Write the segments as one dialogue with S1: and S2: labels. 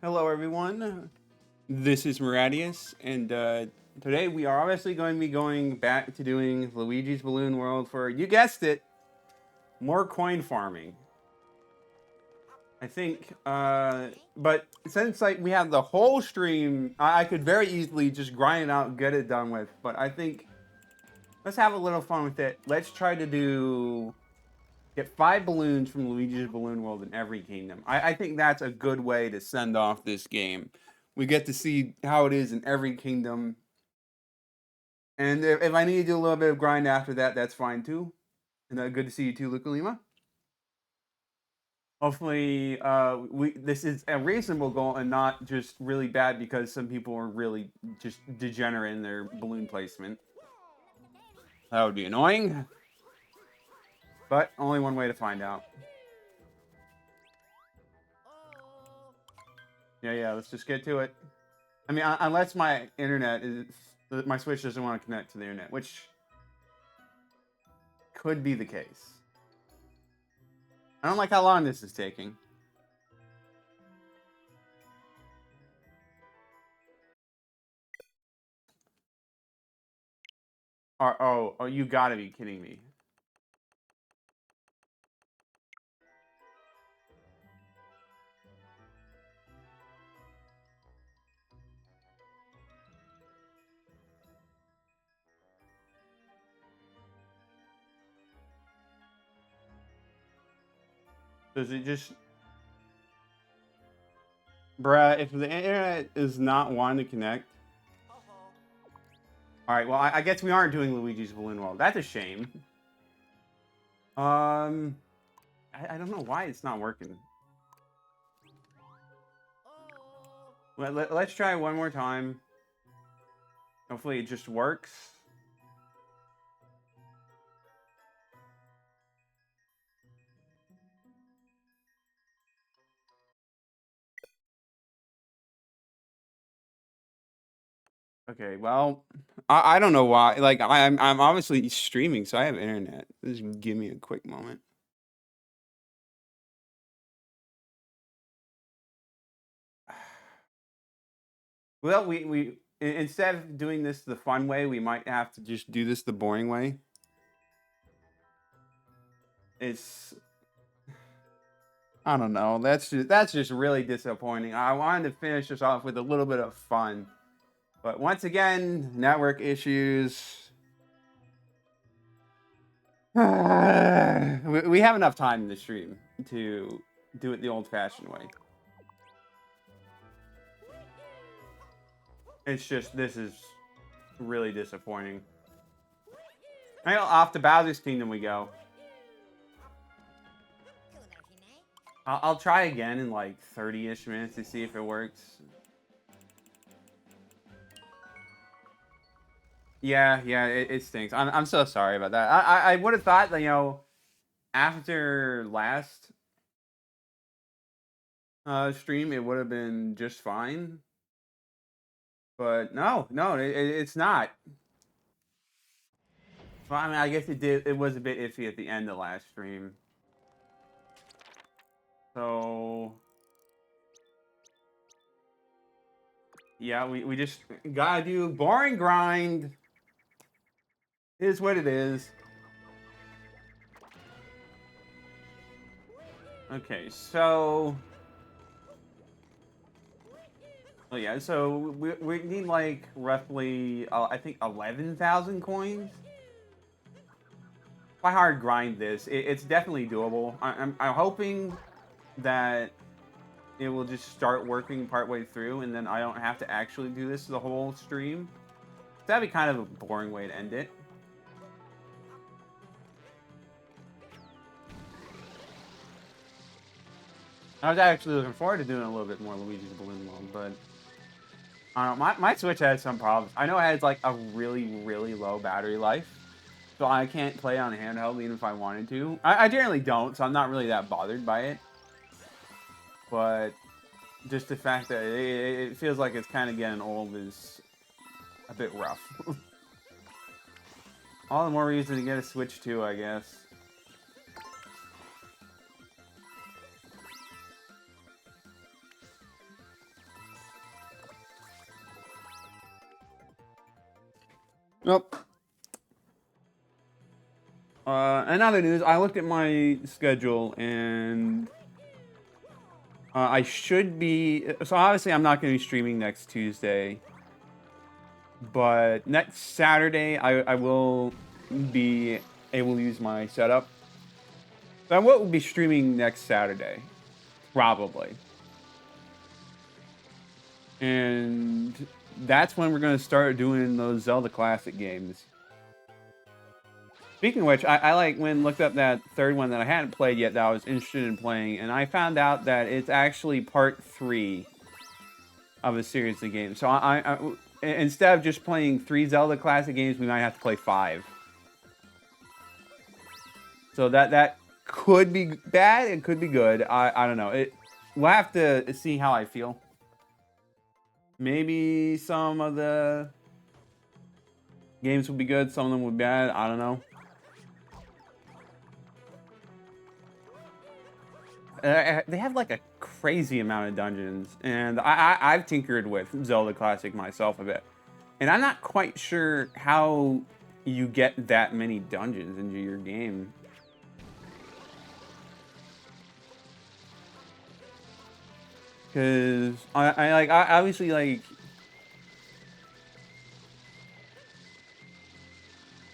S1: Hello, everyone. This is Maradius, and today we are obviously going to be going back to doing Luigi's Balloon World for, you guessed it, more coin farming. I think, but since like we have the whole stream, I could very easily just grind it out and get it done with. But I think let's have a little fun with it. Let's try to get 5 balloons from Luigi's Balloon World in every kingdom. I think that's a good way to send off this game. We get to see how it is in every kingdom. And if I need to do a little bit of grind after that, that's fine too. And good to see you too, Luca Lima. Hopefully, this is a reasonable goal and not just really bad because some people are really just degenerate in their balloon placement. That would be annoying. But only one way to find out. Yeah, let's just get to it. I mean, unless my internet is, my Switch doesn't want to connect to the internet, which could be the case. I don't like how long this is taking. Oh, you gotta be kidding me. Does it just... Bruh, if the internet is not wanting to connect... Alright, well, I guess we aren't doing Luigi's Balloon World. That's a shame. I don't know why it's not working. Let's try one more time. Hopefully it just works. Okay, well, I don't know why. Like, I'm obviously streaming, so I have internet. Just give me a quick moment. Well, instead of doing this the fun way, we might have to just do this the boring way. It's... I don't know. That's just really disappointing. I wanted to finish this off with a little bit of fun. But once again, network issues. We have enough time in the stream to do it the old-fashioned way. It's just, this is really disappointing. Off to Bowser's Kingdom we go. I'll try again in like 30-ish minutes to see if it works. Yeah, it stinks. I'm so sorry about that. I would have thought that, you know, after last stream, it would have been just fine. But no, it's not. Well, I mean, I guess it was a bit iffy at the end of last stream. So... yeah, we just gotta do boring grind. Is what it is. Okay, so... oh yeah, so we need like roughly, I think 11,000 coins. If I hard grind this, it's definitely doable. I'm hoping that it will just start working partway through, and then I don't have to actually do this the whole stream. That'd be kind of a boring way to end it. I was actually looking forward to doing a little bit more Luigi's Balloon World, but I don't know, my Switch has some problems. I know it has like a really, really low battery life, so I can't play on handheld even if I wanted to. I generally don't, so I'm not really that bothered by it. But just the fact that it feels like it's kind of getting old is a bit rough. All the more reason to get a Switch 2, I guess. Well, in other news, I looked at my schedule and I should be. So obviously, I'm not going to be streaming next Tuesday, but next Saturday, I will be able to use my setup. So I will be streaming next Saturday, probably. And that's when we're going to start doing those Zelda Classic games. Speaking of which, I like when looked up that third one that I hadn't played yet that I was interested in playing, and I found out that it's actually part 3 of a series of games. So instead of just playing 3 Zelda Classic games, we might have to play 5. So that could be bad, it could be good. I don't know. We'll have to see how I feel. Maybe some of the games will be good, some of them will be bad. I don't know. They have like a crazy amount of dungeons, and I've tinkered with Zelda Classic myself a bit, and I'm not quite sure how you get that many dungeons into your game. Because I obviously like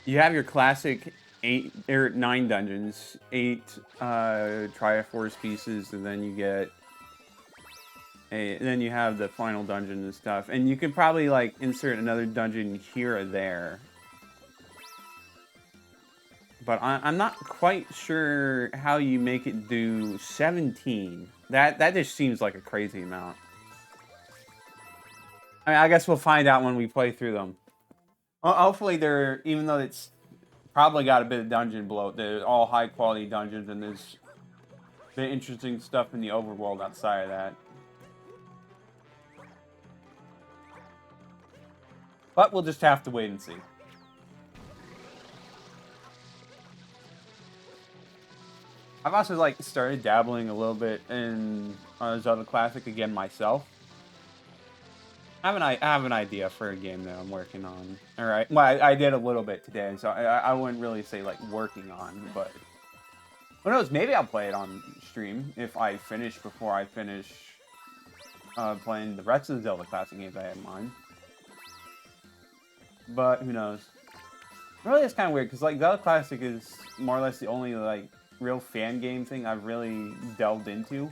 S1: you have your classic 8 or 9 dungeons, 8 Triforce pieces, and then you get then you have the final dungeon and stuff, and you could probably like insert another dungeon here or there. But I'm not quite sure how you make it do 17. That just seems like a crazy amount. I mean, I guess we'll find out when we play through them. Hopefully they're, even though it's probably got a bit of dungeon bloat, they're all high quality dungeons, and there's been interesting stuff in the overworld outside of that. But we'll just have to wait and see. I've also like started dabbling a little bit in Zelda Classic again myself. I have an idea for a game that I'm working on. All right, well, I did a little bit today, so I wouldn't really say like working on, but who knows? Maybe I'll play it on stream if I finish before I finish playing the rest of the Zelda Classic games I have in mind. But who knows? Really, it's kind of weird because like Zelda Classic is more or less the only like real fan game thing I've really delved into.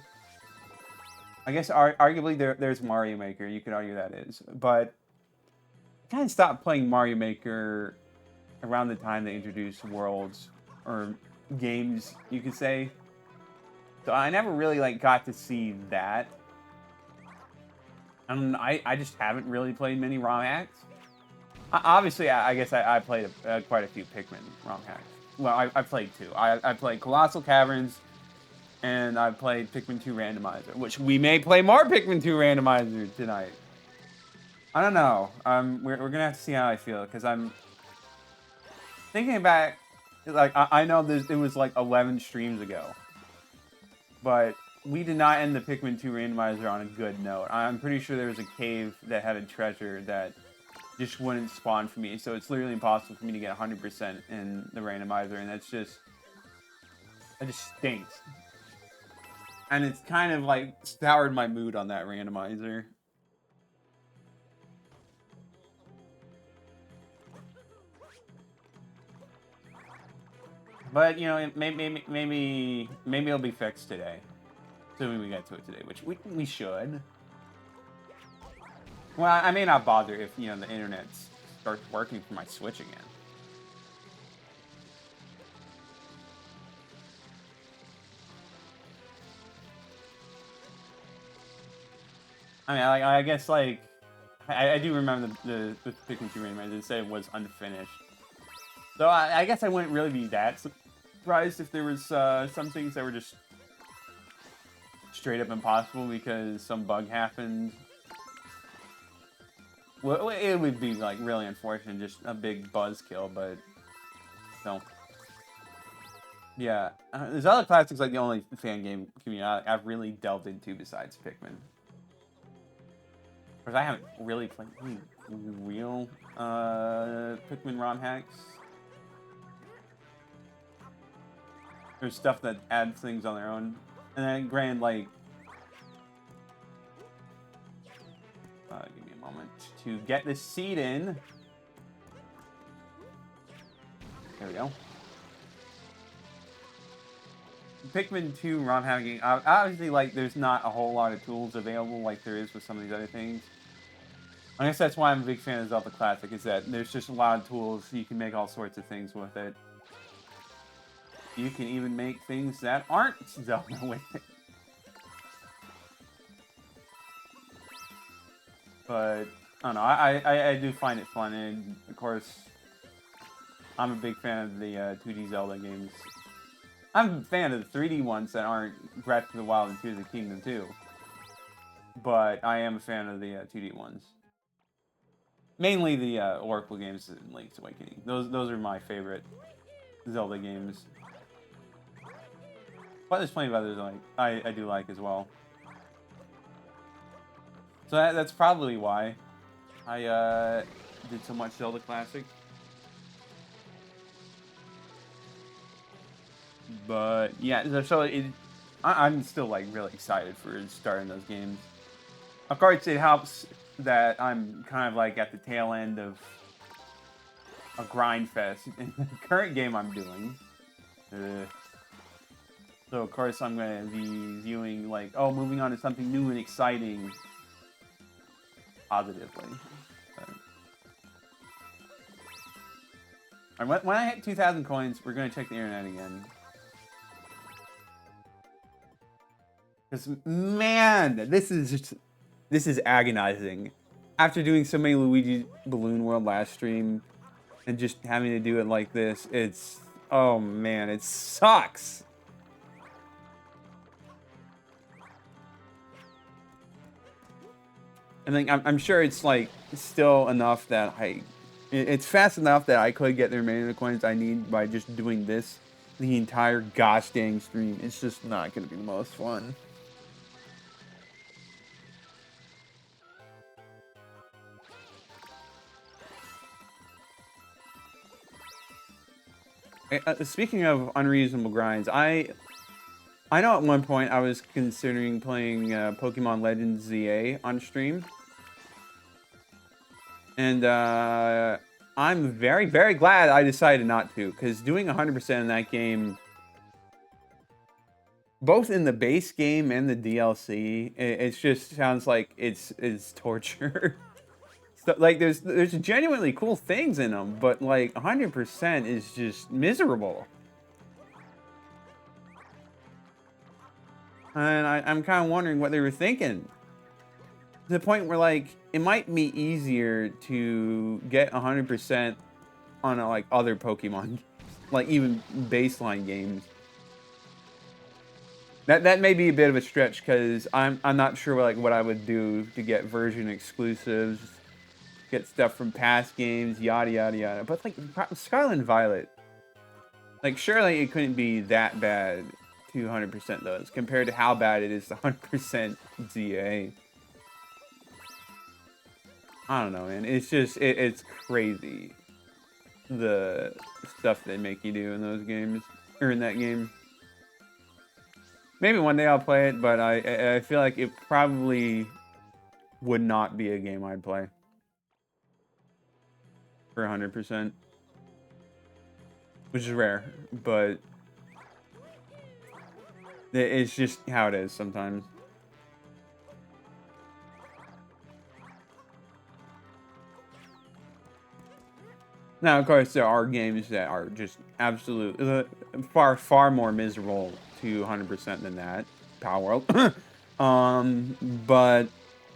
S1: I guess arguably there's Mario Maker. You could argue that is, but I kind of stopped playing Mario Maker around the time they introduced worlds or games, you could say. So I never really like got to see that. I just haven't really played many ROM hacks. Obviously, I guess I played quite a few Pikmin ROM hacks. Well, I played 2. I played Colossal Caverns, and I played Pikmin 2 Randomizer, which we may play more Pikmin 2 Randomizer tonight. I don't know. We're gonna have to see how I feel, because I'm thinking back. Like I know it was like 11 streams ago, but we did not end the Pikmin 2 Randomizer on a good note. I'm pretty sure there was a cave that had a treasure that just wouldn't spawn for me, so it's literally impossible for me to get 100% in the randomizer, and it just stinks. And it's kind of like soured my mood on that randomizer. But you know, maybe it'll be fixed today, assuming we get to it today, which we should. Well, I may not bother if, you know, the internet starts working for my Switch again. I mean, I guess, like, I do remember the Pikmin 2 Randomizer. It said it was unfinished. So I guess I wouldn't really be that surprised if there was some things that were just straight up impossible because some bug happened. Well, it would be like really unfortunate, just a big buzzkill, but no. Yeah, Zelda Classic's like the only fan game community I've really delved into besides Pikmin. Because I haven't really played any real Pikmin ROM hacks. There's stuff that adds things on their own. And then granted, like, give me a moment to get this seed in. There we go. Pikmin 2 ROM hacking, obviously, like, there's not a whole lot of tools available like there is with some of these other things. I guess that's why I'm a big fan of Zelda Classic, is that there's just a lot of tools. You can make all sorts of things with it. You can even make things that aren't Zelda with it. But, I don't know, I do find it fun, and, of course, I'm a big fan of the 2D Zelda games. I'm a fan of the 3D ones that aren't Breath of the Wild and Tears of the Kingdom, too. But I am a fan of the 2D ones. Mainly the Oracle games and Link's Awakening. Those are my favorite Zelda games. But there's plenty of others I do like as well. So that's probably why I did so much Zelda Classic. But yeah, so I'm still like really excited for starting those games. Of course, it helps that I'm kind of like at the tail end of a grind fest in the current game I'm doing. So of course I'm going to be viewing like, oh, moving on to something new and exciting positively. When I hit 2,000 coins, we're going to check the internet again. Because, man, this is agonizing. After doing so many Luigi Balloon World last stream and just having to do it like this, it's, oh man, it sucks. And then I'm sure it's like still enough that it's fast enough that I could get the remaining of the coins I need by just doing this the entire gosh dang stream. It's just not going to be the most fun. Speaking of unreasonable grinds, I know at one point I was considering playing Pokemon Legends ZA on stream. And I'm very, very glad I decided not to, because doing 100% in that game, both in the base game and the DLC, it just sounds like it's torture. So, like, there's genuinely cool things in them, but like 100% is just miserable. And I'm kind of wondering what they were thinking. To the point where, like, it might be easier to get 100% on like other Pokemon, like even baseline games. That may be a bit of a stretch, because I'm not sure like what I would do to get version exclusives, get stuff from past games, yada yada yada. But like Scarlet and Violet, like surely it couldn't be that bad to 100% those compared to how bad it is to 100% ZA. I don't know, man. It's just it's crazy the stuff they make you do in those games or in that game. Maybe one day I'll play it, but I feel like it probably would not be a game I'd play for 100%, which is rare, but it's just how it is sometimes. Now, of course, there are games that are just absolute, far, far more miserable to 100% than that. Power World. But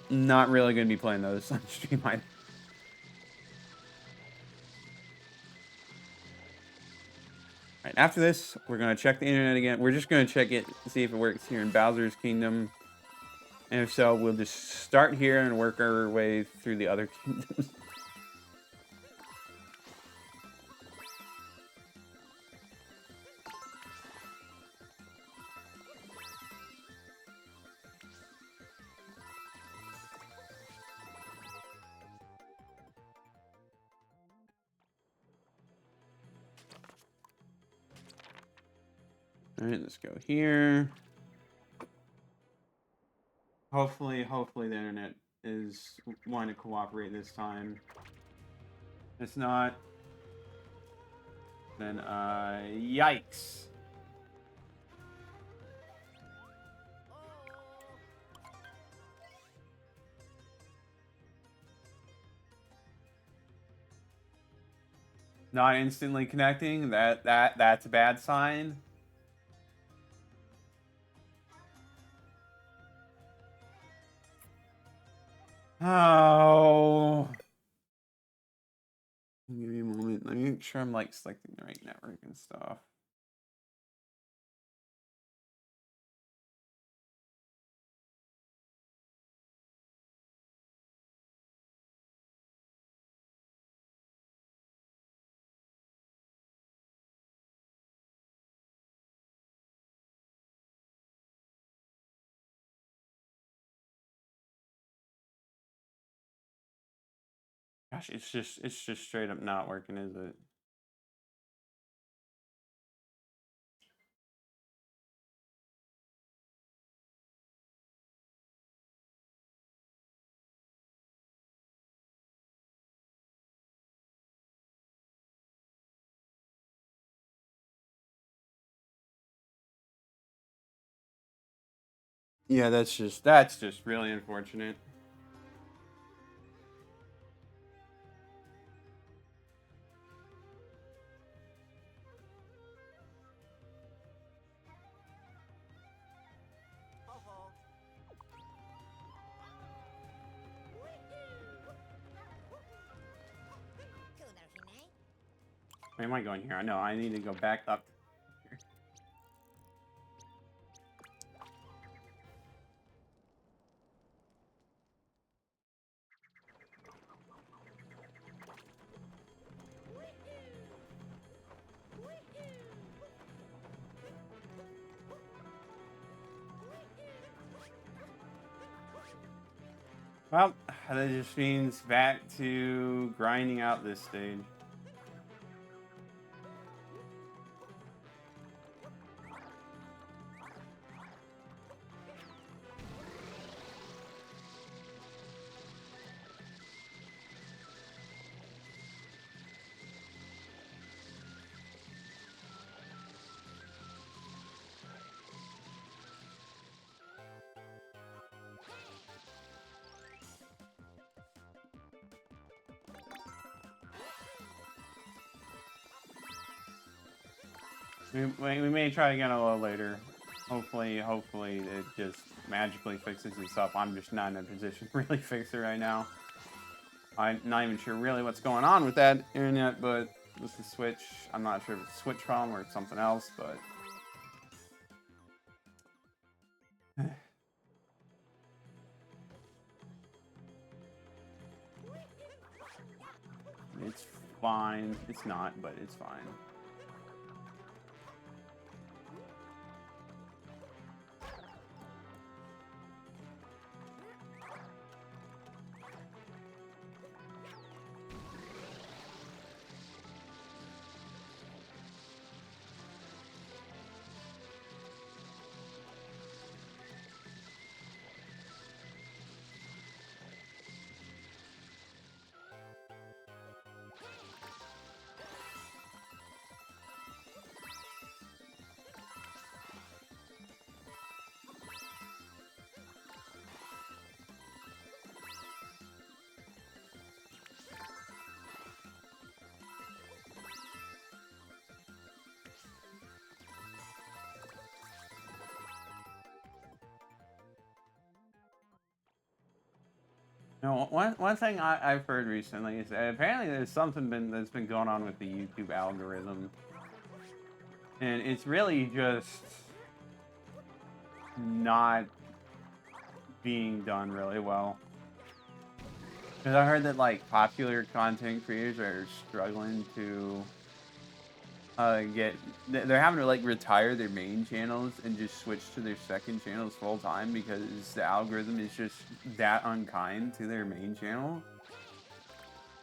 S1: not really going to be playing those on stream either. Alright, after this, we're going to check the internet again. We're just going to check it, see if it works here in Bowser's Kingdom. And if so, we'll just start here and work our way through the other kingdoms. All right, let's go here. Hopefully the internet is wanting to cooperate this time. If it's not, then yikes. Not instantly connecting. That's a bad sign. Oh. Give me a moment. Let me make sure I'm like selecting the right network and stuff. Gosh, it's just straight up not working, is it? Yeah, that's just really unfortunate. Where am I going here? I know I need to go back up. Well, that just means back to grinding out this stage. We may try again a little later. Hopefully it just magically fixes itself. I'm just not in a position to really fix it right now. I'm not even sure really what's going on with that internet, but with the Switch, I'm not sure if it's a Switch problem or it's something else, but... It's fine. It's not, but it's fine. No, one thing I've heard recently is that apparently there's something that's been going on with the YouTube algorithm, and it's really just not being done really well. Because I heard that like popular content creators are struggling to they're having to like retire their main channels and just switch to their second channels full time because the algorithm is just that unkind to their main channel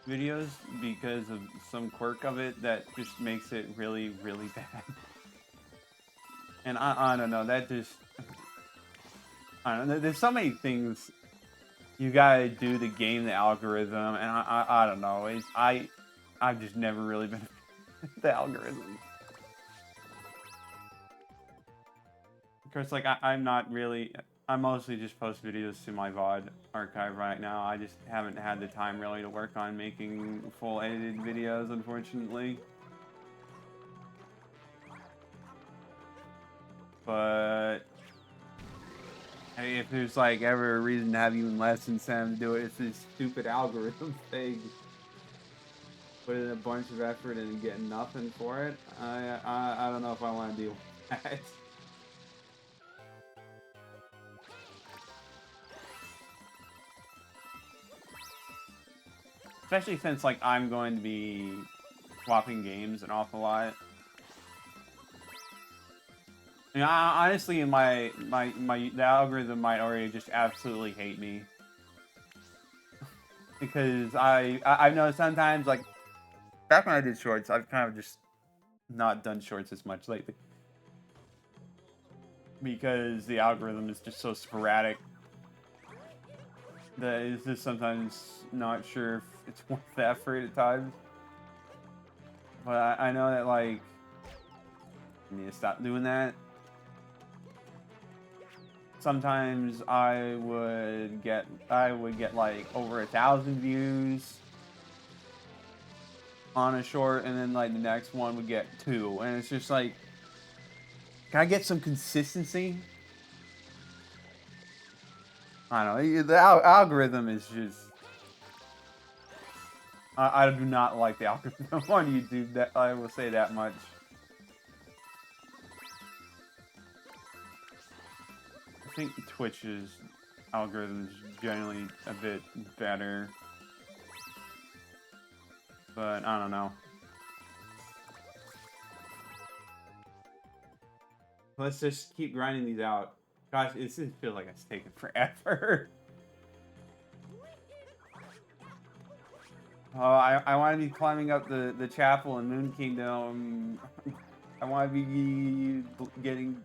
S1: videos because of some quirk of it that just makes it really bad. And I don't know, that just, I don't know, there's so many things you gotta do to game the algorithm, and I don't know, I've just never really been the algorithm. Of course, like, I'm not really, I mostly just post videos to my VOD archive right now. I just haven't had the time really to work on making full edited videos, unfortunately. But hey, if there's like ever a reason to have you in lessons and do it, it's this stupid algorithm thing. Put in a bunch of effort and get nothing for it. I don't know if I want to deal with that. Especially since like I'm going to be swapping games an awful lot. You know, honestly, the algorithm might already just absolutely hate me because I've noticed sometimes, like back when I did shorts, I've kind of just not done shorts as much lately because the algorithm is just so sporadic that it's just sometimes not sure if it's worth the effort at times. But I know that like I need to stop doing that. Sometimes I would get like over 1,000 views on a short, and then like the next one would get 2, and it's just like, can I get some consistency? I don't know. The algorithm is just. I do not like the algorithm on YouTube. That I will say that much. I think Twitch's algorithm is generally a bit better, but I don't know. Let's just keep grinding these out. Gosh, it feels like it's taking forever. Oh, I want to be climbing up the chapel in Moon Kingdom. I want to be getting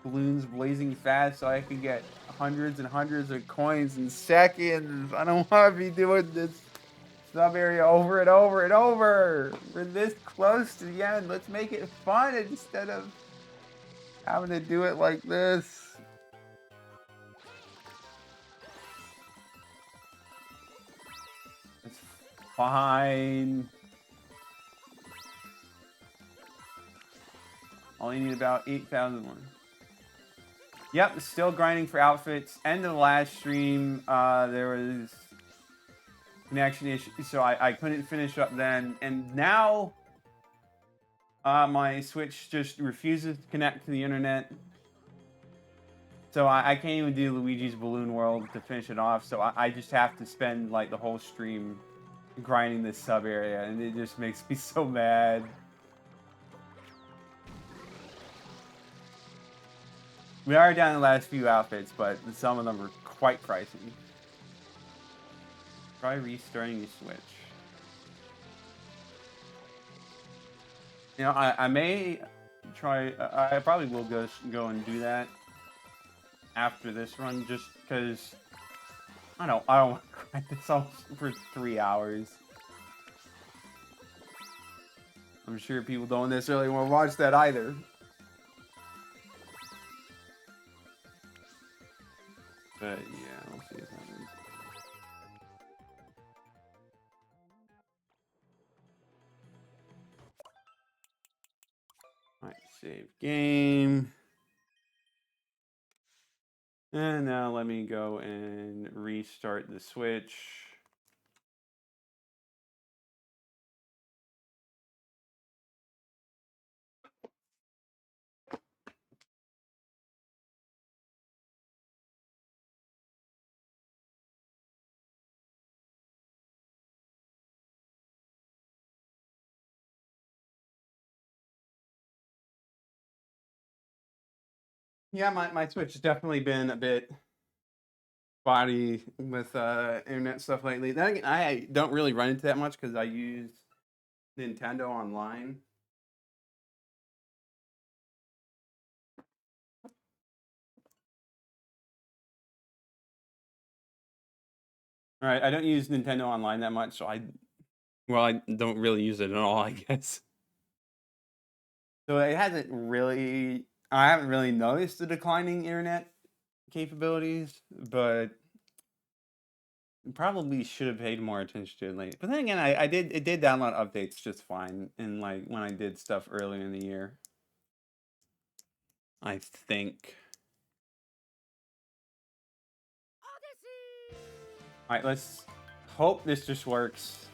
S1: balloons blazing fast so I can get hundreds and hundreds of coins in seconds. I don't want to be doing this sub area over and over and over. We're this close to the end. Let's make it fun instead of having to do it like this. It's fine. Only need about 8,000 more. Yep, still grinding for outfits. End of the last stream, there was connection issue, so I couldn't finish up then. And now, my Switch just refuses to connect to the internet. So I can't even do Luigi's Balloon World to finish it off. So I just have to spend like the whole stream grinding this sub area, and it just makes me so mad. We are down the last few outfits, but some of them are quite pricey. Try restarting the Switch. You know, I may try. I probably will go and do that after this run, just because I don't want to grind this all for 3 hours. I'm sure people don't necessarily want to watch that either. But yeah, we'll see if happens. Alright, save game. And now let me go and restart the Switch. Yeah, my Switch has definitely been a bit spotty with internet stuff lately. Then again, I don't really run into that much because I use Nintendo Online. All right, I don't use Nintendo Online that much, so well, I don't really use it at all, I guess. So it hasn't really, I haven't really noticed the declining internet capabilities, but probably should have paid more attention to it lately. But then again, it did download updates just fine, and like when I did stuff earlier in the year, I think. All right, let's hope this just works.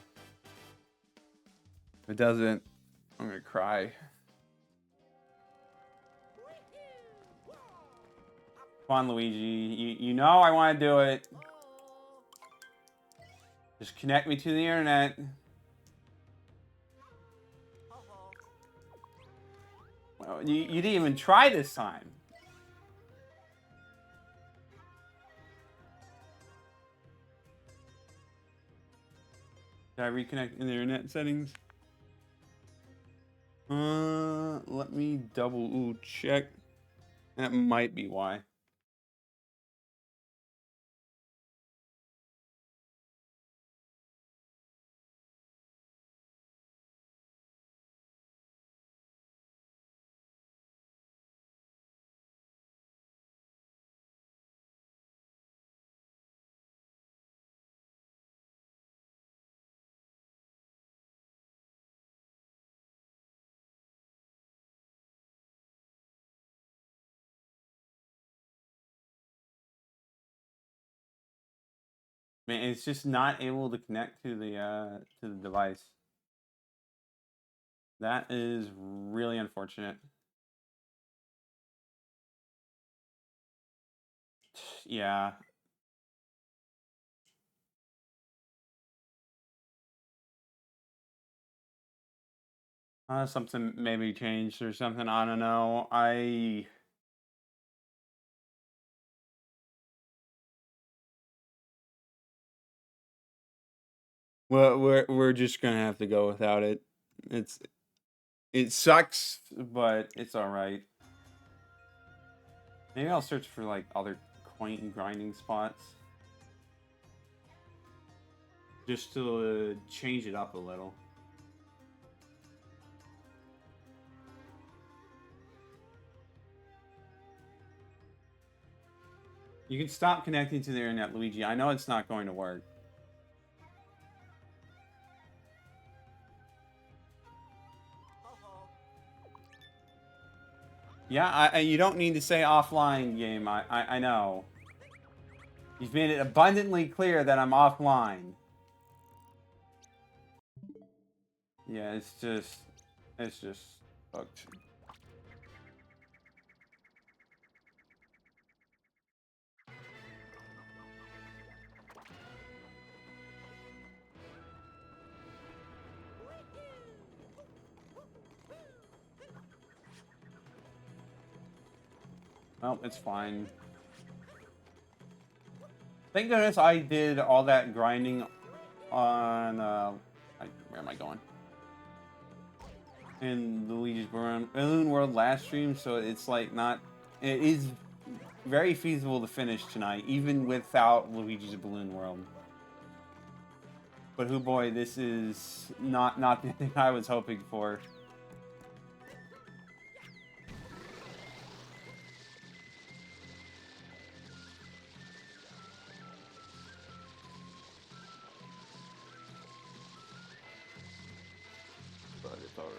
S1: If it doesn't, I'm gonna cry. Come on, Luigi. You know I want to do it. Just connect me to the internet. Well, you didn't even try this time. Did I reconnect in the internet settings? Let me double check. That might be why. Man, it's just not able to connect to the device. That is really unfortunate. Yeah. Something maybe changed or something. I don't know. Well, we're just gonna have to go without it. It sucks, but it's all right. Maybe I'll search for like other quaint grinding spots, just to change it up a little. You can stop connecting to the internet, Luigi. I know it's not going to work. Yeah, you don't need to say offline, game. I know. You've made it abundantly clear that I'm offline. Yeah, it's just fucked. Well, it's fine. Thank goodness I did all that grinding on, where am I going? In Luigi's Balloon World last stream, so it's like not, it is very feasible to finish tonight, even without Luigi's Balloon World. But oh boy, this is not the thing I was hoping for. But it's alright.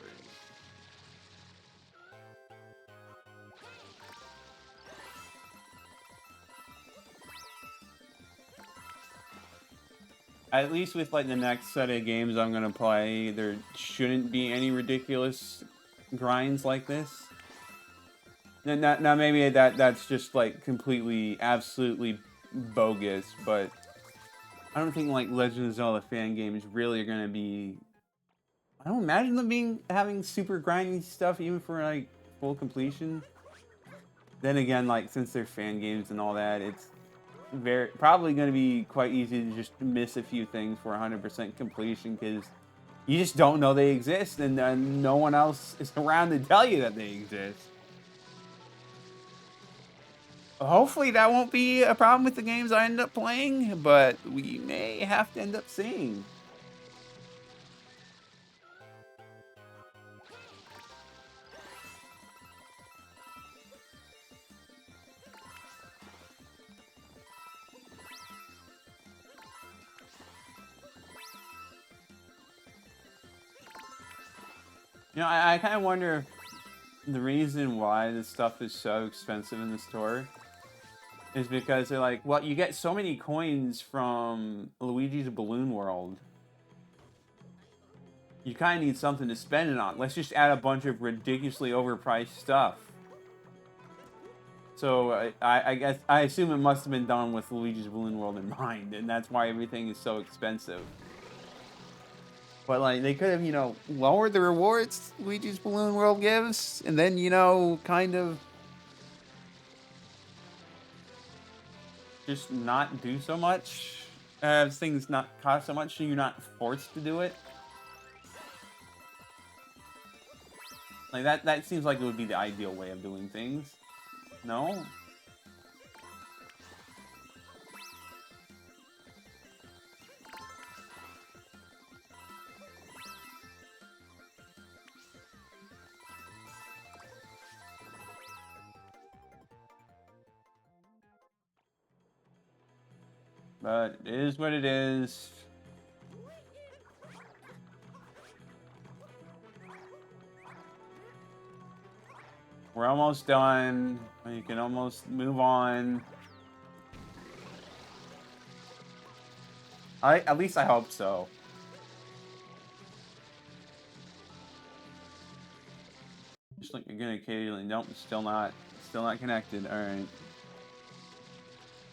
S1: At least with like the next set of games I'm gonna play, there shouldn't be any ridiculous grinds like this. Now maybe that's just like completely, absolutely bogus, but I don't think like Legend of Zelda fan games really are gonna be. I don't imagine them having super grindy stuff even for like full completion. Then again, like since they're fan games and all that, it's probably going to be quite easy to just miss a few things for 100% completion because you just don't know they exist and no one else is around to tell you that they exist. Hopefully that won't be a problem with the games I end up playing, but we may have to end up seeing. You know, I kind of wonder the reason why this stuff is so expensive in the store is because they're like, well, you get so many coins from Luigi's Balloon World. You kind of need something to spend it on. Let's just add a bunch of ridiculously overpriced stuff. So I guess I assume it must have been done with Luigi's Balloon World in mind, and that's why everything is so expensive. But like they could have, you know, lowered the rewards Luigi's Balloon World gives, and then, you know, kind of just not do so much. Things not cost so much, so you're not forced to do it. Like that seems like it would be the ideal way of doing things. No? But it is what it is. We're almost done. You can almost move on. At least I hope so. Just like you're gonna occasionally. Nope, still not connected. All right.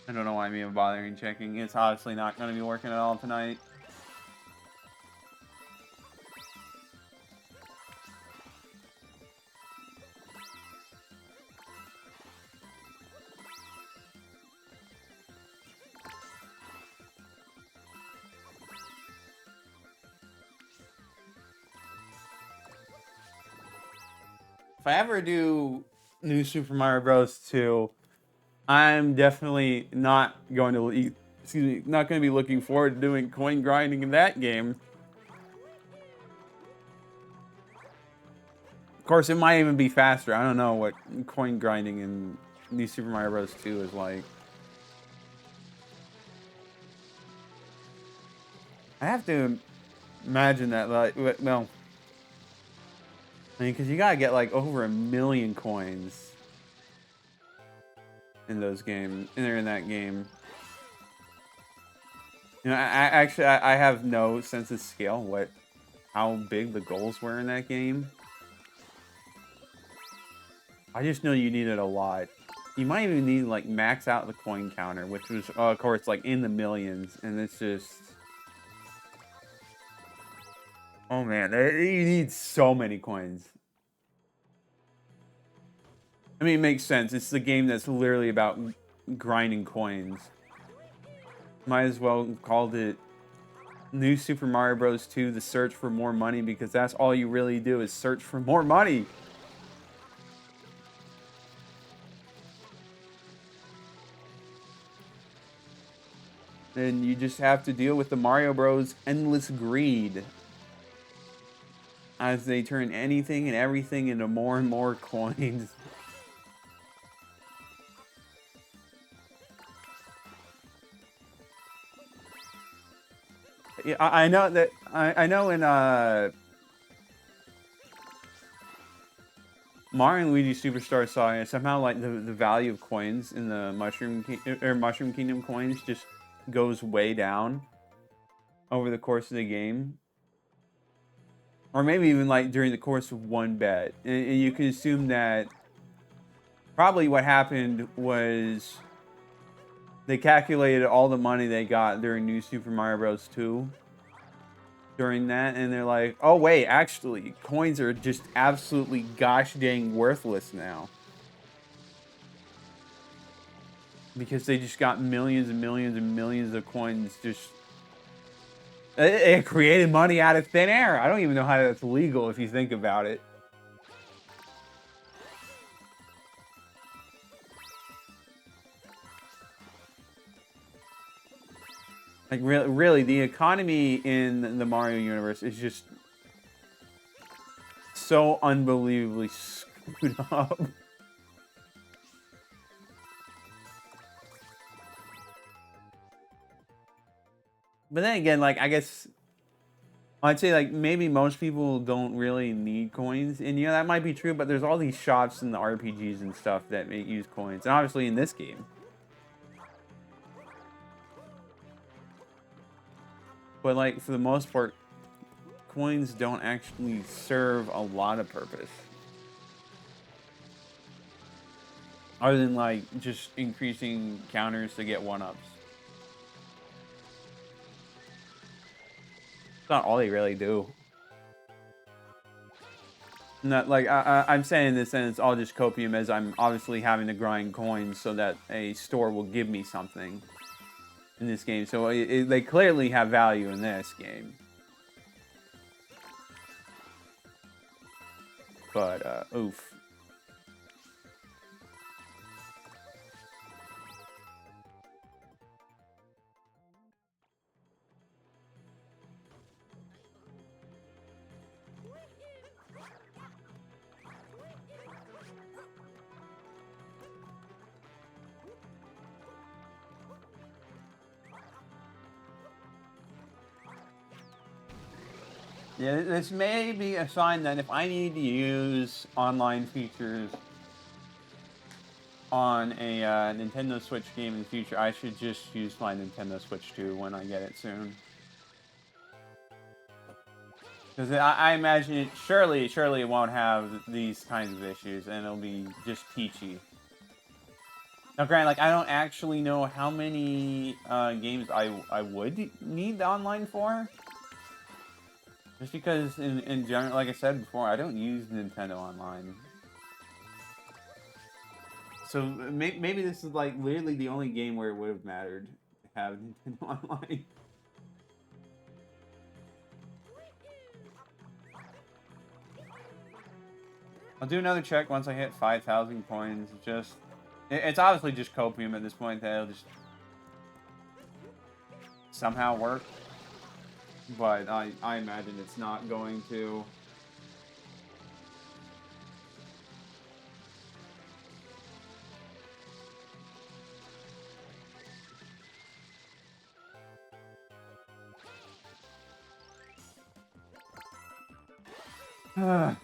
S1: I don't know why I'm even bothering checking. It's obviously not gonna be working at all tonight. If I ever do New Super Mario Bros. 2, I'm definitely not going to not going to be looking forward to doing coin grinding in that game. Of course, it might even be faster. I don't know what coin grinding in New Super Mario Bros. 2 is like. I have to imagine that, like, well, I mean, because you gotta get like over 1 million coins in those games, in that game. You know, I have no sense of scale how big the goals were in that game. I just know you needed a lot. You might even need like max out the coin counter, which was of course like in the millions, and it's just, oh man, you need so many coins. I mean, it makes sense. It's the game that's literally about grinding coins. Might as well have called it New Super Mario Bros. 2: The Search for More Money, because that's all you really do is search for more money. And you just have to deal with the Mario Bros. Endless greed as they turn anything and everything into more and more coins. Yeah, I know that I know in Mario and Luigi Superstar Saga, somehow like the value of coins in the Mushroom Kingdom coins just goes way down over the course of the game. Or maybe even like during the course of one bet. And you can assume that probably what happened was they calculated all the money they got during New Super Mario Bros. 2 during that, and they're like, oh wait, actually, coins are just absolutely gosh dang worthless now. Because they just got millions and millions and millions of coins just... It created money out of thin air. I don't even know how that's legal if you think about it. Like really, the economy in the Mario universe is just so unbelievably screwed up. But then again, like I guess I'd say like maybe most people don't really need coins, and you know that might be true. But there's all these shops in the RPGs and stuff that use coins, and obviously in this game. But like for the most part, coins don't actually serve a lot of purpose, other than like just increasing counters to get one-ups. It's not all they really do. Not like I'm saying this, and it's all just copium, as I'm obviously having to grind coins so that a store will give me something in this game. So they clearly have value in this game. But oof. Yeah, this may be a sign that if I need to use online features on a Nintendo Switch game in the future, I should just use my Nintendo Switch 2 when I get it soon. Because I imagine it, surely it won't have these kinds of issues, and it'll be just peachy. Now, granted, like I don't actually know how many games I would need the online for. Just because in general, like I said before, I don't use Nintendo Online. So maybe this is like literally the only game where it would have mattered to have Nintendo Online. I'll do another check once I hit 5,000 coins. It's obviously just copium at this point that it'll just somehow work. But I imagine it's not going to. But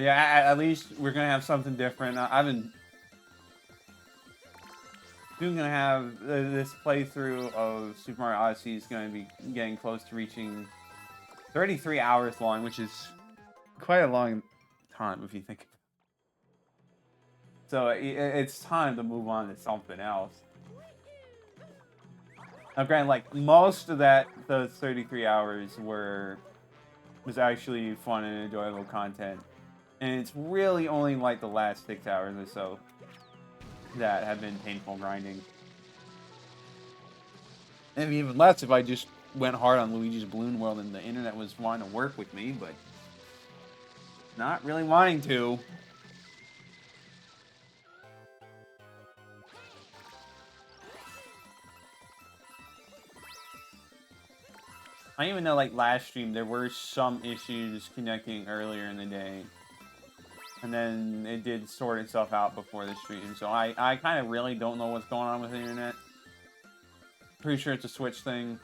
S1: yeah, at least we're gonna have something different. I've been gonna have this playthrough of Super Mario Odyssey is gonna be getting close to reaching 33 hours long, which is quite a long time if you think. So it's time to move on to something else. Now, granted, like most of those 33 hours was actually fun and enjoyable content, and it's really only like the last 6 hours or so that have been painful grinding. And even less if I just went hard on Luigi's Balloon World and the internet was wanting to work with me, but not really wanting to. I even know, like, last stream, there were some issues connecting earlier in the day. And then it did sort itself out before the stream. So I kind of really don't know what's going on with the internet. Pretty sure it's a Switch thing.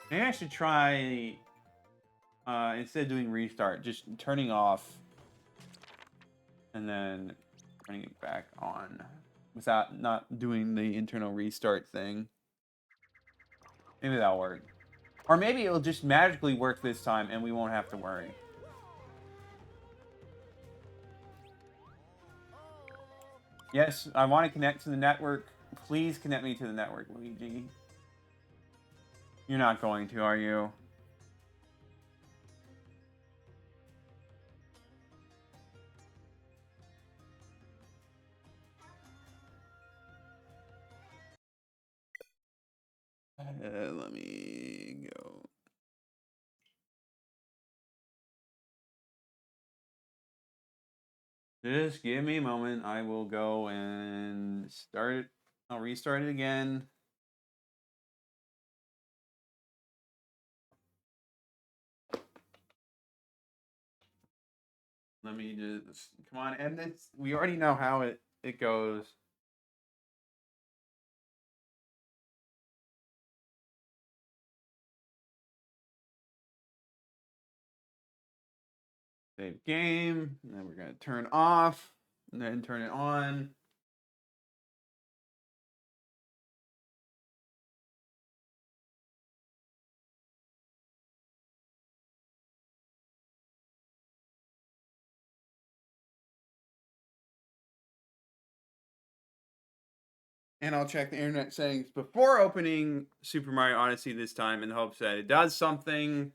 S1: Maybe I should try, instead of doing restart, just turning off and then turning it back on without not doing the internal restart thing. Maybe that'll work. Or maybe it'll just magically work this time and we won't have to worry. Yes, I want to connect to the network. Please connect me to the network, Luigi. You're not going to, are you? Let me go. Just give me a moment. I will go and start it. I'll restart it again. Let me just come on, end this. We already know how it goes. Save game. And then we're gonna turn off and then turn it on. And I'll check the internet settings before opening Super Mario Odyssey this time in the hopes that it does something.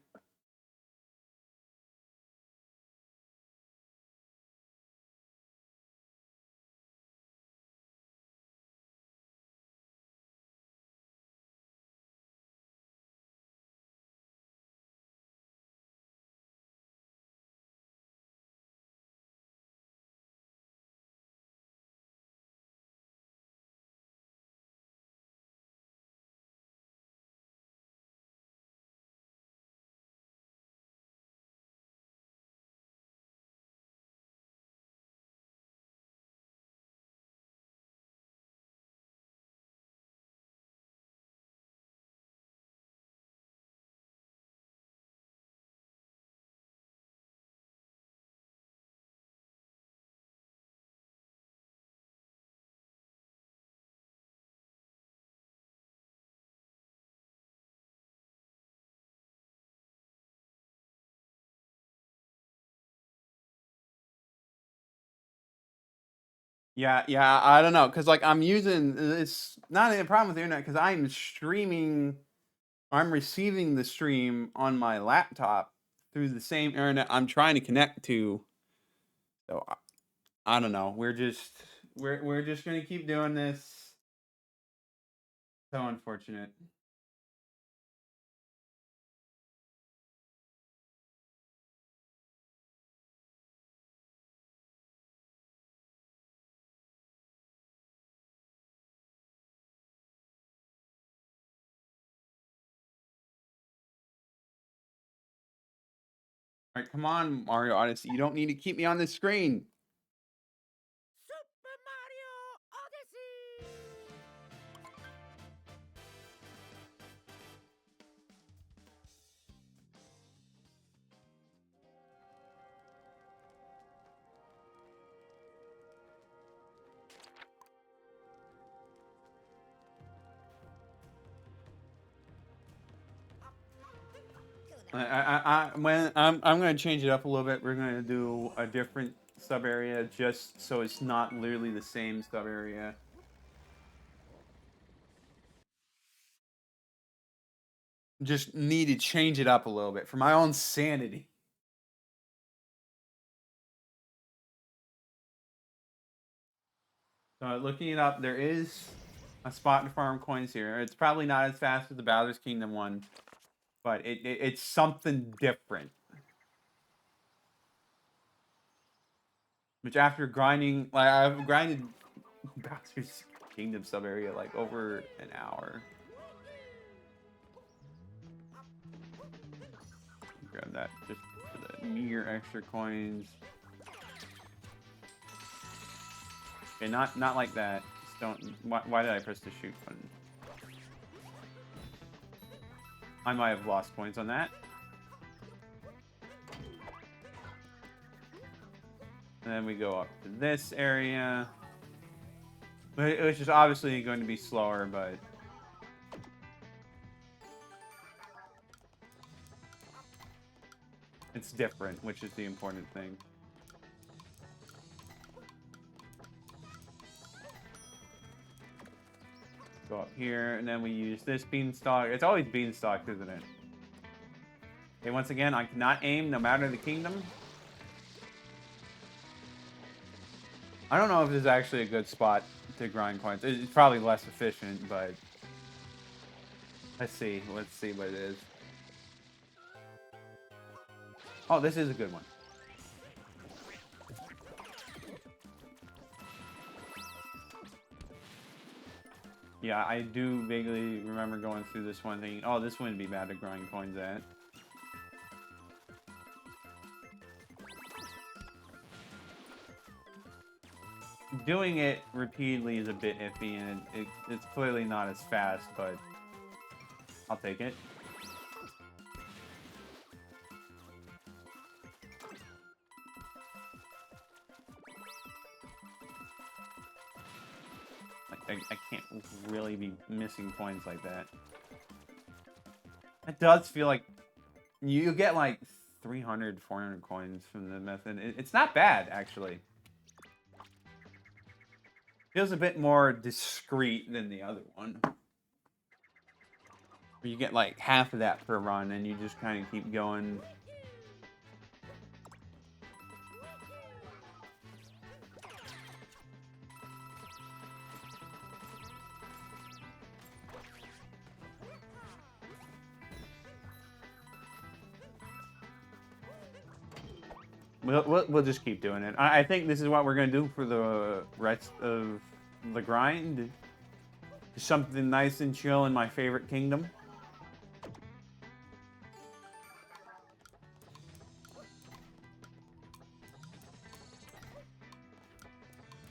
S1: Yeah, I don't know, cause like I'm using it's not a problem with the internet, cause I'm streaming, I'm receiving the stream on my laptop through the same internet I'm trying to connect to. So I don't know. We're just gonna keep doing this. So unfortunate. All right, come on, Mario Odyssey. You don't need to keep me on the screen.
S2: Super Mario Odyssey!
S1: When I'm gonna change it up a little bit. We're gonna do a different sub area just so it's not literally the same sub area. Just need to change it up a little bit for my own sanity. So looking it up, there is a spot to farm coins here. It's probably not as fast as the Bowser's Kingdom one, but it's something different. Which after grinding, like I've grinded Bowser's Kingdom sub area like over an hour. Grab that just for the mere extra coins. Okay, not like that. Just don't. Why did I press the shoot button? I might have lost points on that. And then we go up to this area, which is obviously going to be slower, but it's different, which is the important thing. Go up here, and then we use this beanstalk. It's always beanstalk, isn't it? Okay, once again, I cannot aim no matter the kingdom. I don't know if this is actually a good spot to grind coins. It's probably less efficient, but let's see. Let's see what it is. Oh, this is a good one. Yeah, I do vaguely remember going through this one thinking, oh, this wouldn't be bad to grind coins at. Doing it repeatedly is a bit iffy, and it's clearly not as fast, but I'll take it. I can't really be missing coins like that. It does feel like you get like 300, 400 coins from the method. It's not bad, actually. Feels a bit more discreet than the other one. Where you get like half of that per run, and you just kind of keep going. We'll just keep doing it. I think this is what we're going to do for the rest of the grind. Something nice and chill in my favorite kingdom.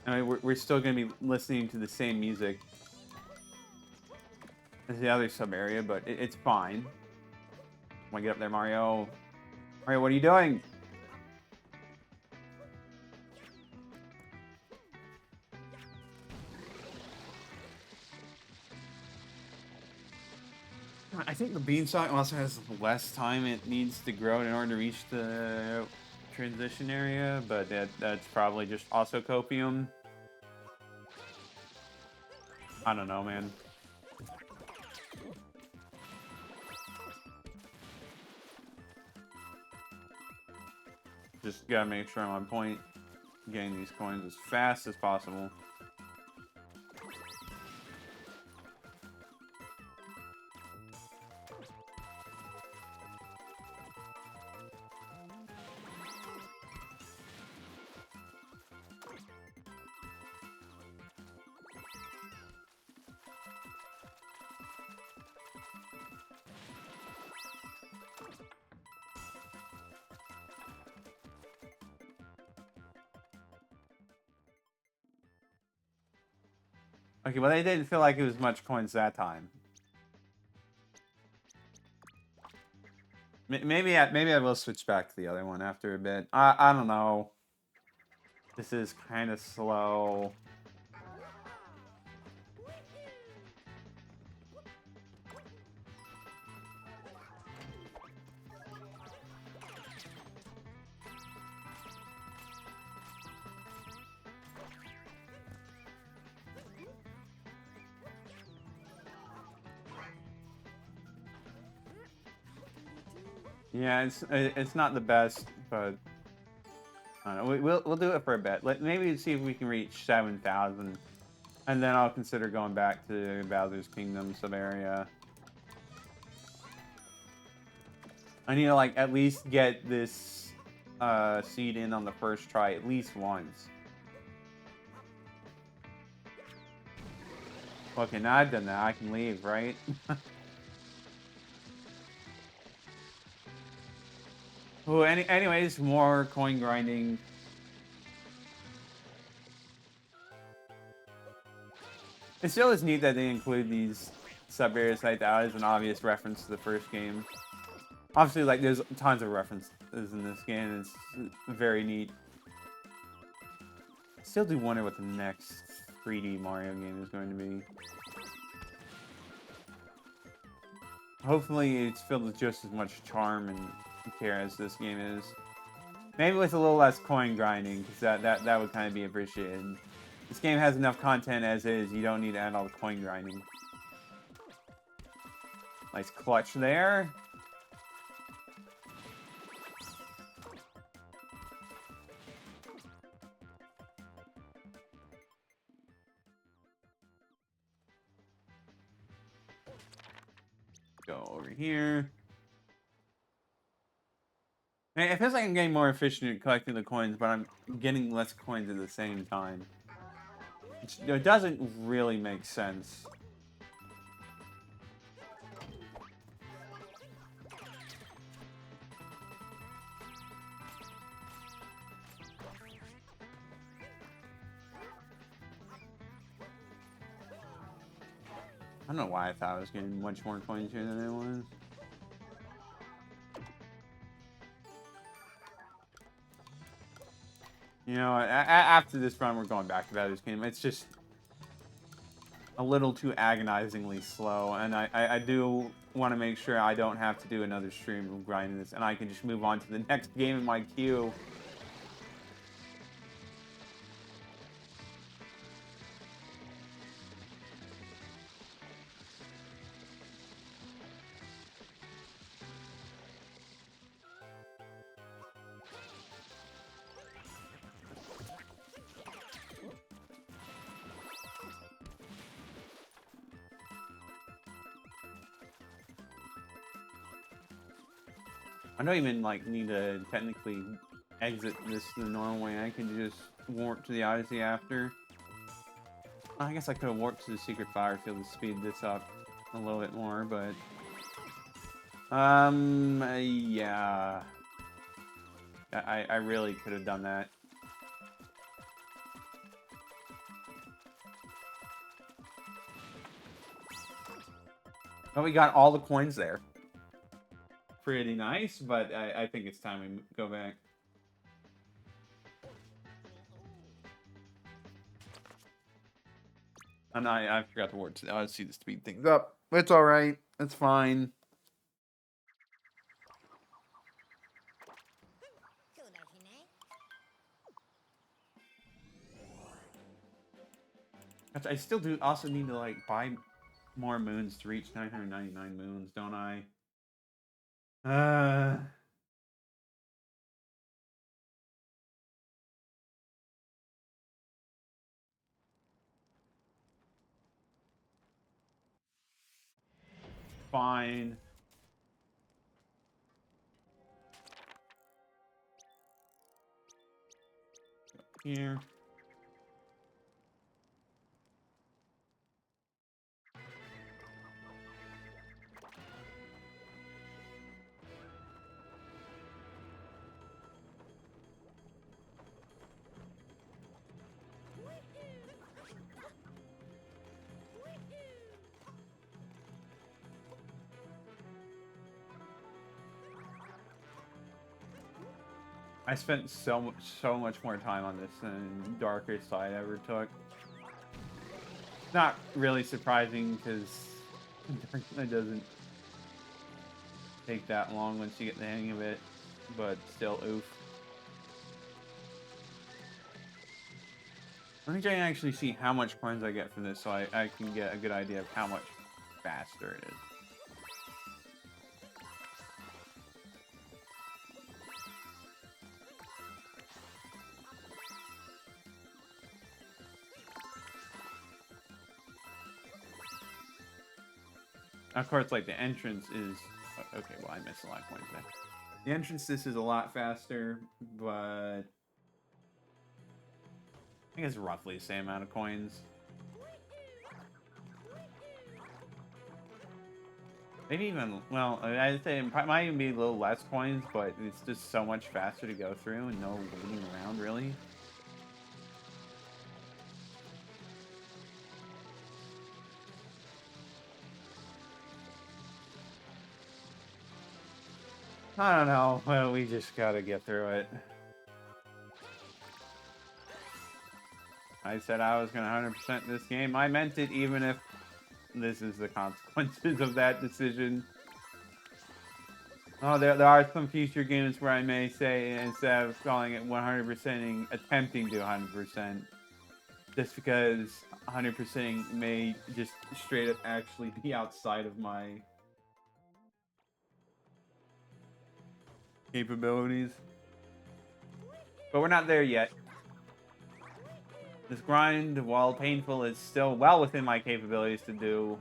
S1: I mean, we're still going to be listening to the same music as the other sub-area, but it's fine. Want to get up there, Mario? Mario, what are you doing? I think the beanstalk also has less time it needs to grow in order to reach the transition area, but that's probably just also copium. I don't know, man. Just gotta make sure I'm on point, getting these coins as fast as possible. Okay, well, they didn't feel like it was much coins that time. Maybe I will switch back to the other one after a bit. I don't know. This is kind of slow. Yeah, it's not the best, but I don't know. We'll do it for a bit. Maybe see if we can reach 7,000, and then I'll consider going back to Bowser's Kingdom sub-area. I need to like at least get this seed in on the first try at least once. Okay, now I've done that. I can leave, right? Oh, anyways, more coin grinding. It still is neat that they include these sub-areas like that as an obvious reference to the first game. Obviously, like, there's tons of references in this game. It's very neat. I still do wonder what the next 3D Mario game is going to be. Hopefully, it's filled with just as much charm and care as this game is. Maybe with a little less coin grinding, because that would kind of be appreciated. This game has enough content as is, you don't need to add all the coin grinding. Nice clutch there. Go over here. It feels like I'm getting more efficient at collecting the coins, but I'm getting less coins at the same time. It doesn't really make sense. I don't know why I thought I was getting much more coins here than it was. You know, after this run, we're going back to Bowser's Kingdom. It's just a little too agonizingly slow, and I do want to make sure I don't have to do another stream of grinding this, and I can just move on to the next game in my queue. I don't even like need to technically exit this the normal way. I can just warp to the Odyssey after. I guess I could have warped to the secret fire field to speed this up a little bit more, but yeah, I really could have done that. But we got all the coins there. Pretty nice, but I think it's time we go back. And I forgot the words. I see the speed things up. It's all right. It's fine. I still do also need to like buy more moons to reach 999 moons, don't I? Fine. Here. I spent so much more time on this than Darkest I ever took. Not really surprising because it doesn't take that long once you get the hang of it, but still, oof. I think I can actually see how much coins I get from this, so I can get a good idea of how much faster it is. Of course, like, the entrance is... Okay, well, I missed a lot of coins there. The entrance, this is a lot faster, but... I think it's roughly the same amount of coins. Maybe even... Well, I'd say it might even be a little less coins, but it's just so much faster to go through and no waiting around, really. I don't know. Well, we just gotta get through it. I said I was gonna 100% this game. I meant it, even if this is the consequences of that decision. Oh, there are some future games where I may say, instead of calling it 100%ing, attempting to 100%. Just because 100%ing may just straight up actually be outside of my capabilities. But we're not there yet. This grind, while painful, is still well within my capabilities to do.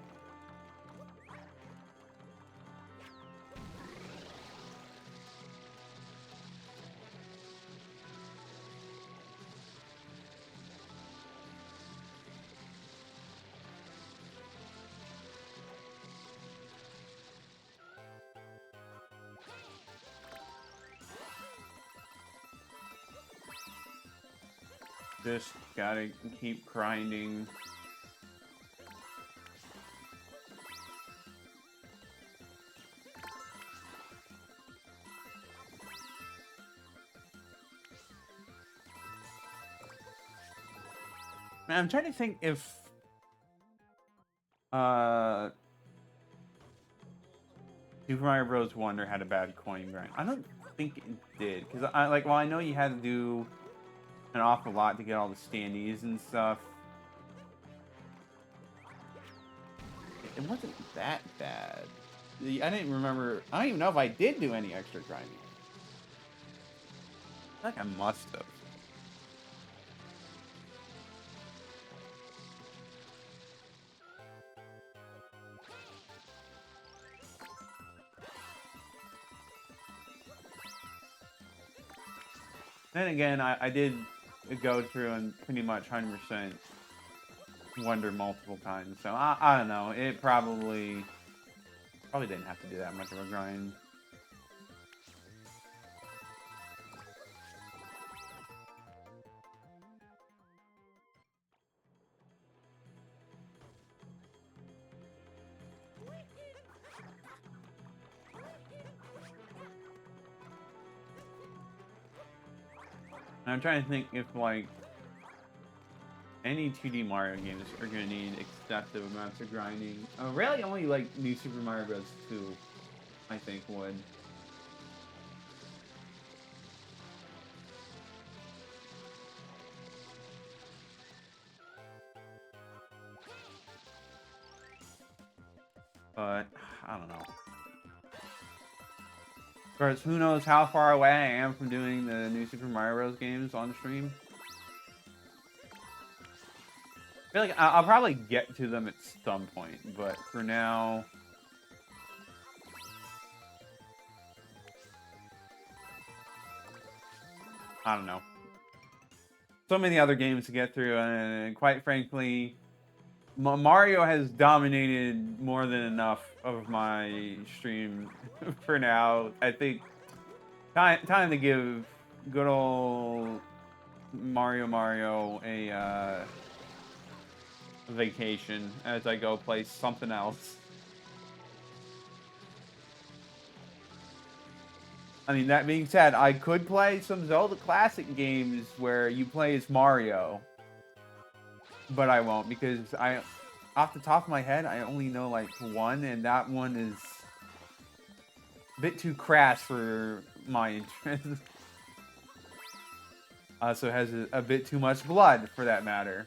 S1: Just gotta keep grinding. Man, I'm trying to think if uh Super Mario Bros. Wonder had a bad coin grind. I don't think it did, because well, I know you had to do an awful lot to get all the standees and stuff. It wasn't that bad. I didn't remember. I don't even know if I did do any extra grinding. I feel like I must have. Then again, I did go through and pretty much 100% Wonder multiple times. So I don't know. It probably didn't have to do that much of a grind. And I'm trying to think if like any 2D Mario games are gonna need excessive amounts of grinding. Really, only like New Super Mario Bros. 2, I think would. But I don't know. Of course, who knows how far away I am from doing the New Super Mario Bros. Games on stream. I feel like I'll probably get to them at some point, but for now, I don't know. So many other games to get through, and quite frankly, Mario has dominated more than enough of my stream for now. I think time to give good old Mario a vacation as I go play something else. I mean, that being said, I could play some Zelda classic games where you play as Mario, but I won't, because off the top of my head, I only know like one, and that one is a bit too crass for my interest. Also has a bit too much blood, for that matter.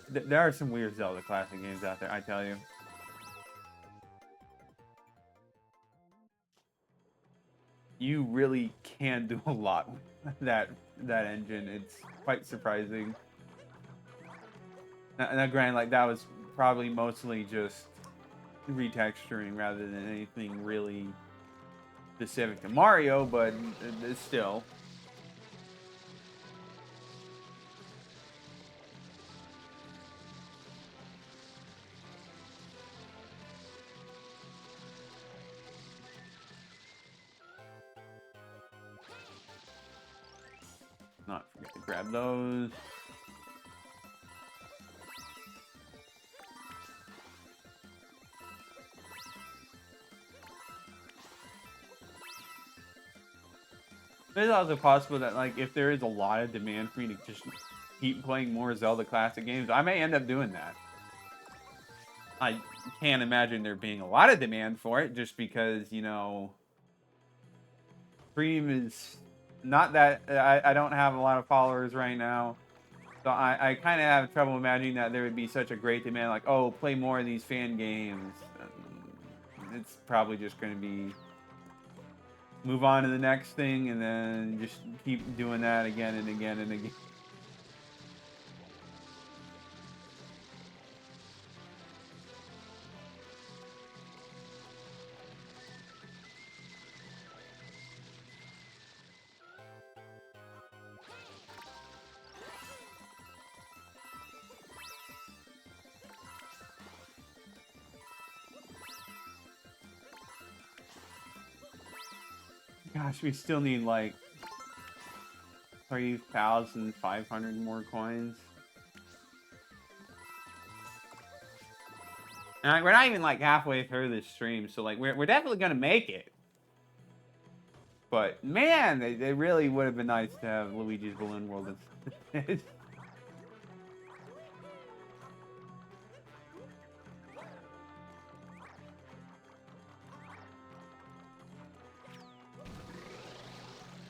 S1: There are some weird Zelda classic games out there, I tell you. You really can do a lot with that engine. It's quite surprising. Now, granted, like that was probably mostly just retexturing rather than anything really specific to Mario, but it's still. Not forget to grab those. It's also possible that, like, if there is a lot of demand for me to just keep playing more Zelda classic games, I may end up doing that. I can't imagine there being a lot of demand for it, just because, you know, stream is not that I don't have a lot of followers right now. So I kind of have trouble imagining that there would be such a great demand, like, oh, play more of these fan games. It's probably just going to be move on to the next thing, and then just keep doing that again and again and again. Gosh, we still need like 3,500 more coins. And like, we're not even like halfway through this stream, so like we're definitely gonna make it. But man, they really would have been nice to have Luigi's Balloon World instead.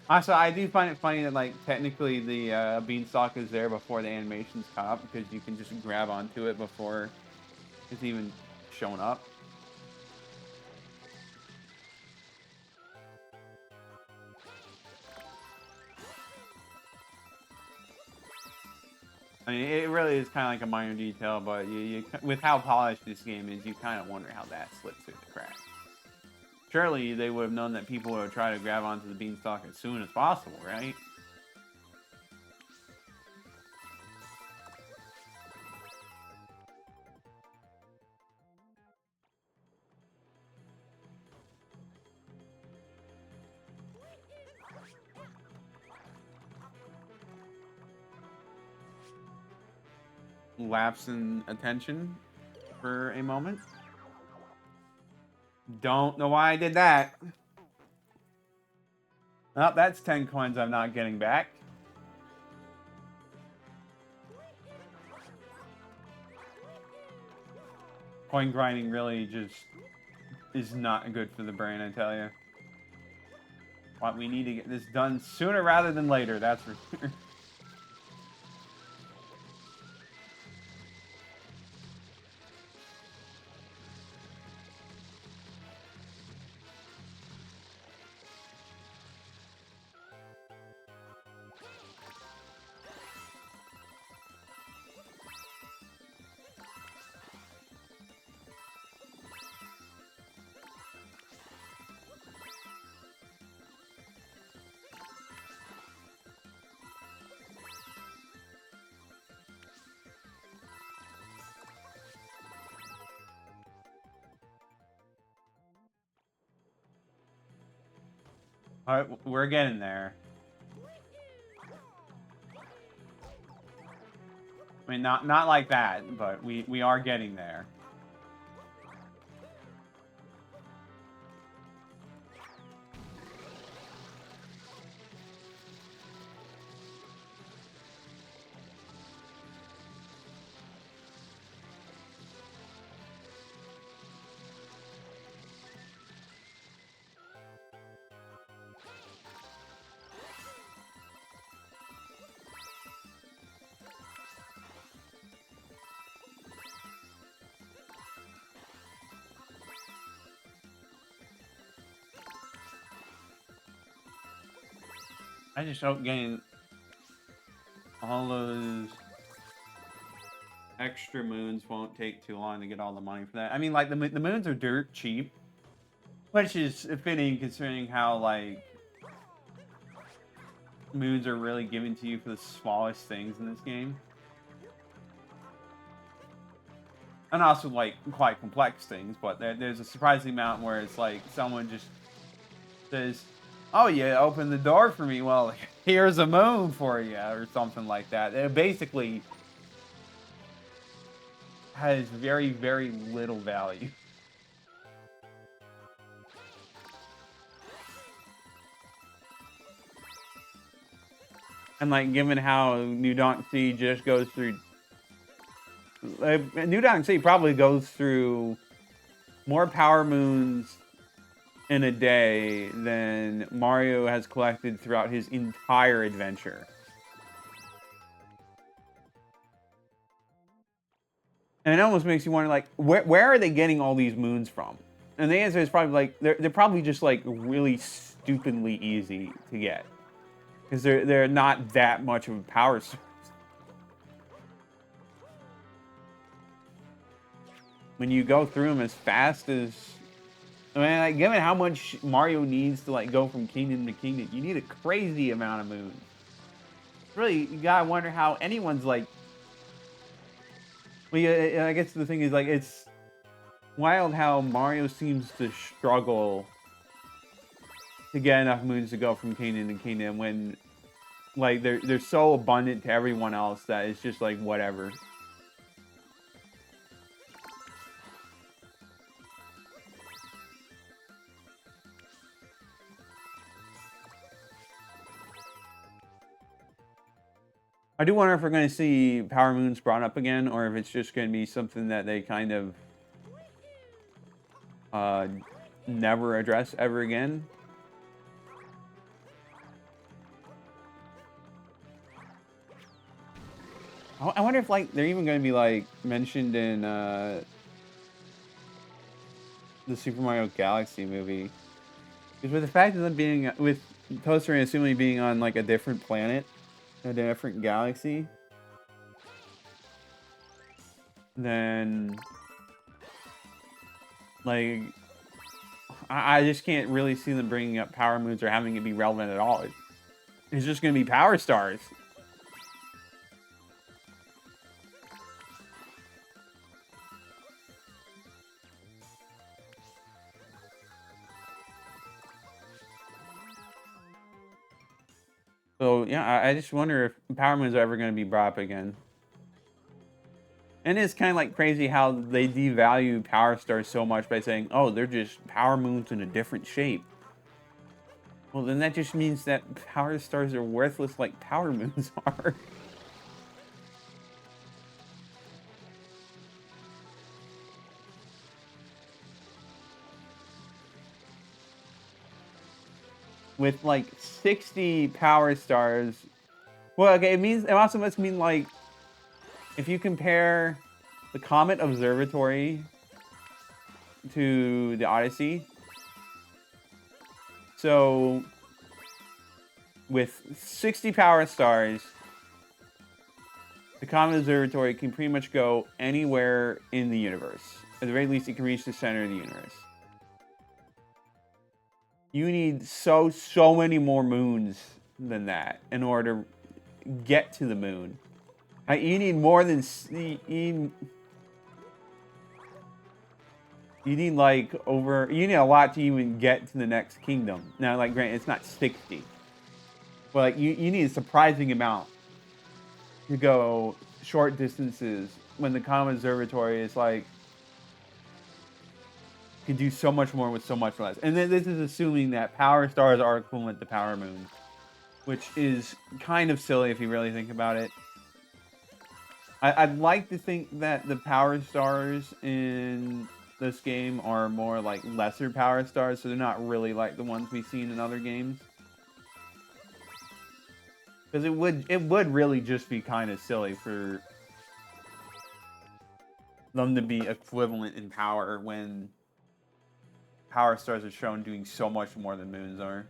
S1: Also, I do find it funny that, like, technically the beanstalk is there before the animation's caught up because you can just grab onto it before it's even shown up. I mean, it really is kind of like a minor detail, but with how polished this game is, you kind of wonder how that slipped through the cracks. Surely they would have known that people would try to grab onto the beanstalk as soon as possible, right? Lapse in attention for a moment. Don't know why I did that. Oh, that's 10 coins I'm not getting back. Coin grinding really just is not good for the brain, I tell you. What, we need to get this done sooner rather than later, that's for sure. Alright, we're getting there. I mean, not like that, but we are getting there. I just hope getting all those extra moons won't take too long to get all the money for that. I mean, like, the moons are dirt cheap, which is fitting considering how, like, moons are really given to you for the smallest things in this game. And also, like, quite complex things, but there's a surprising amount where it's like someone just says, oh, you opened the door for me, well, here's a moon for you, or something like that. It basically has very, very little value. And, like, given how New Donk Sea just goes through... New Donk Sea probably goes through more power moons in a day than Mario has collected throughout his entire adventure. And it almost makes you wonder, like, where are they getting all these moons from? And the answer is probably, like, they're probably just, like, really stupidly easy to get. Because they're not that much of a power source. When you go through them as fast as... I mean, like, given how much Mario needs to, like, go from kingdom to kingdom, you need a crazy amount of moons. Really, you gotta wonder how anyone's, like... Well, yeah, I guess the thing is, like, it's wild how Mario seems to struggle to get enough moons to go from kingdom to kingdom when, like, they're so abundant to everyone else that it's just, like, whatever. I do wonder if we're going to see power moons brought up again, or if it's just going to be something that they kind of never address ever again. I wonder if like they're even going to be like mentioned in the Super Mario Galaxy movie. Because with the fact of them being with Toaster and assuming being on like a different planet, a different galaxy, then like I just can't really see them bringing up power moons or having it be relevant at all. It's just going to be power stars. So yeah, I just wonder if power moons are ever going to be brought up again. And it's kind of like crazy how they devalue power stars so much by saying, "Oh, they're just power moons in a different shape." Well, then that just means that power stars are worthless like power moons are. With like 60 power stars. Well, okay, it also must mean like if you compare the Comet Observatory to the Odyssey. So with 60 power stars, the Comet Observatory can pretty much go anywhere in the universe. At the very least, it can reach the center of the universe. You need so many more moons than that in order to get to the moon. You need more than you need like you need a lot to even get to the next kingdom. Now, like, granted, it's not 60, but like you need a surprising amount to go short distances when the Comet Observatory is like can do so much more with so much less. And then this is assuming that power stars are equivalent to power moons, which is kind of silly if you really think about it. I'd like to think that the power stars in this game are more like lesser power stars, so they're not really like the ones we've seen in other games. Because it would really just be kind of silly for them to be equivalent in power when power stars are shown doing so much more than moons are.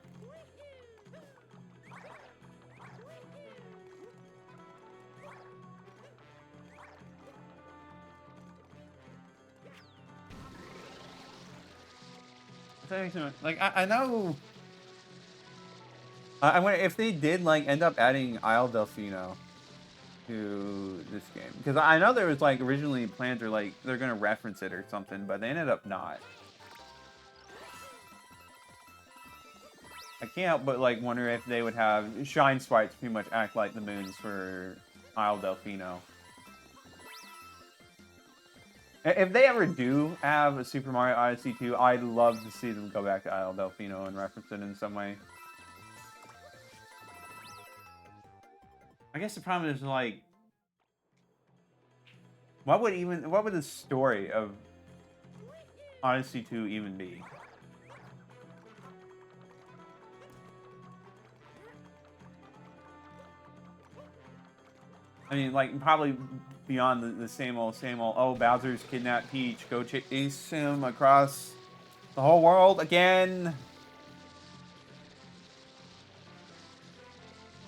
S1: Like I know. I wonder if they did like end up adding Isle Delfino to this game, because I know there was like originally plans or like they're gonna reference it or something, but they ended up not. I can't help but like wonder if they would have shine sprites pretty much act like the moons for Isle Delfino. If they ever do have a Super Mario Odyssey 2, I'd love to see them go back to Isle Delfino and reference it in some way. I guess the problem is like, what would the story of Odyssey 2 even be? I mean, like, probably beyond the same old, oh, Bowser's kidnapped Peach, go chase him across the whole world again.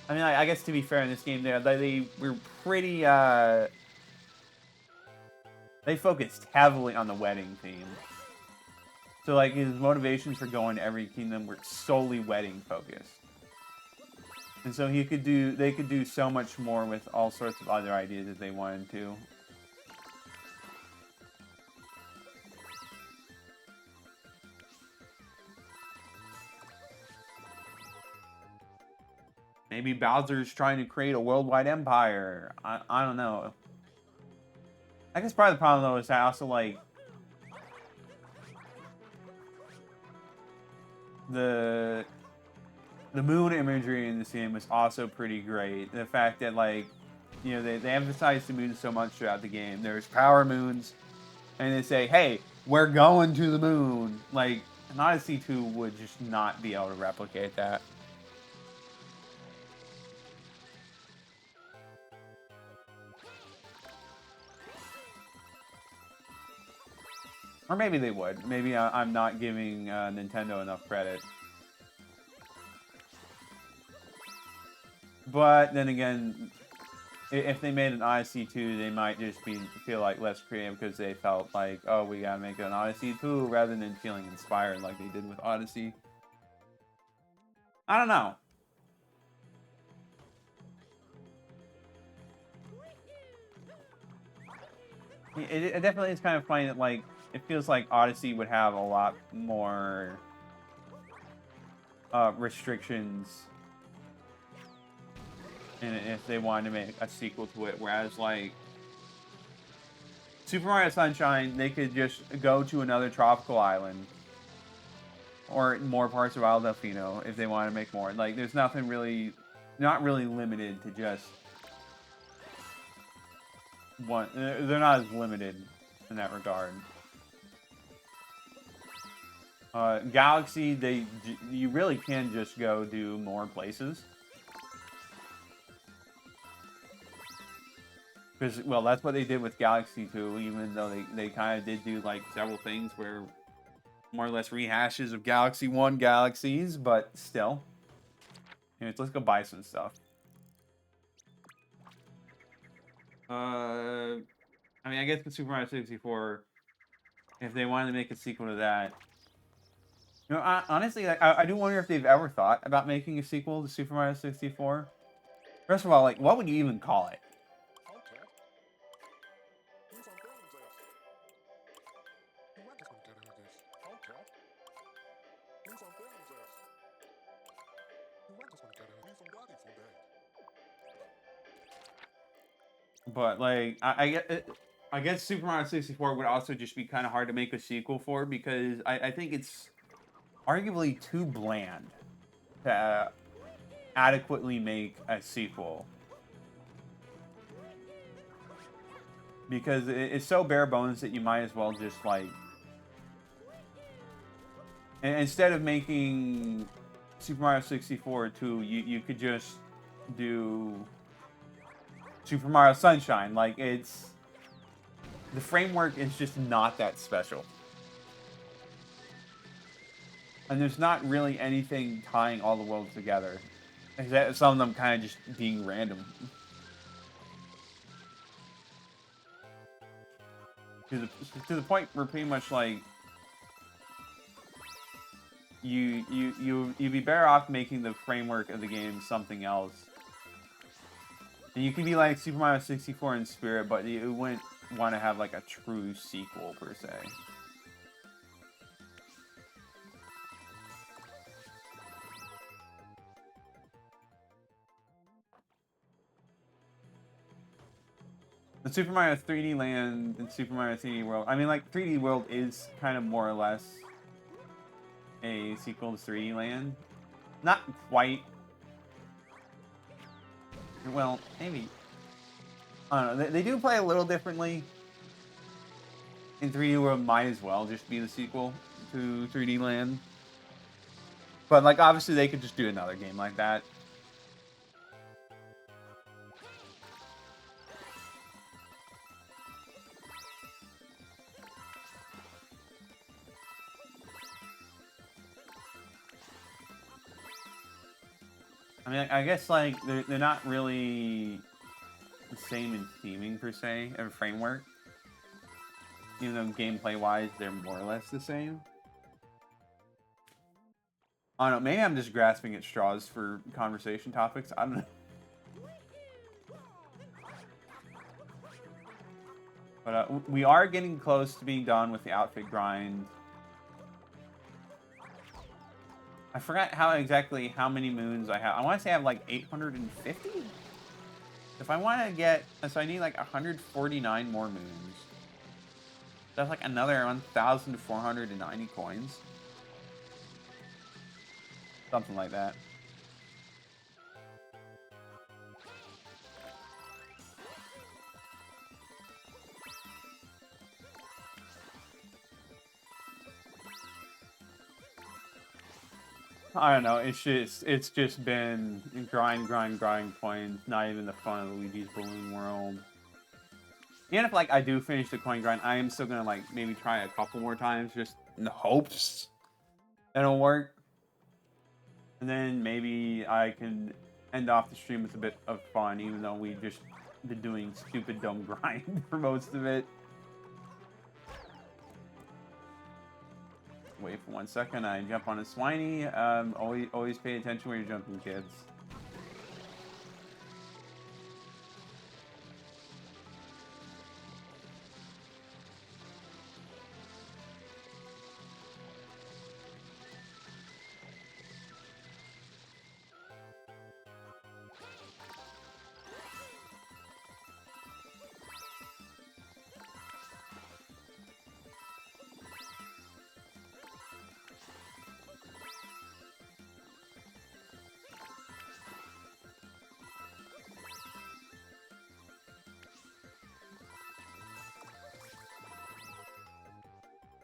S1: I mean, I guess to be fair in this game, they were pretty, they focused heavily on the wedding theme. So, like, his motivations for going to every kingdom were solely wedding focused. And so they could do so much more with all sorts of other ideas if they wanted to. Maybe Bowser's trying to create a worldwide empire. I don't know. I guess part of the problem though is I also like the moon imagery in this game was also pretty great. The fact that like You know, they emphasize the moons so much throughout the game. There's power moons, and they say, hey, we're going to the moon. Like, an Odyssey 2 would just not be able to replicate that. Or maybe they would. Maybe I'm not giving Nintendo enough credit. But then again, if they made an Odyssey 2, they might just feel like less creative because they felt like, oh, we gotta make an Odyssey 2 rather than feeling inspired like they did with Odyssey. I don't know. It definitely is kind of funny that, like, it feels like Odyssey would have a lot more restrictions in it if they wanted to make a sequel to it, whereas, like, Super Mario Sunshine, they could just go to another tropical island or more parts of Isle Delfino if they want to make more. Like, there's nothing really, not really limited to just one. They're not as limited in that regard. Galaxy, you really can just go do more places. Because, well, that's what they did with Galaxy 2, even though they kind of did do, like, several things where more or less rehashes of Galaxy 1 galaxies, but still. Anyways, let's go buy some stuff. I mean, I guess with Super Mario 64, if they wanted to make a sequel to that... You know, honestly, I do wonder if they've ever thought about making a sequel to Super Mario 64. First of all, like, what would you even call it? But, like, I guess Super Mario 64 would also just be kind of hard to make a sequel for because I think it's arguably too bland to adequately make a sequel. Because it's so bare bones that you might as well just, like... Instead of making Super Mario 64 2, you could just do Super Mario Sunshine. Like, it's... The framework is just not that special. And there's not really anything tying all the worlds together. Except some of them kind of just being random. To the point where pretty much, like... You'd be better off making the framework of the game something else. And you can be like Super Mario 64 in spirit, but you wouldn't want to have like a true sequel per se. The Super Mario 3D Land and Super Mario 3D World. I mean, like, 3D World is kind of more or less a sequel to 3D Land. Not quite. Well, maybe. I don't know. They do play a little differently. In 3D World might as well just be the sequel to 3D Land. But, like, obviously they could just do another game like that. I mean, I guess, like, they're not really the same in theming, per se, or framework. Even though gameplay-wise, they're more or less the same. I don't know, maybe I'm just grasping at straws for conversation topics. I don't know. But we are getting close to being done with the outfit grind. I forgot how many moons I have. I want to say I have like 850? If I want to get... So I need like 149 more moons. That's like another 1,490 coins. Something like that. I don't know. It's just been grind coins. Not even the fun of Luigi's Balloon World. Even if like I do finish the coin grind, I am still gonna like maybe try a couple more times, just in the hopes that it'll work. And then maybe I can end off the stream with a bit of fun, even though we just been doing stupid dumb grind for most of it. Wait for 1 second. I jump on a swiney. Always pay attention where you're jumping, kids.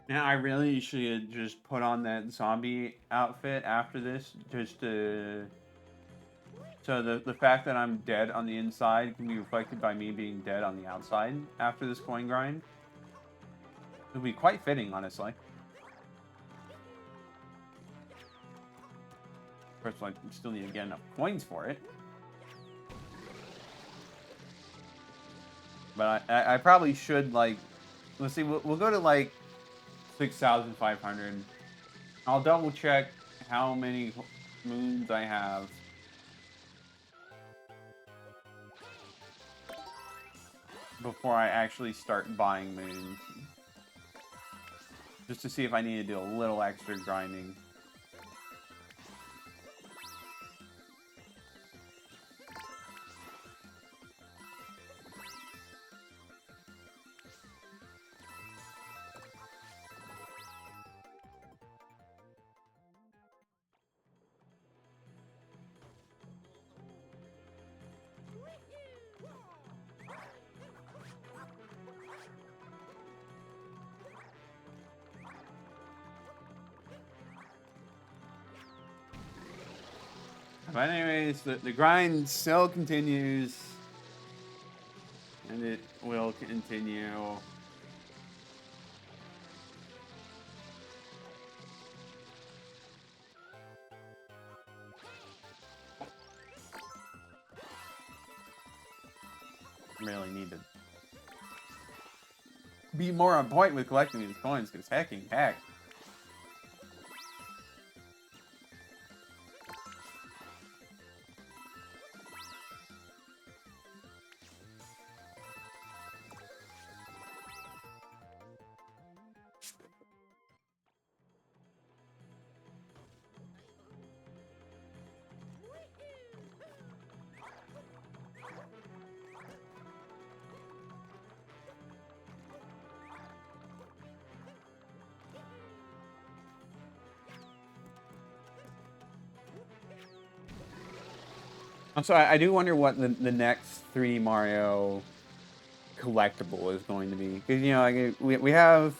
S1: Yeah, I really should just put on that zombie outfit after this, just to... So the fact that I'm dead on the inside can be reflected by me being dead on the outside after this coin grind. It would be quite fitting, honestly. Of course, like, we still need to get enough coins for it. But I probably should, like... Let's see, we'll go to, like, 6,500. I'll double check how many moons I have. Before I actually start buying moons. Just to see if I need to do a little extra grinding. But anyways, the grind still continues. And it will continue. Really need to be more on point with collecting these coins, because heck. I'm sorry, I do wonder what the next 3 Mario collectible is going to be. Because, you know, like, we have...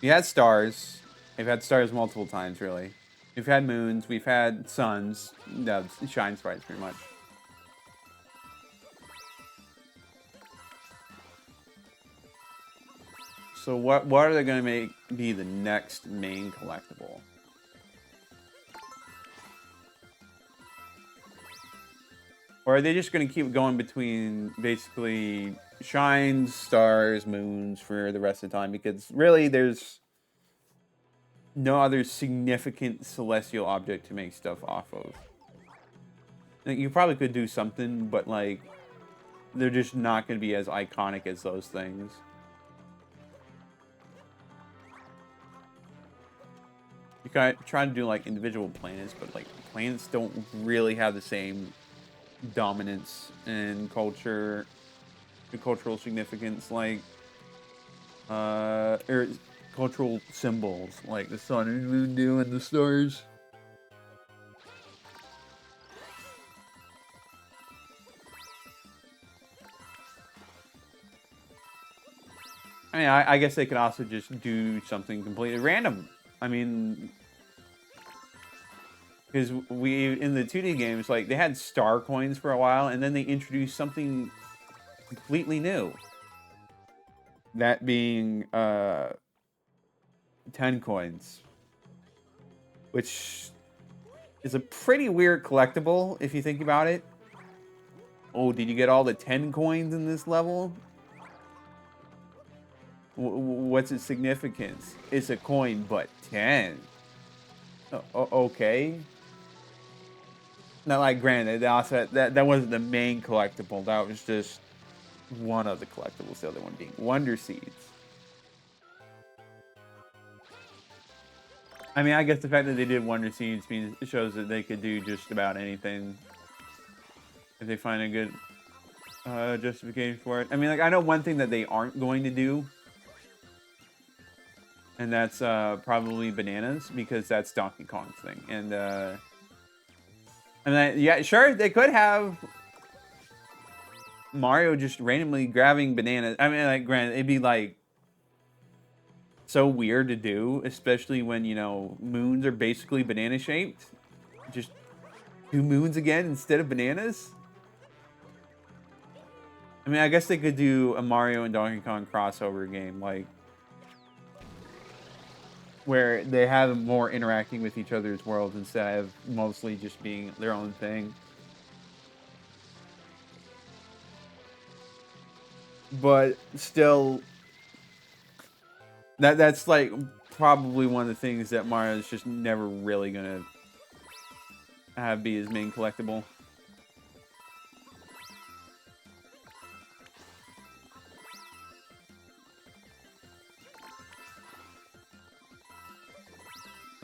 S1: We had stars. We've had stars multiple times, really. We've had moons. We've had suns. No, shine sprites, pretty much. So what are they going to be the next main collectible? Or are they just going to keep going between basically shines, stars, moons for the rest of the time? Because really, there's no other significant celestial object to make stuff off of. Like, you probably could do something, but like, they're just not going to be as iconic as those things. You can try to do like individual planets, but like planets don't really have the same dominance and cultural significance like or cultural symbols like the sun and moon do and the stars. I mean, I guess they could also just do something completely random. I mean, Because we in the 2D games, like they had star coins for a while, and then they introduced something completely new. That being 10 coins, which is a pretty weird collectible if you think about it. Oh, did you get all the 10 coins in this level? What's its significance? It's a coin, but 10. Okay. Now, like, granted, also, that wasn't the main collectible. That was just one of the collectibles. The other one being Wonder Seeds. I mean, I guess the fact that they did Wonder Seeds means it shows that they could do just about anything if they find a good justification for it. I mean, like, I know one thing that they aren't going to do, and that's probably bananas, because that's Donkey Kong's thing. And yeah, sure, they could have Mario just randomly grabbing bananas. I mean, like, granted, it'd be like so weird to do, especially when, you know, moons are basically banana shaped. Just do moons again instead of bananas. I mean, I guess they could do a Mario and Donkey Kong crossover game, like where they have more interacting with each other's worlds instead of mostly just being their own thing. But still, that's like probably one of the things that Mario's just never really gonna have be his main collectible.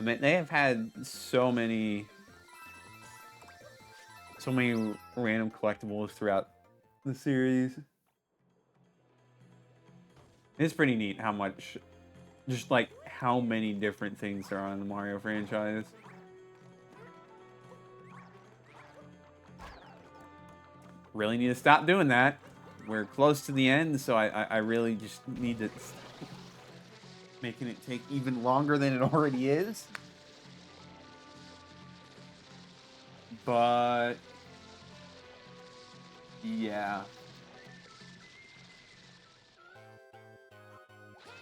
S1: I mean, they have had so many random collectibles throughout the series. It's pretty neat how much, just like how many different things there are on the Mario franchise. Really need to stop doing that. We're close to the end, so I really just need to stop making it take even longer than it already is. But yeah.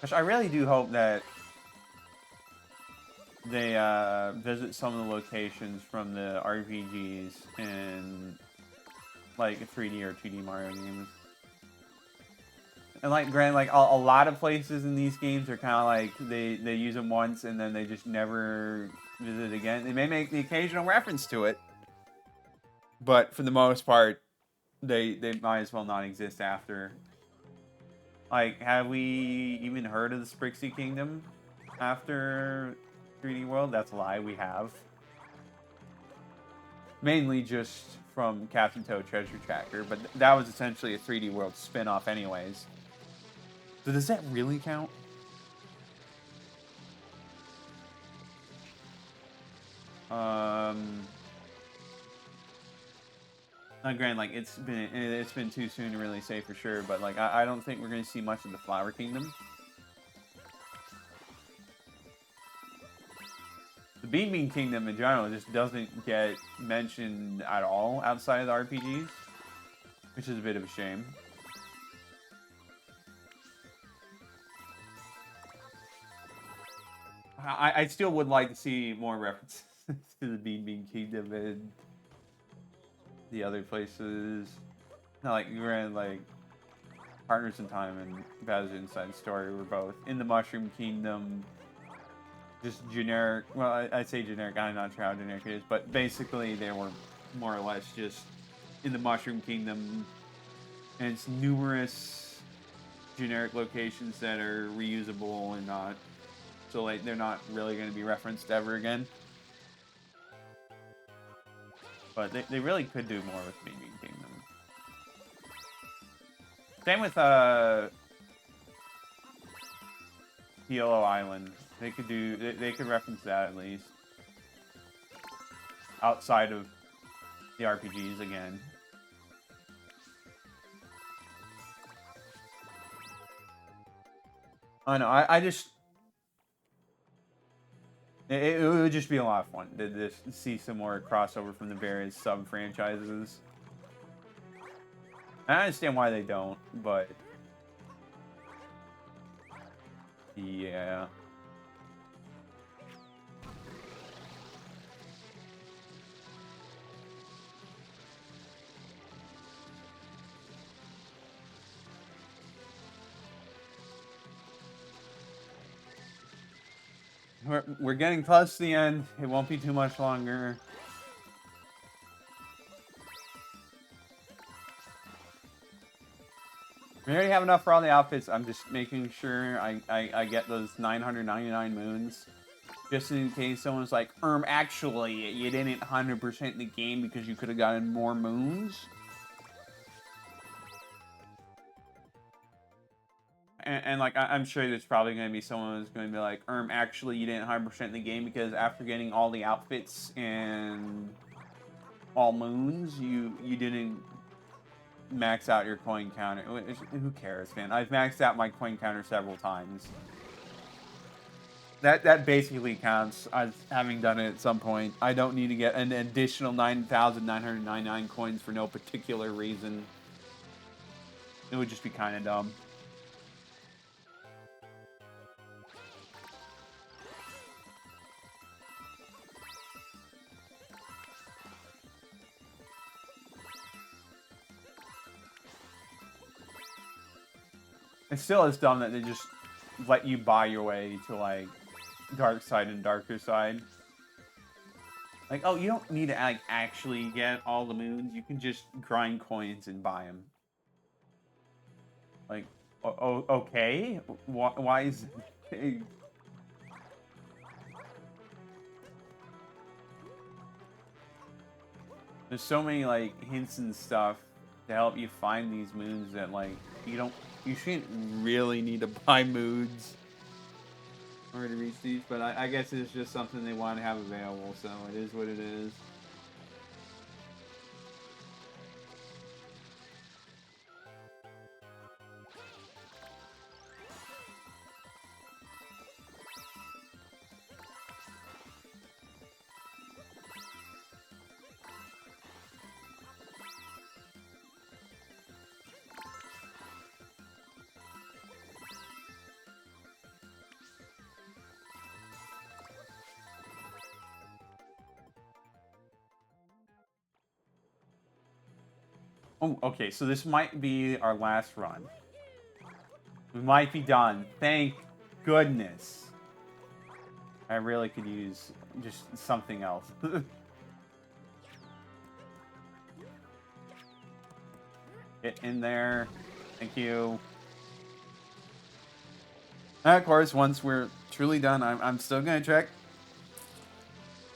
S1: Gosh, I really do hope that they visit some of the locations from the RPGs in like 3D or 2D Mario games. And like, granted, like a lot of places in these games are kind of like they use them once and then they just never visit again. They may make the occasional reference to it, but for the most part, they might as well not exist after. Like, have we even heard of the Sprixie Kingdom after 3D World? That's a lie, we have. Mainly just from Captain Toad Treasure Tracker, but that was essentially a 3D World spin-off anyways. So does that really count? Granted, like it's been too soon to really say for sure, but like I don't think we're gonna see much of the Flower Kingdom. The Bean Kingdom in general just doesn't get mentioned at all outside of the RPGs, which is a bit of a shame. I still would like to see more references to the Bean Kingdom and the other places. Not like granted, like Partners in Time and Bowser's Inside Story were both in the Mushroom Kingdom. Just generic. Well, I'd say generic. I'm not sure how generic it is, but basically they were more or less just in the Mushroom Kingdom, and it's numerous generic locations that are reusable and not. So like they're not really going to be referenced ever again. But they really could do more with Bean Kingdom. Same with Yellow Island. They could reference that at least. Outside of the RPGs again. I know, I just It would just be a lot of fun to just see some more crossover from the various sub franchises. I understand why they don't, but yeah. We're getting close to the end. It won't be too much longer. We already have enough for all the outfits. I'm just making sure I get those 999 moons. Just in case someone's like, actually, you didn't 100% the game because you could have gotten more moons. And like, I'm sure there's probably going to be someone who's going to be like, actually, you didn't 100% the game because after getting all the outfits and all moons, you didn't max out your coin counter. Who cares, man? I've maxed out my coin counter several times. That basically counts as having done it at some point. I don't need to get an additional 9,999 coins for no particular reason. It would just be kind of dumb. It still is dumb that they just let you buy your way to, like, dark side and darker side. Like, oh, you don't need to, like, actually get all the moons. You can just grind coins and buy them. Like, okay? Why is... There's so many, like, hints and stuff to help you find these moons that, like, you shouldn't really need to buy moons in order to reach these, but I guess it's just something they want to have available, so it is what it is. Oh, okay, so this might be our last run. We might be done. Thank goodness. I really could use just something else. Get in there. Thank you. And of course, once we're truly done, I'm still going to check.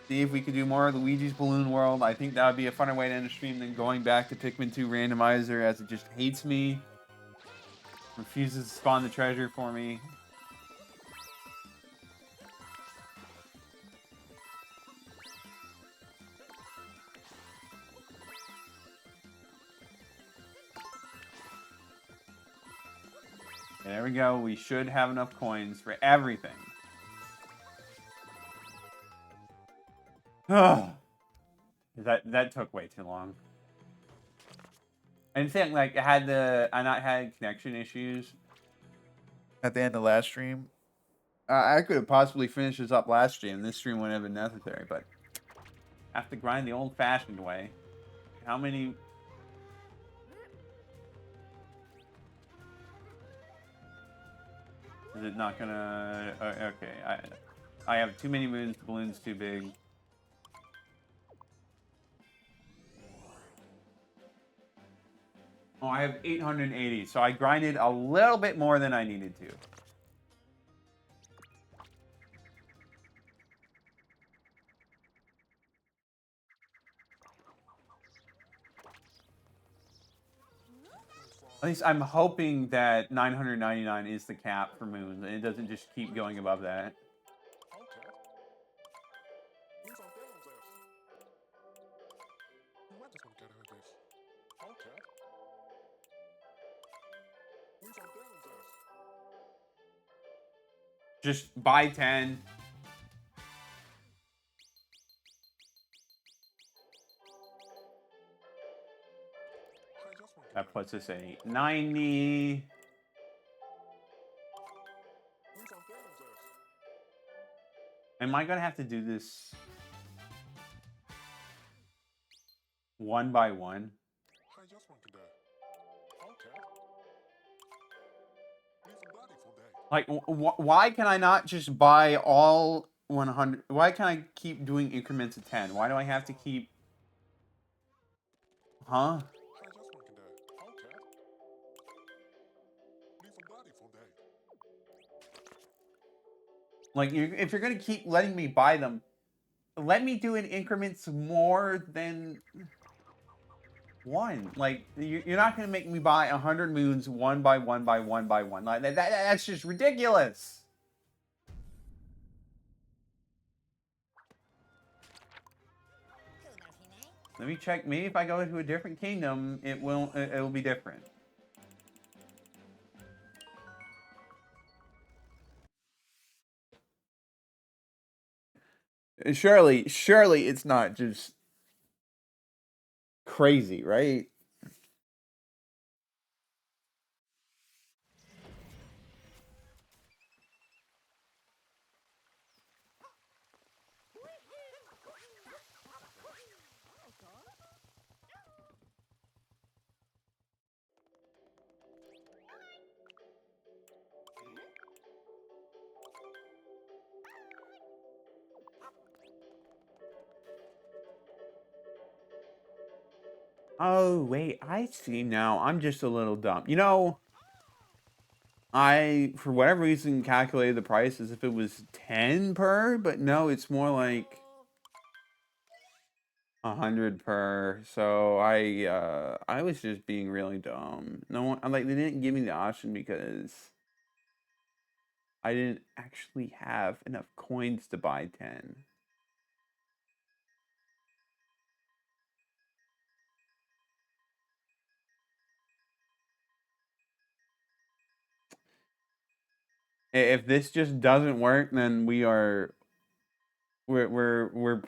S1: See if we could do more of Luigi's Balloon World. I think that would be a funner way to end the stream than going back to Pikmin 2 Randomizer, as it just hates me. Refuses to spawn the treasure for me. There we go. We should have enough coins for everything. That took way too long. I think like I not had connection issues at the end of last stream. I could have possibly finished this up last stream. This stream wouldn't have been necessary, but I have to grind the old-fashioned way. How many? Is it not gonna? Okay, I have too many moons. The balloon's too big. Oh, I have 880, so I grinded a little bit more than I needed to. At least I'm hoping that 999 is the cap for moons, and it doesn't just keep going above that. Just buy 10. what's this say? 90. Am I gonna have to do this one by one? Like, why can I not just buy all 100? Why can I keep doing increments of 10? Why do I have to keep... Huh? Like, if you're gonna keep letting me buy them, let me do in increments more than one. Like, you're not gonna make me buy 100 moons one by one by one by one. Like, that's just ridiculous. Let me check. Maybe if I go to a different kingdom, it will be different. Surely it's not just crazy, right? Oh, wait, I see now. I'm just a little dumb. You know, I, for whatever reason, calculated the price as if it was 10 per, but no, it's more like 100 per. So I was just being really dumb. No one, like, they didn't give me the option because I didn't actually have enough coins to buy 10. If this just doesn't work, then we're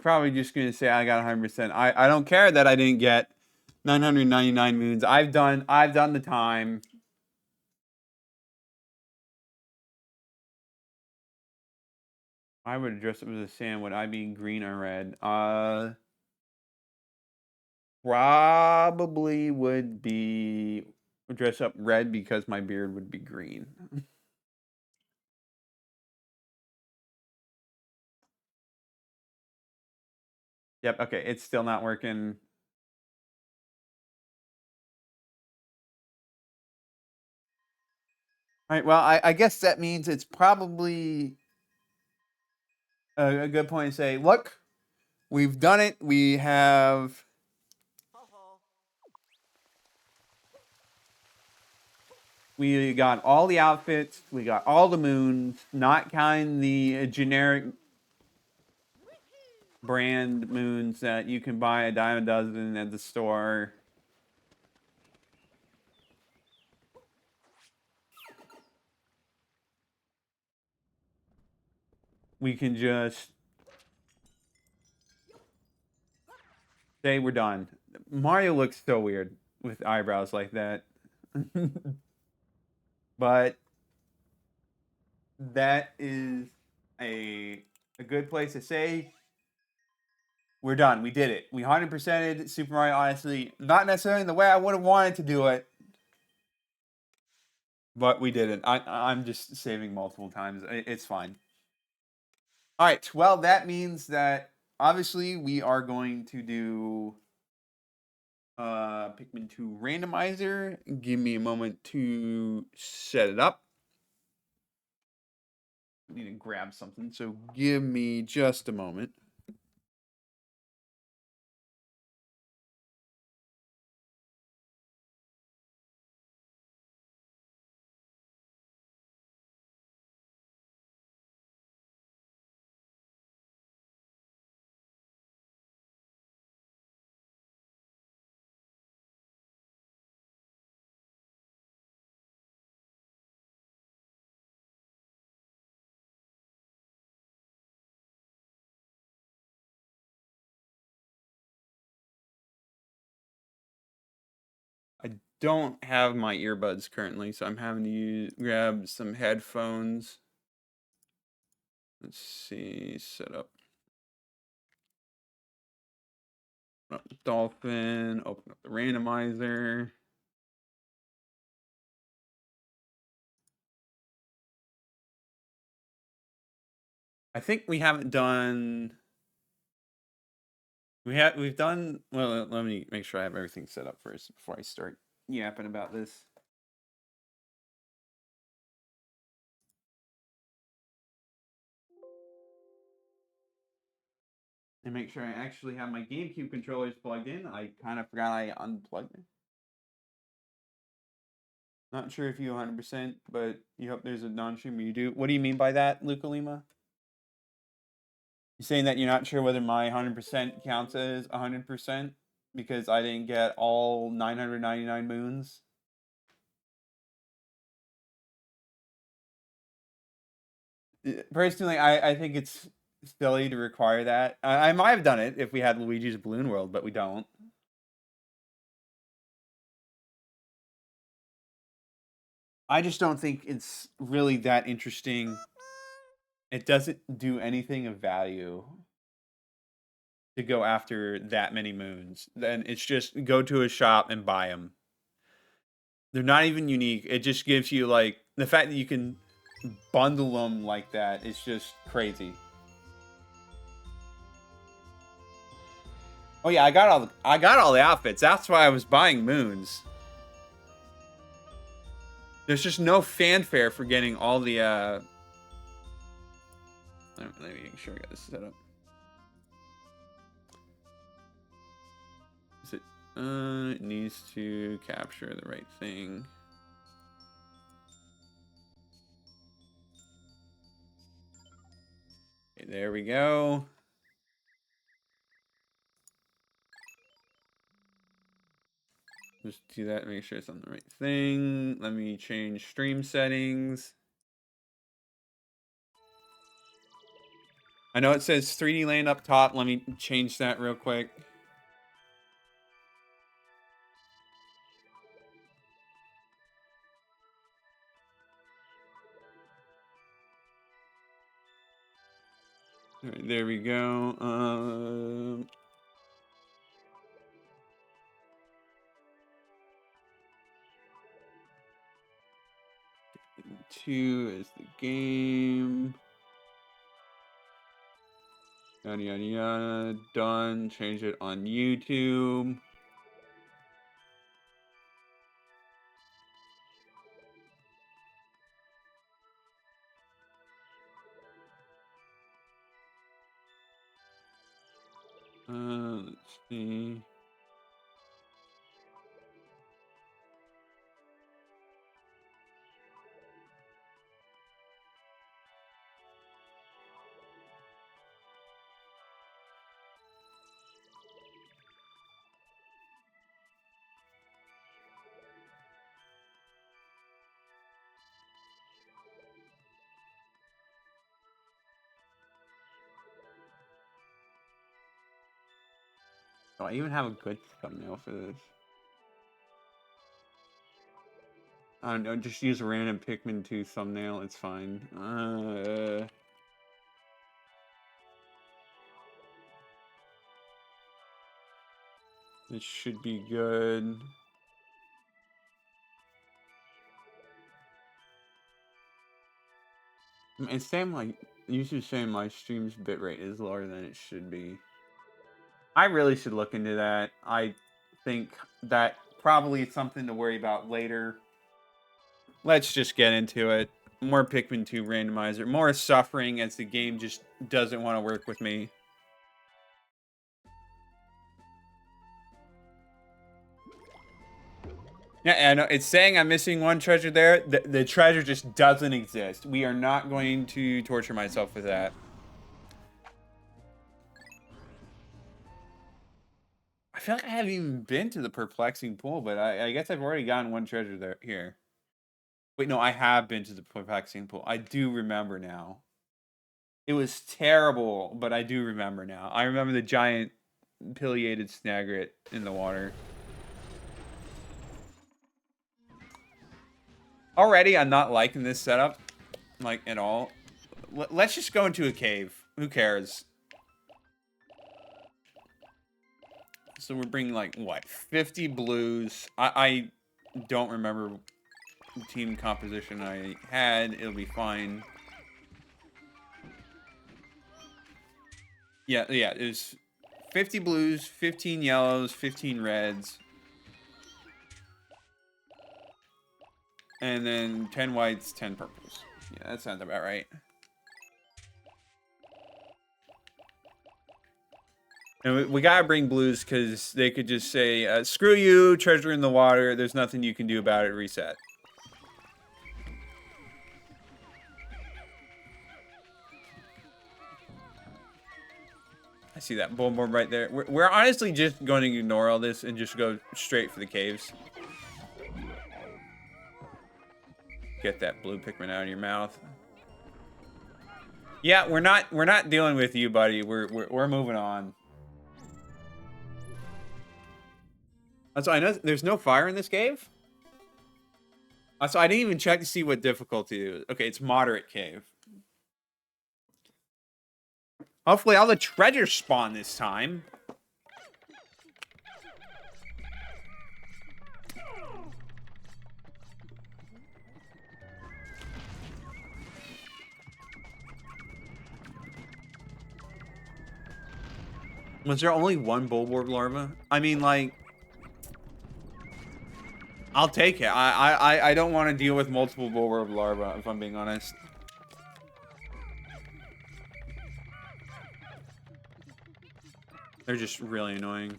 S1: probably just gonna say I got 100%. I don't care that I didn't get 999 moons. I've done the time. I would dress up as a Sam. Would I be green or red? Probably would be dress up red because my beard would be green. Yep. Okay. It's still not working. All right. Well, I guess that means it's probably a good point to say, look, we've done it. We have. We got all the outfits. We got all the moons, not counting the generic brand moons that you can buy a dime a dozen at the store. We can just say we're done. Mario looks so weird with eyebrows like that. But that is a good place to say we're done. We did it. We 100%ed Super Mario Odyssey. Not necessarily in the way I would have wanted to do it, but we did it. I'm just saving multiple times. It's fine. All right. Well, that means that obviously we are going to do Pikmin 2 Randomizer. Give me a moment to set it up. I need to grab something, so give me just a moment. I don't have my earbuds currently, so I'm having to grab some headphones. Let's see, set up. Open up the Dolphin, open up the randomizer. I think we haven't done. We've done. Well, let me make sure I have everything set up first before I start yapping about this. And make sure I actually have my GameCube controllers plugged in. I kind of forgot I unplugged it. Not sure if you 100%, but you hope there's a non-stream. You do. What do you mean by that, Luca Lima? You're saying that you're not sure whether my 100% counts as 100% because I didn't get all 999 moons? Personally, I think it's silly to require that. I might have done it if we had Luigi's Balloon World, but we don't. I just don't think it's really that interesting. It doesn't do anything of value to go after that many moons. Then it's just go to a shop and buy them. They're not even unique. It just gives you like the fact that you can bundle them like that is just crazy. Oh yeah, I got all the outfits. That's why I was buying moons. There's just no fanfare for getting all the let me make sure I got this set up. Is it it needs to capture the right thing. Okay, there we go. Just do that, make sure it's on the right thing. Let me change stream settings. I know it says 3D Land up top. Let me change that real quick. All right, there we go. 2 is the game. Yada yada yada. Done. Change it on YouTube. Let's see. Do I even have a good thumbnail for this? I don't know, just use a random Pikmin 2 thumbnail, it's fine. This should be good. It's saying like, YouTube's saying my stream's bitrate is lower than it should be. I really should look into that. I think that probably is something to worry about later. Let's just get into it. More Pikmin 2 randomizer. More suffering as the game just doesn't want to work with me. Yeah, I know. It's saying I'm missing one treasure there. The treasure just doesn't exist. We are not going to torture myself with that. I feel like I haven't even been to the perplexing pool, but I guess I've already gotten one treasure there here. Wait, no, I have been to the perplexing pool. I do remember now. It was terrible, but I do remember now. I remember the giant pileated snagret in the water. Already, I'm not liking this setup, like, at all. Let's just go into a cave. Who cares? So we're bringing, like, what? 50 blues. I don't remember the team composition I had. It'll be fine. Yeah, it was 50 blues, 15 yellows, 15 reds. And then 10 whites, 10 purples. Yeah, that sounds about right. And we gotta bring blues because they could just say, screw you, treasure in the water, there's nothing you can do about it, reset. I see that board right there. We're honestly just going to ignore all this and just go straight for the caves. Get that blue Pikmin out of your mouth. Yeah, we're not dealing with you, buddy. We're moving on. So I know there's no fire in this cave. So I didn't even check to see what difficulty it was. Okay, it's moderate cave. Hopefully all the treasures spawn this time. Was there only one bulborb larva? I mean, like, I'll take it. I don't want to deal with multiple bulborb larvae, if I'm being honest. They're just really annoying.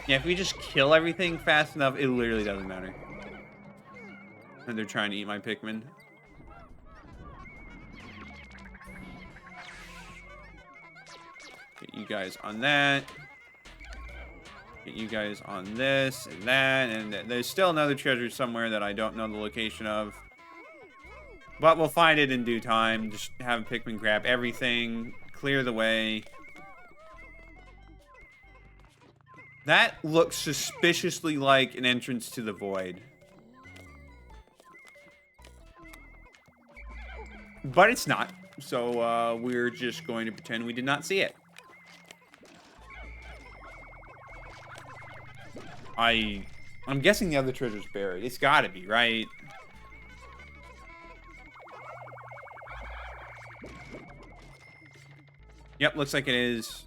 S1: Yeah, if we just kill everything fast enough, it literally doesn't matter. And they're trying to eat my Pikmin. Get you guys on that. Get you guys on this and that. And there's still another treasure somewhere that I don't know the location of. But we'll find it in due time. Just have Pikmin grab everything. Clear the way. That looks suspiciously like an entrance to the void. But it's not. So we're just going to pretend we did not see it. I'm guessing the other treasure's buried. It's gotta be, right? Yep, looks like it is.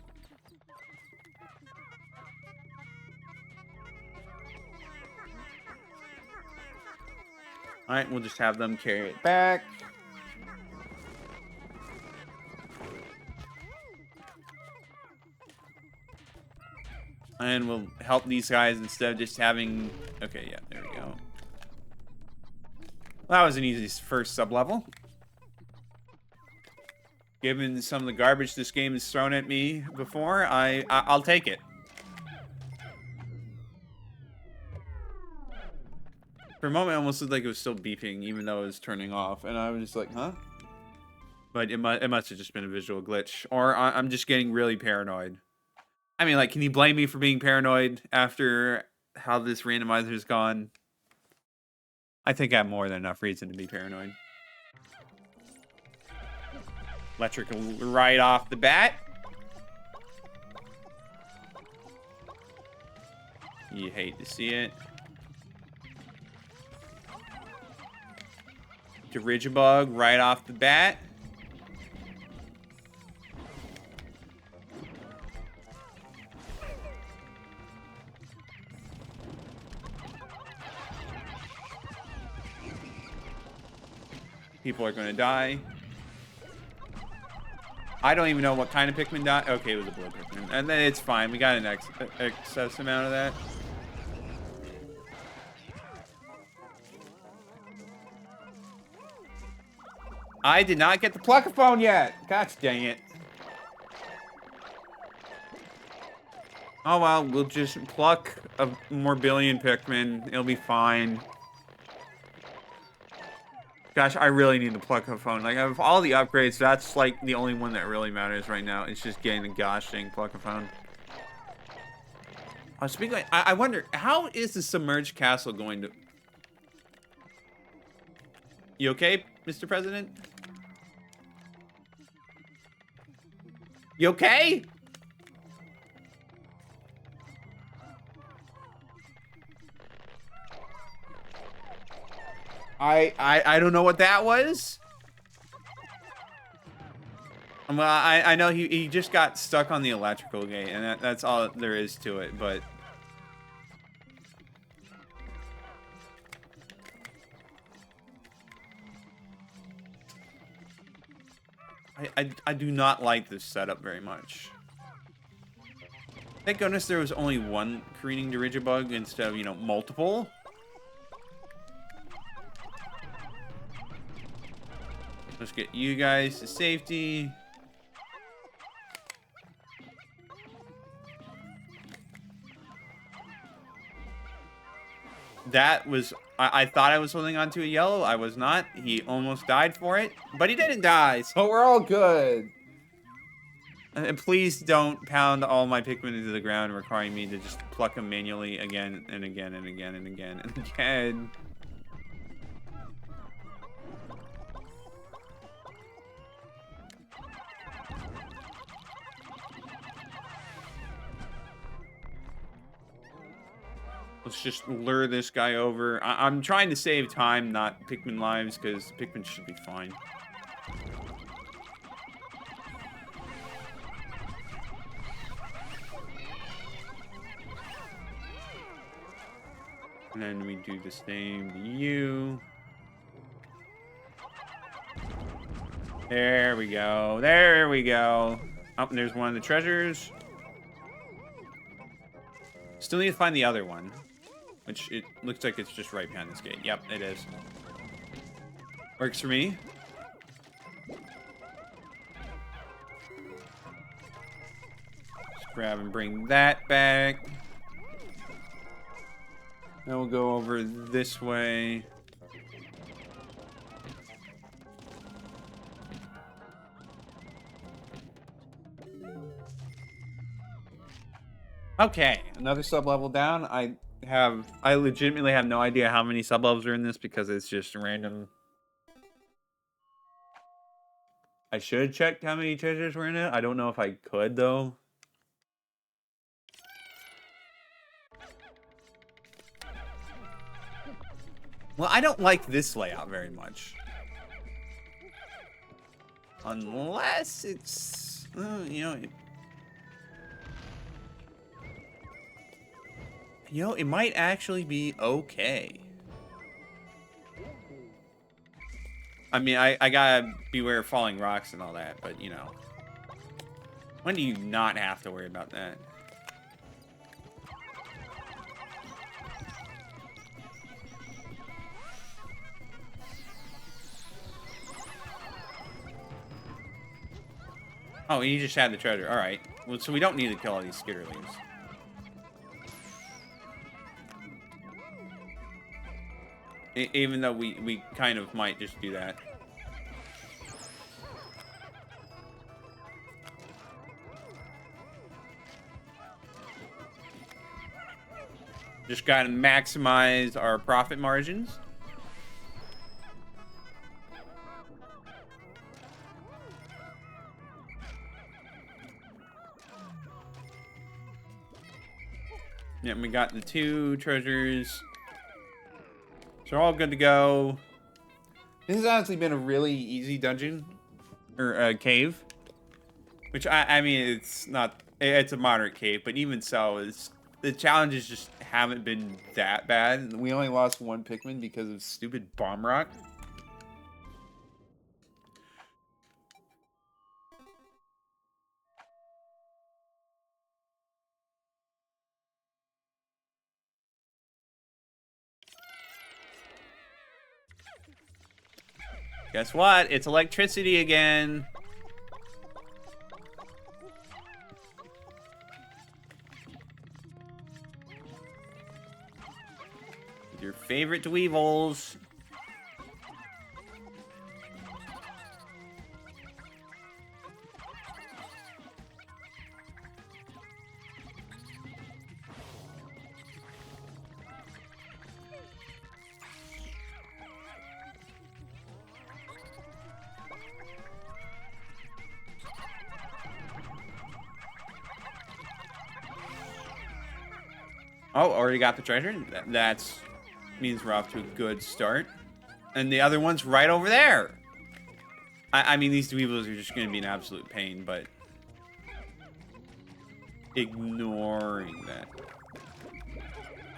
S1: Alright, we'll just have them carry it back. And we'll help these guys instead of just having... Okay, yeah, there we go. Well, that was an easy first sub-level. Given some of the garbage this game has thrown at me before, I'll take it. For a moment, it almost looked like it was still beeping, even though it was turning off. And I was just like, huh? But it must have just been a visual glitch. Or I'm just getting really paranoid. I mean, like, can you blame me for being paranoid after how this randomizer's gone? I think I have more than enough reason to be paranoid. Electrical right off the bat. You hate to see it. Dirigibug right off the bat. People are going to die. I don't even know what kind of Pikmin died. Okay, it was a blue Pikmin. And then it's fine. We got an excess amount of that. I did not get the Pluckaphone yet. Gosh dang it. Oh well, we'll just pluck a more billion Pikmin. It'll be fine. Gosh, I really need the pluck a phone. Like, of all the upgrades, that's like the only one that really matters right now. It's just getting the gosh dang pluck a phone. Speaking of, I wonder, how is the submerged castle going to... You okay, Mr. President? You okay? I don't know what that was. Well, I know he just got stuck on the electrical gate, and that's all there is to it, but... I do not like this setup very much. Thank goodness there was only one careening dirigibug instead of, you know, multiple. Let's get you guys to safety. That was... I thought I was holding onto a yellow. I was not. He almost died for it, but he didn't die, so we're all good. And please don't pound all my Pikmin into the ground, requiring me to just pluck them manually again and again and again and again and again. Let's just lure this guy over. I'm trying to save time, not Pikmin lives, because Pikmin should be fine. And then we do the same to you. There we go. There we go. Oh, there's one of the treasures. Still need to find the other one. Which, it looks like it's just right behind this gate. Yep, it is. Works for me. Just grab and bring that back. Then we'll go over this way. Okay, another sub-level down. I legitimately have no idea how many sub-levels are in this because it's just random. I should have checked how many treasures were in it. I don't know if I could, though. Well, I don't like this layout very much. Unless it's, you know... You know, it might actually be okay. I mean, I gotta beware of falling rocks and all that, but, you know. When do you not have to worry about that? Oh, you just had the treasure. All right. Well, so we don't need to kill all these skitterlings. Even though we kind of might just do that. Just gotta maximize our profit margins. Yeah, we got the 2 treasures. So we're all good to go. This has honestly been a really easy dungeon. Or cave. Which, I mean, it's not... It's a moderate cave, but even so, the challenges just haven't been that bad. We only lost 1 Pikmin because of stupid bomb rock. Guess what? It's electricity again. With your favorite dweevils. Oh, already got the treasure. That's means we're off to a good start. And the other one's right over there. I mean, these dweebles are just going to be an absolute pain, but ignoring that.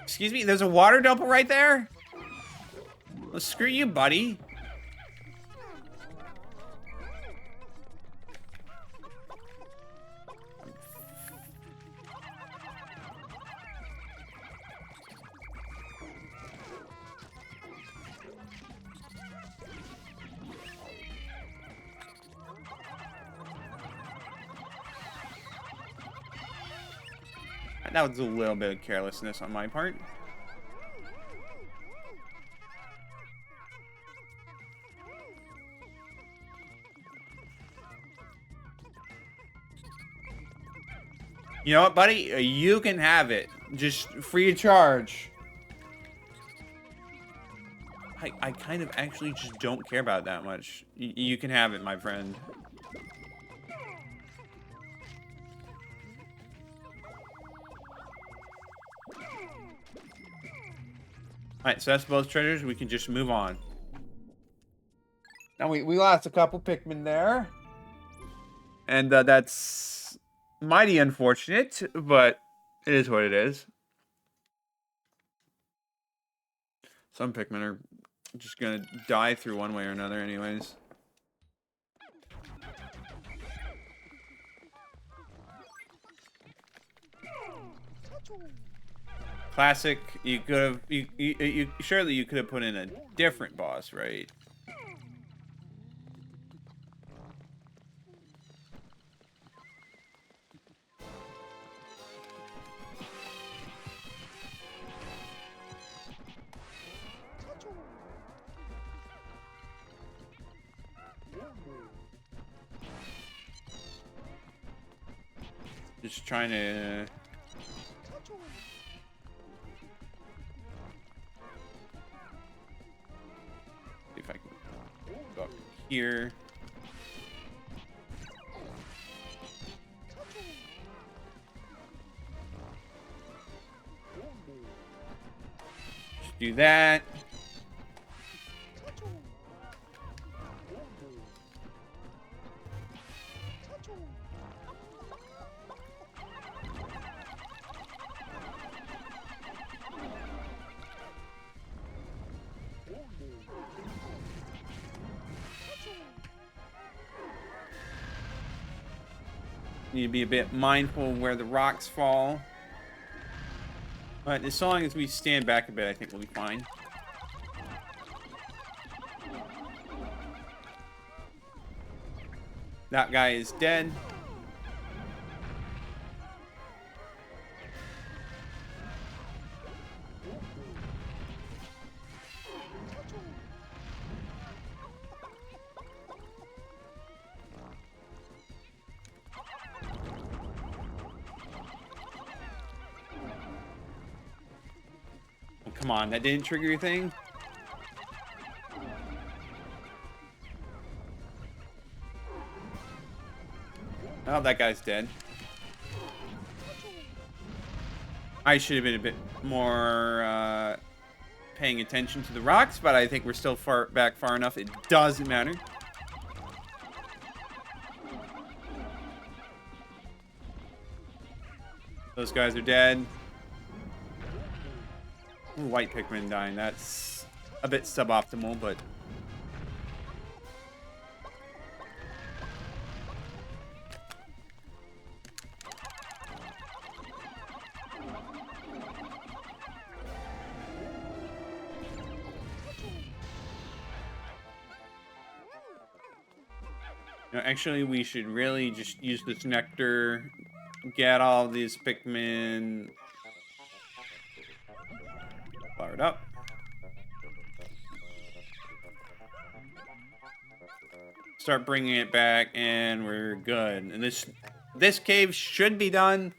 S1: Excuse me, there's a water dumper right there? Well, screw you, buddy. That was a little bit of carelessness on my part. You know what, buddy? You can have it. Just free of charge. I kind of actually just don't care about it that much. You can have it, my friend. Alright, so that's both treasures. We can just move on. Now, we lost a couple Pikmin there. And that's mighty unfortunate, but it is what it is. Some Pikmin are just gonna die through one way or another anyways. Classic, you could have, you surely you could have put in a different boss, right? Just trying to... see if I can go up here. Just do that. Need to be a bit mindful where the rocks fall. But as long as we stand back a bit, I think we'll be fine. That guy is dead. Come on, that didn't trigger your thing? Oh, that guy's dead. I should have been a bit more paying attention to the rocks, but I think we're still far enough. It doesn't matter. Those guys are dead. Ooh, white Pikmin dying. That's a bit suboptimal, but... no, actually, we should really just use this nectar, get all these Pikmin fired up. Start bringing it back, and we're good. And this cave should be done,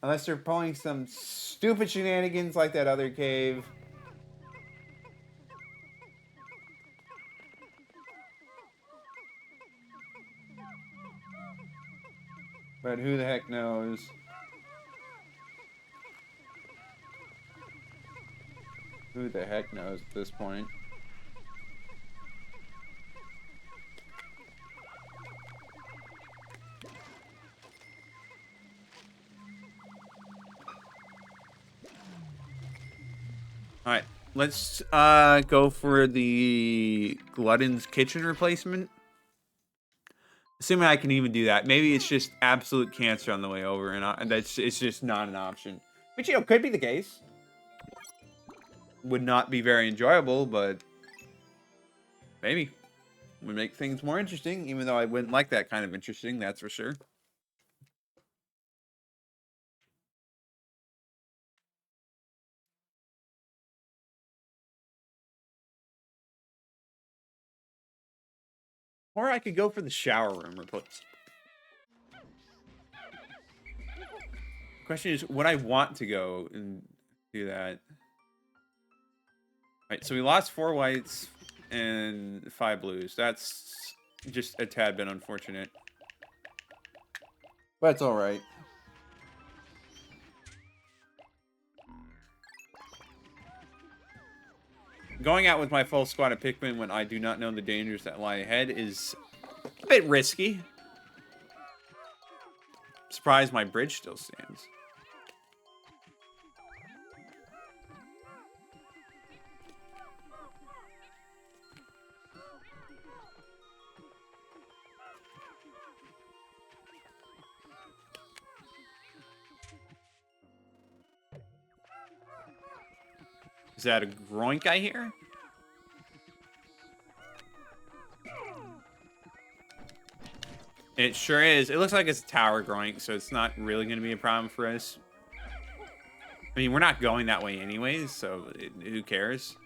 S1: unless they're pulling some stupid shenanigans like that other cave. But who the heck knows? Who the heck knows at this point? All right, let's go for the Glutton's kitchen replacement. Assuming I can even do that. Maybe it's just absolute cancer on the way over, and it's just not an option. Which, you know, could be the case. Would not be very enjoyable, but maybe. Would make things more interesting, even though I wouldn't like that kind of interesting, that's for sure. Or I could go for the shower room replace. Question is, would I want to go and do that? All right, so we lost 4 whites and 5 blues. That's just a tad bit unfortunate. But it's all right. Going out with my full squad of Pikmin when I do not know the dangers that lie ahead is a bit risky. Surprised my bridge still stands. Is that a groink I hear? It sure is. It looks like it's a tower groink, so it's not really going to be a problem for us. I mean, we're not going that way anyways, so who cares?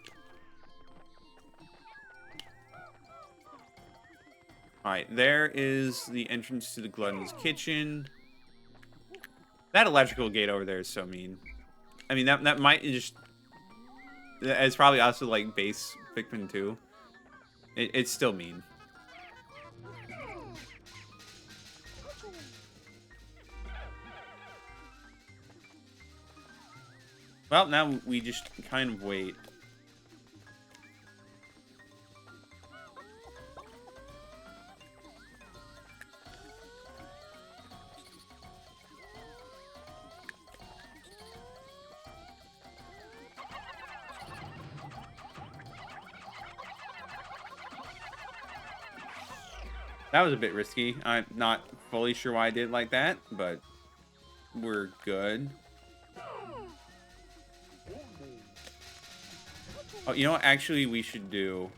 S1: Alright, there is the entrance to the Glutton's kitchen. That electrical gate over there is so mean. I mean, that might just... It's probably also, like, base Pikmin 2. It's still mean. Well, now we just kind of wait. That was a bit risky. I'm not fully sure why I did it like that, but we're good. Oh, you know what? Actually, we should do...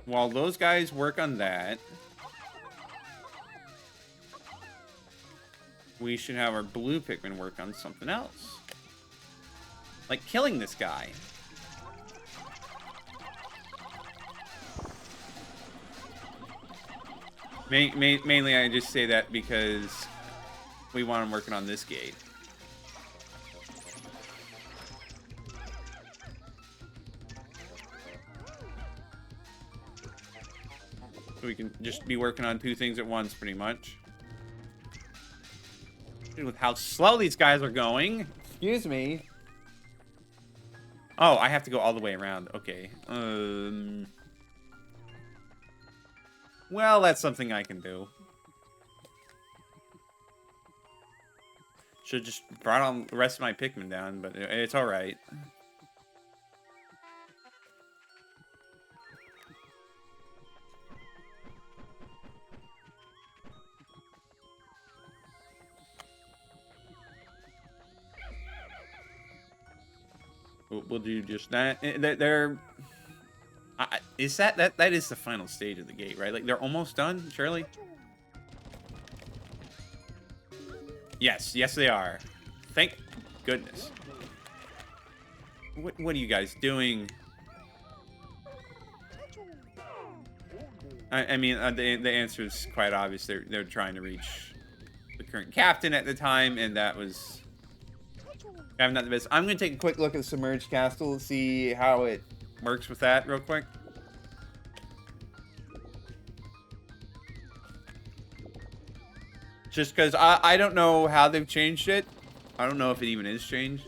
S1: While those guys work on that, we should have our blue Pikmin work on something else. Like killing this guy. Mainly, I just say that because we want him working on this gate. So we can just be working on 2 things at once, pretty much. With how slow these guys are going. Excuse me. Oh, I have to go all the way around. Okay. Well, that's something I can do. Should just brought on the rest of my Pikmin down, but it's all right. We'll do just that. They're... is that is the final stage of the gate, right? Like, they're almost done, surely? Yes, they are. Thank goodness. What are you guys doing? I mean, the answer is quite obvious. They're trying to reach the current captain at the time, and that was... I'm not the best. I'm going to take a quick look at the Submerged Castle to see how it works with that real quick. Just because I don't know how they've changed it. I don't know if it even is changed.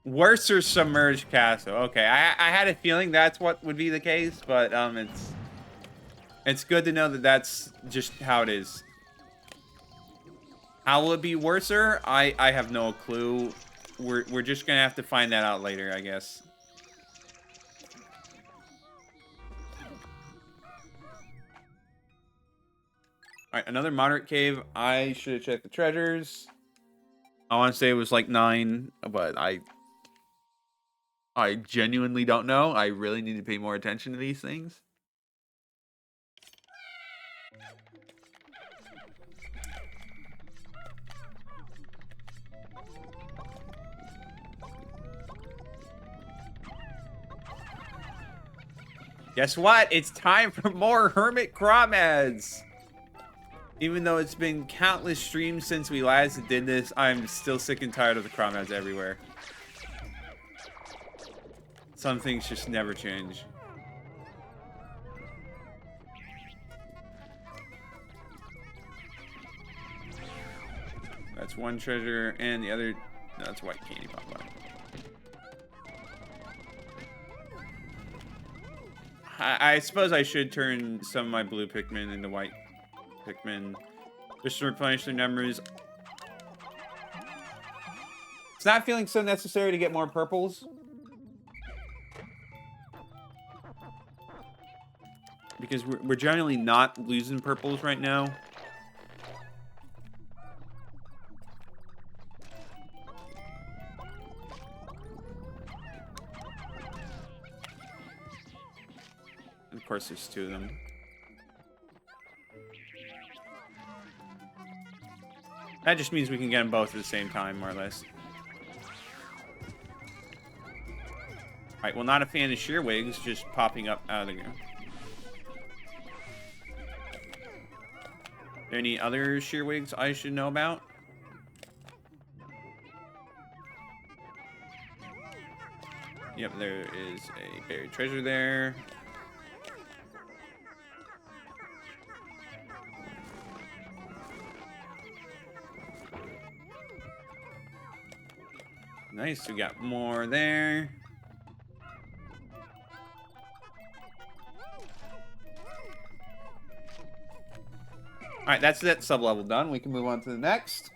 S1: Worser submerged castle. Okay, I had a feeling that's what would be the case, but it's good to know that that's just how it is. How will it be worser? I have no clue. We're just gonna have to find that out later, I guess. All right, another moderate cave. I should have checked the treasures. I want to say it was like 9, but I genuinely don't know. I really need to pay more attention to these things. Guess what? It's time for more Hermit Crawdads. Even though it's been countless streams since we last did this, I'm still sick and tired of the Crawdads everywhere. Some things just never change. That's one treasure, and the other... No, that's white candy pop up. I suppose I should turn some of my blue Pikmin into white Pikmin. Just to replenish their numbers. It's not feeling so necessary to get more purples. Because we're generally not losing purples right now. Of course, there's 2 of them. That just means we can get them both at the same time, more or less. Alright, well, not a fan of shearwigs just popping up out of the ground. Any other shearwigs I should know about? Yep, there is a buried treasure there. Nice, we got more there. Alright, that's that sub-level done. We can move on to the next.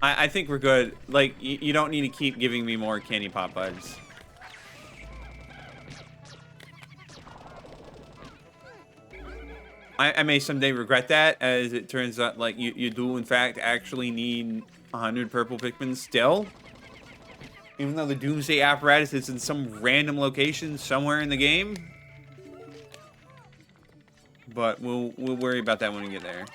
S1: I think we're good. Like, you don't need to keep giving me more candy pop buds. I may someday regret that, as it turns out, like, you do, in fact, actually need 100 purple Pikmin still. Even though the Doomsday apparatus is in some random location somewhere in the game. But we'll worry about that when we get there.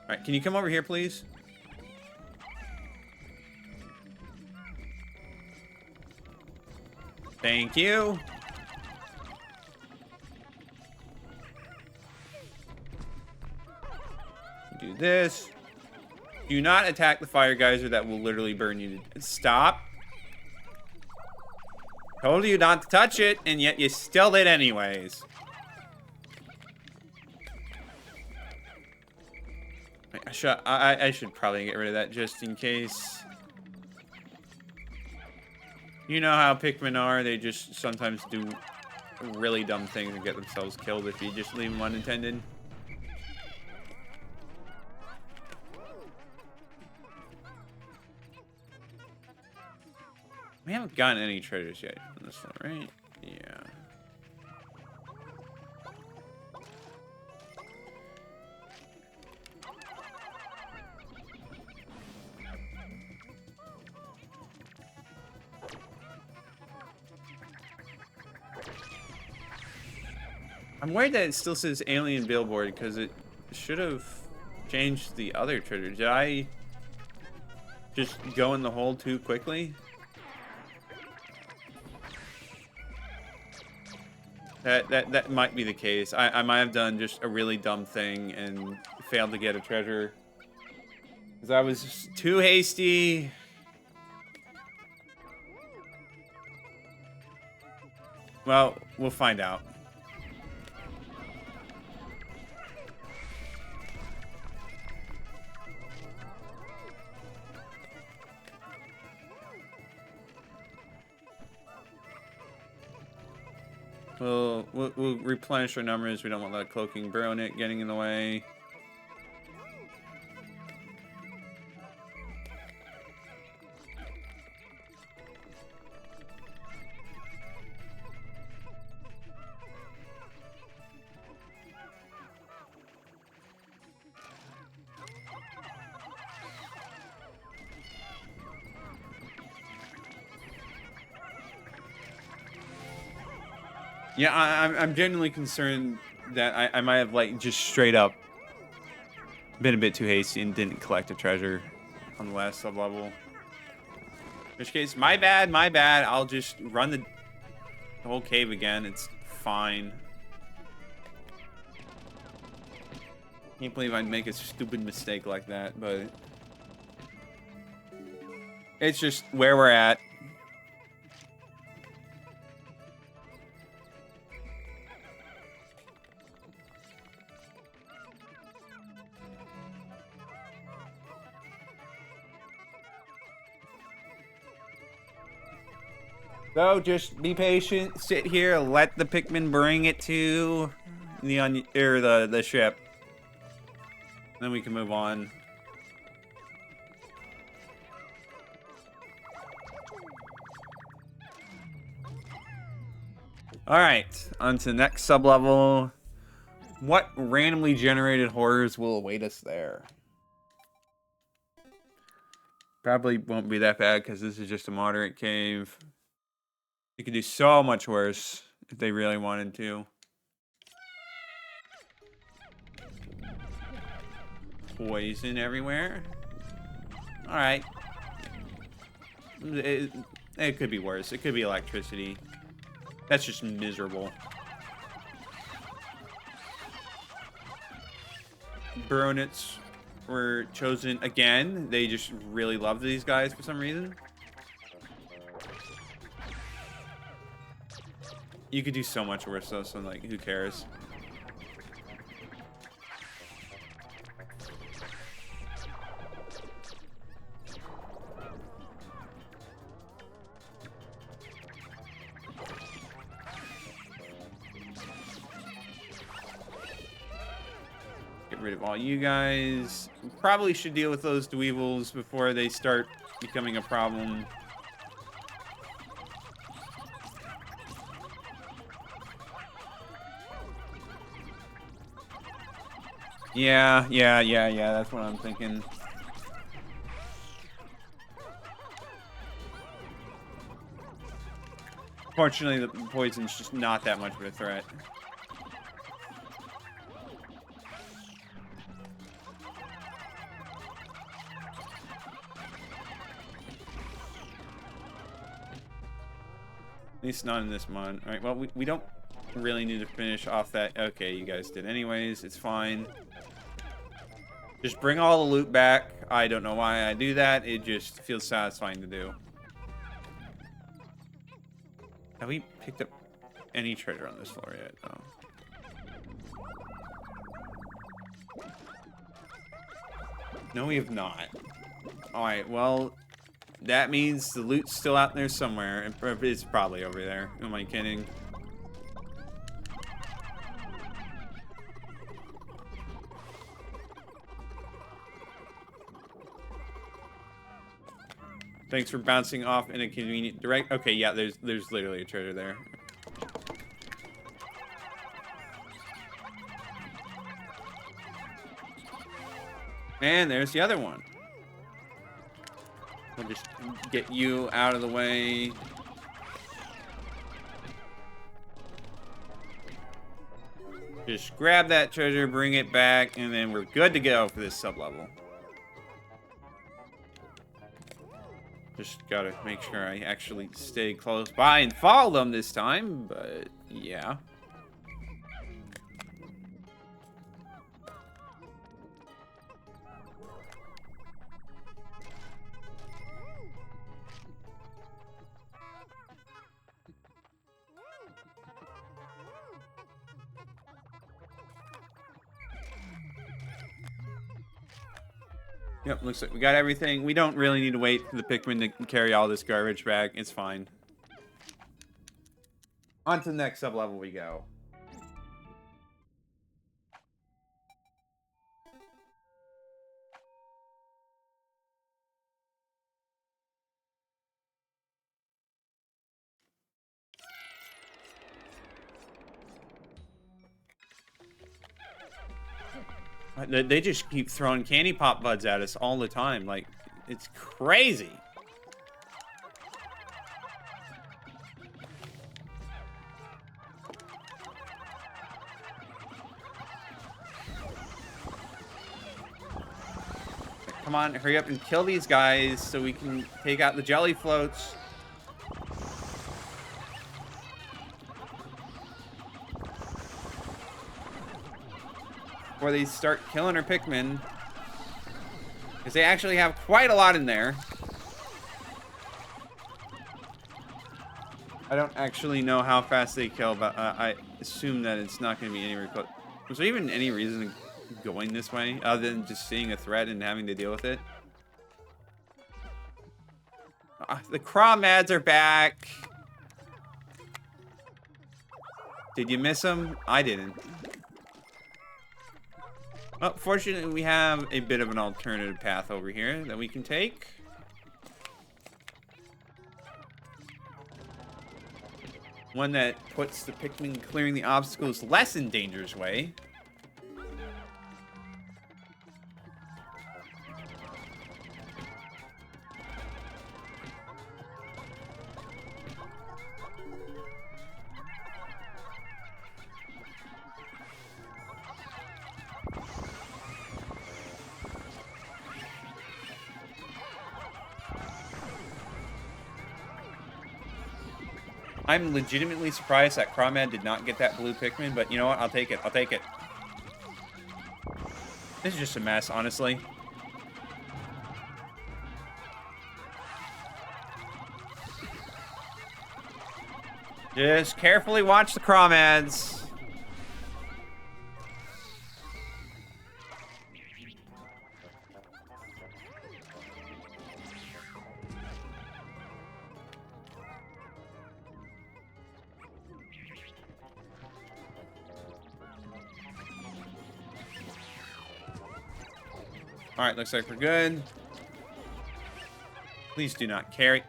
S1: Alright, can you come over here, please? Thank you. Do this. Do not attack the fire geyser. That will literally burn you to... Stop. Told you not to touch it, and yet you still did anyways. I should probably get rid of that just in case. You know how Pikmin are. They just sometimes do really dumb things and get themselves killed if you just leave them unattended. We haven't gotten any treasures yet on this one, right? Yeah. I'm worried that it still says alien billboard because it should have changed the other treasure. Did I just go in the hole too quickly? That might be the case. I might have done just a really dumb thing and failed to get a treasure. Because I was just too hasty. Well, we'll find out. We'll replenish our numbers. We don't want that cloaking baronet getting in the way. Yeah, I'm genuinely concerned that I might have, like, just straight up been a bit too hasty and didn't collect a treasure on the last sub-level. In which case, my bad, my bad. I'll just run the whole cave again. It's fine. Can't believe I'd make a stupid mistake like that, but it's just where we're at. So just be patient, sit here, let the Pikmin bring it to the ship. Then we can move on. Alright, on to the next sub-level. What randomly generated horrors will await us there? Probably won't be that bad because this is just a moderate cave. You could do so much worse if they really wanted to. Poison everywhere. Alright. It could be worse. It could be electricity. That's just miserable. Baronets were chosen again. They just really love these guys for some reason. You could do so much worse though, so like, who cares? Get rid of all you guys. Probably should deal with those dweevils before they start becoming a problem. Yeah, that's what I'm thinking. Fortunately, the poison's just not that much of a threat. At least not in this mod. Alright, well, we don't really need to finish off that. Okay, you guys did anyways. It's fine. Just bring all the loot back. I don't know why I do that. It just feels satisfying to do. Have we picked up any treasure on this floor yet? No. No, we have not. Alright, well, that means the loot's still out there somewhere. It's probably over there. Am I kidding? Thanks for bouncing off in a convenient direct. Okay, yeah, there's literally a treasure there. And there's the other one. We'll just get you out of the way. Just grab that treasure, bring it back, and then we're good to go for this sub-level. Just gotta make sure I actually stay close by and follow them this time, but yeah. Yep, looks like we got everything. We don't really need to wait for the Pikmin to carry all this garbage back. It's fine. On to the next sub-level we go. They just keep throwing candy pop buds at us all the time. Like, it's crazy. Come on, hurry up and kill these guys so we can take out the jelly floats. Before they start killing our Pikmin. Because they actually have quite a lot in there. I don't actually know how fast they kill, but I assume that it's not going to be anywhere close. Was there even any reason going this way other than just seeing a threat and having to deal with it? The Crawmads are back. Did you miss them? I didn't. Well, fortunately, we have a bit of an alternative path over here that we can take. One that puts the Pikmin clearing the obstacles less in danger's way. I'm legitimately surprised that Crawmad did not get that blue Pikmin, but you know what? I'll take it. I'll take it. This is just a mess, honestly. Just carefully watch the Crawmads. Alright, looks like we're good. Please do not carry.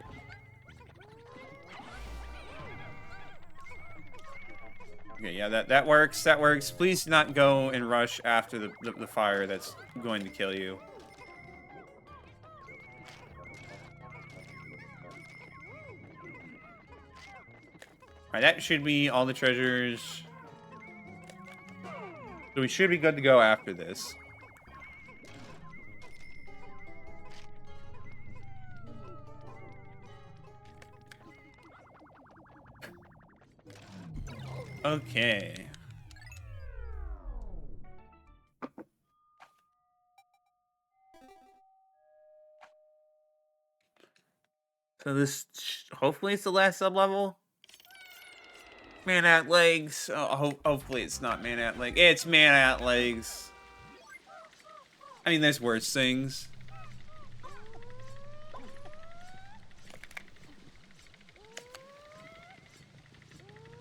S1: Okay, yeah, that works. That works. Please do not go and rush after the fire that's going to kill you. Alright, that should be all the treasures. So we should be good to go after this. Okay. So this, hopefully it's the last sub-level. Man at legs. Oh, hopefully it's not man at legs. It's man at legs. I mean, there's worse things.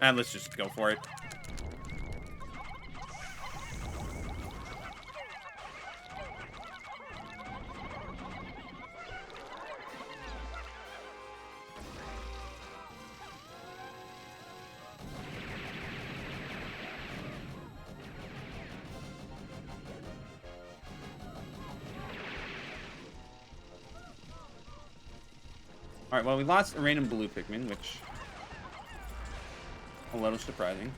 S1: And let's just go for it. Alright, well, we lost a random blue Pikmin, which... a little surprising.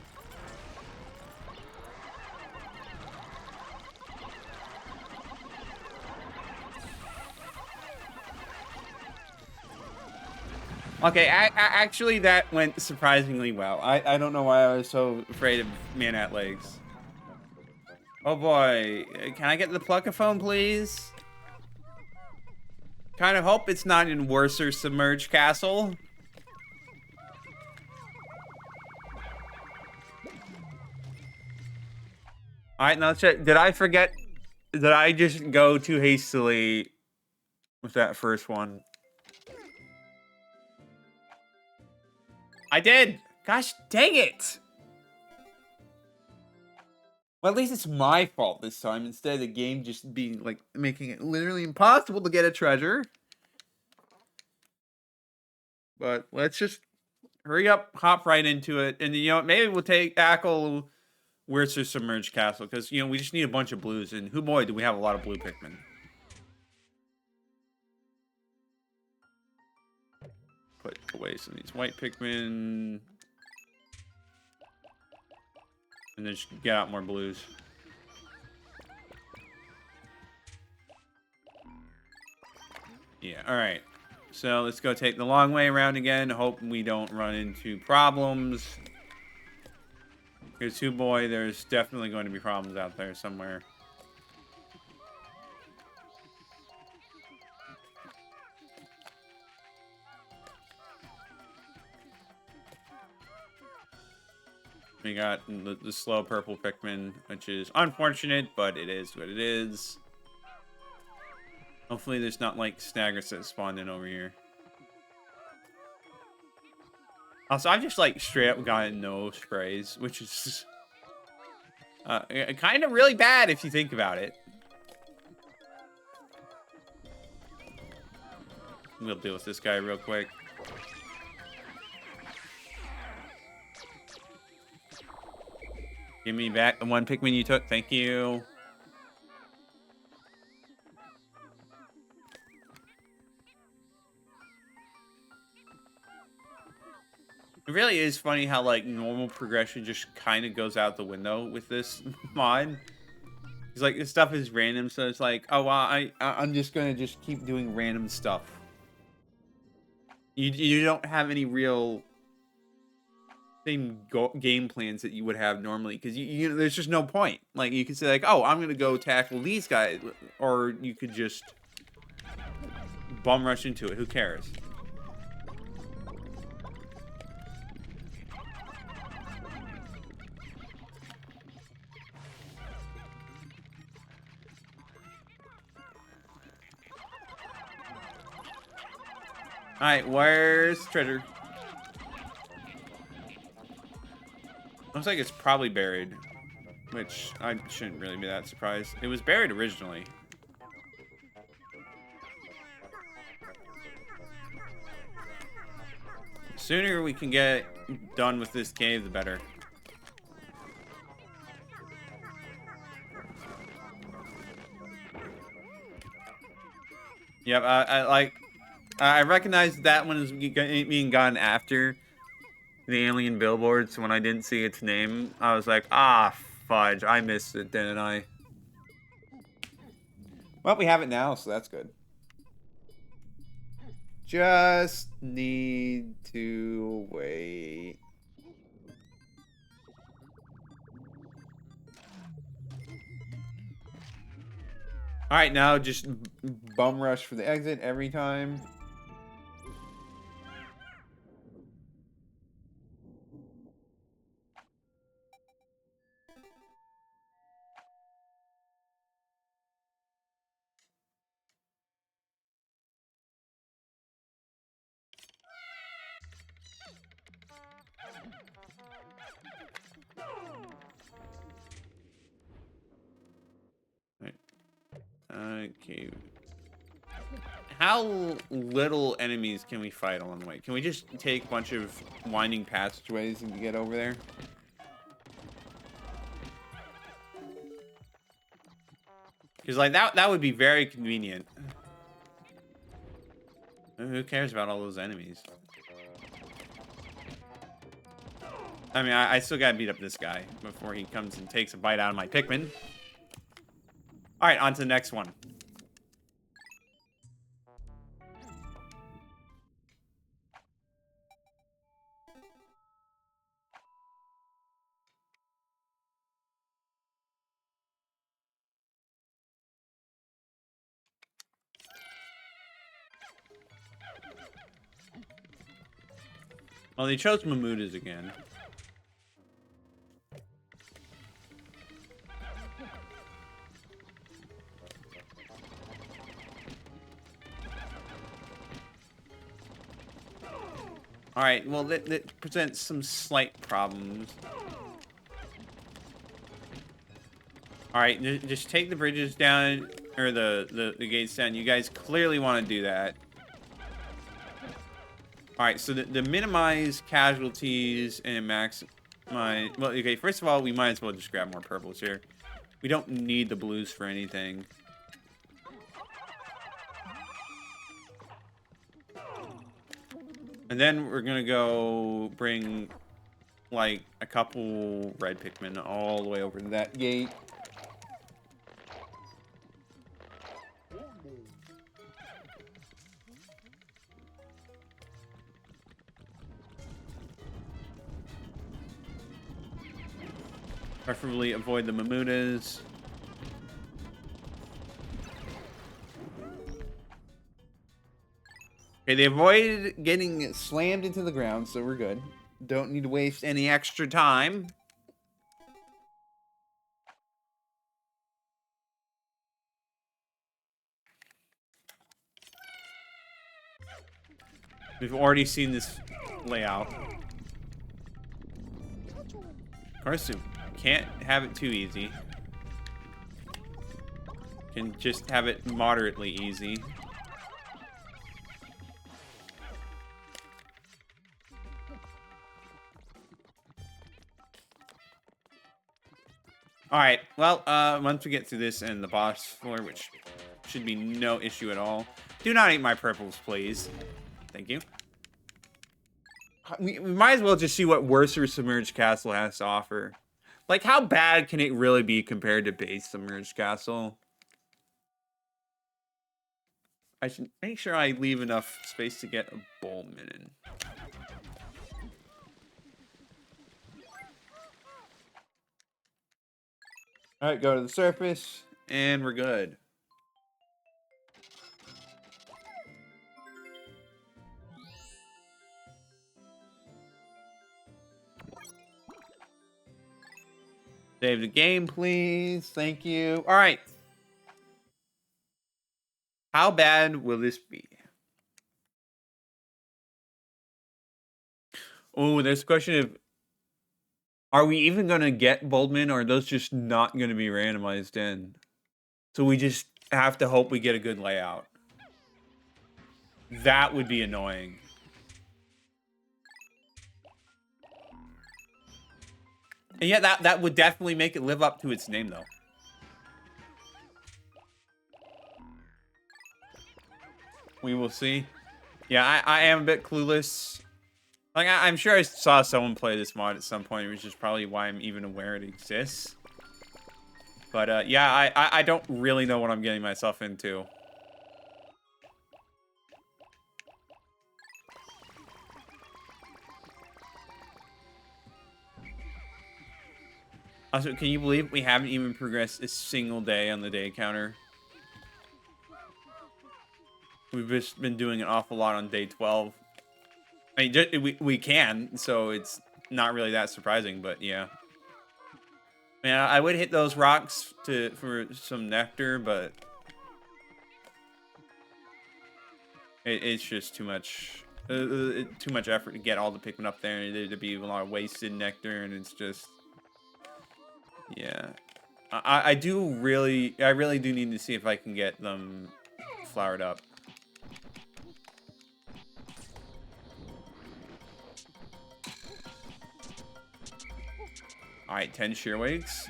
S1: Okay, actually, that went surprisingly well. I don't know why I was so afraid of man-at legs. Oh boy, can I get the pluckaphone, please? Kind of hope it's not in Worser Submerged Castle. All right, now let's check. Did I forget? Did I just go too hastily with that first one? I did. Gosh dang it. Well, at least it's my fault this time instead of the game just being like making it literally impossible to get a treasure. But let's just hurry up, hop right into it, and you know maybe we'll tackle Where's the Submerged Castle because you know we just need a bunch of blues, and who boy do we have a lot of blue Pikmin. Put away some of these white Pikmin, and then just get out more blues. Yeah, all right. So let's go take the long way around again. Hope we don't run into problems. Because, boy, there's definitely going to be problems out there somewhere. We got the slow purple Pikmin, which is unfortunate, but it is what it is. Hopefully there's not, like, Snaggers that spawned in over here. Also, I've just, like, straight up gotten no sprays, which is kind of really bad if you think about it. We'll deal with this guy real quick. Give me back the one Pikmin you took. Thank you. It really is funny how, like, normal progression just kind of goes out the window with this mod. It's like, this stuff is random, so it's like, oh, well, I'm just going to just keep doing random stuff. You don't have any real same game plans that you would have normally, because you know, there's just no point. Like, you could say, like, oh, I'm going to go tackle these guys, or you could just bum rush into it. Who cares? Alright, where's treasure? Looks like it's probably buried. Which, I shouldn't really be that surprised. It was buried originally. The sooner we can get done with this cave, the better. Yep, I recognize that one is being gotten after the alien billboard, so when I didn't see its name, I was like, ah, fudge, I missed it, didn't I? Well, we have it now, so that's good. Just need to wait. Alright, now just bum rush for the exit every time. Okay. How little enemies can we fight along the way? Can we just take a bunch of winding passageways and get over there? Because, like, that would be very convenient. Who cares about all those enemies? I mean, I still gotta beat up this guy before he comes and takes a bite out of my Pikmin. Alright, on to the next one. Well, they chose Mamudas again. Alright, well, that presents some slight problems. Alright, just take the bridges down, or the gates down. You guys clearly want to do that. Alright, so to minimize casualties and maximize... Well, okay, first of all, we might as well just grab more purples here. We don't need the blues for anything. And then we're gonna go bring, like, a couple red Pikmin all the way over to that gate. Preferably avoid the Mamudas. Okay, they avoided getting slammed into the ground, so we're good. Don't need to waste any extra time. We've already seen this layout. Of course, you can't have it too easy. Can just have it moderately easy. Alright, well, once we get through this and the boss floor, which should be no issue at all. Do not eat my purples, please. Thank you. We might as well just see what Worser Submerged Castle has to offer. Like, how bad can it really be compared to base Submerged Castle? I should make sure I leave enough space to get a Bowlman in. Alright, go to the surface, and we're good. Save the game, please. Thank you. Alright. How bad will this be? Oh, there's a question of... Are we even going to get Boldman, or are those just not going to be randomized in? So we just have to hope we get a good layout. That would be annoying. And yeah, that would definitely make it live up to its name, though. We will see. Yeah, I am a bit clueless. Like, I'm sure I saw someone play this mod at some point, which is probably why I'm even aware it exists. But, yeah, I don't really know what I'm getting myself into. Also, can you believe we haven't even progressed a single day on the day counter? We've just been doing an awful lot on day 12. I mean, we can, so it's not really that surprising, but yeah. Man, I would hit those rocks for some nectar, but it's just too much effort to get all the Pikmin up there, and there'd be a lot of wasted nectar, and it's just, yeah. I really do need to see if I can get them flowered up. Alright, 10 shearwigs.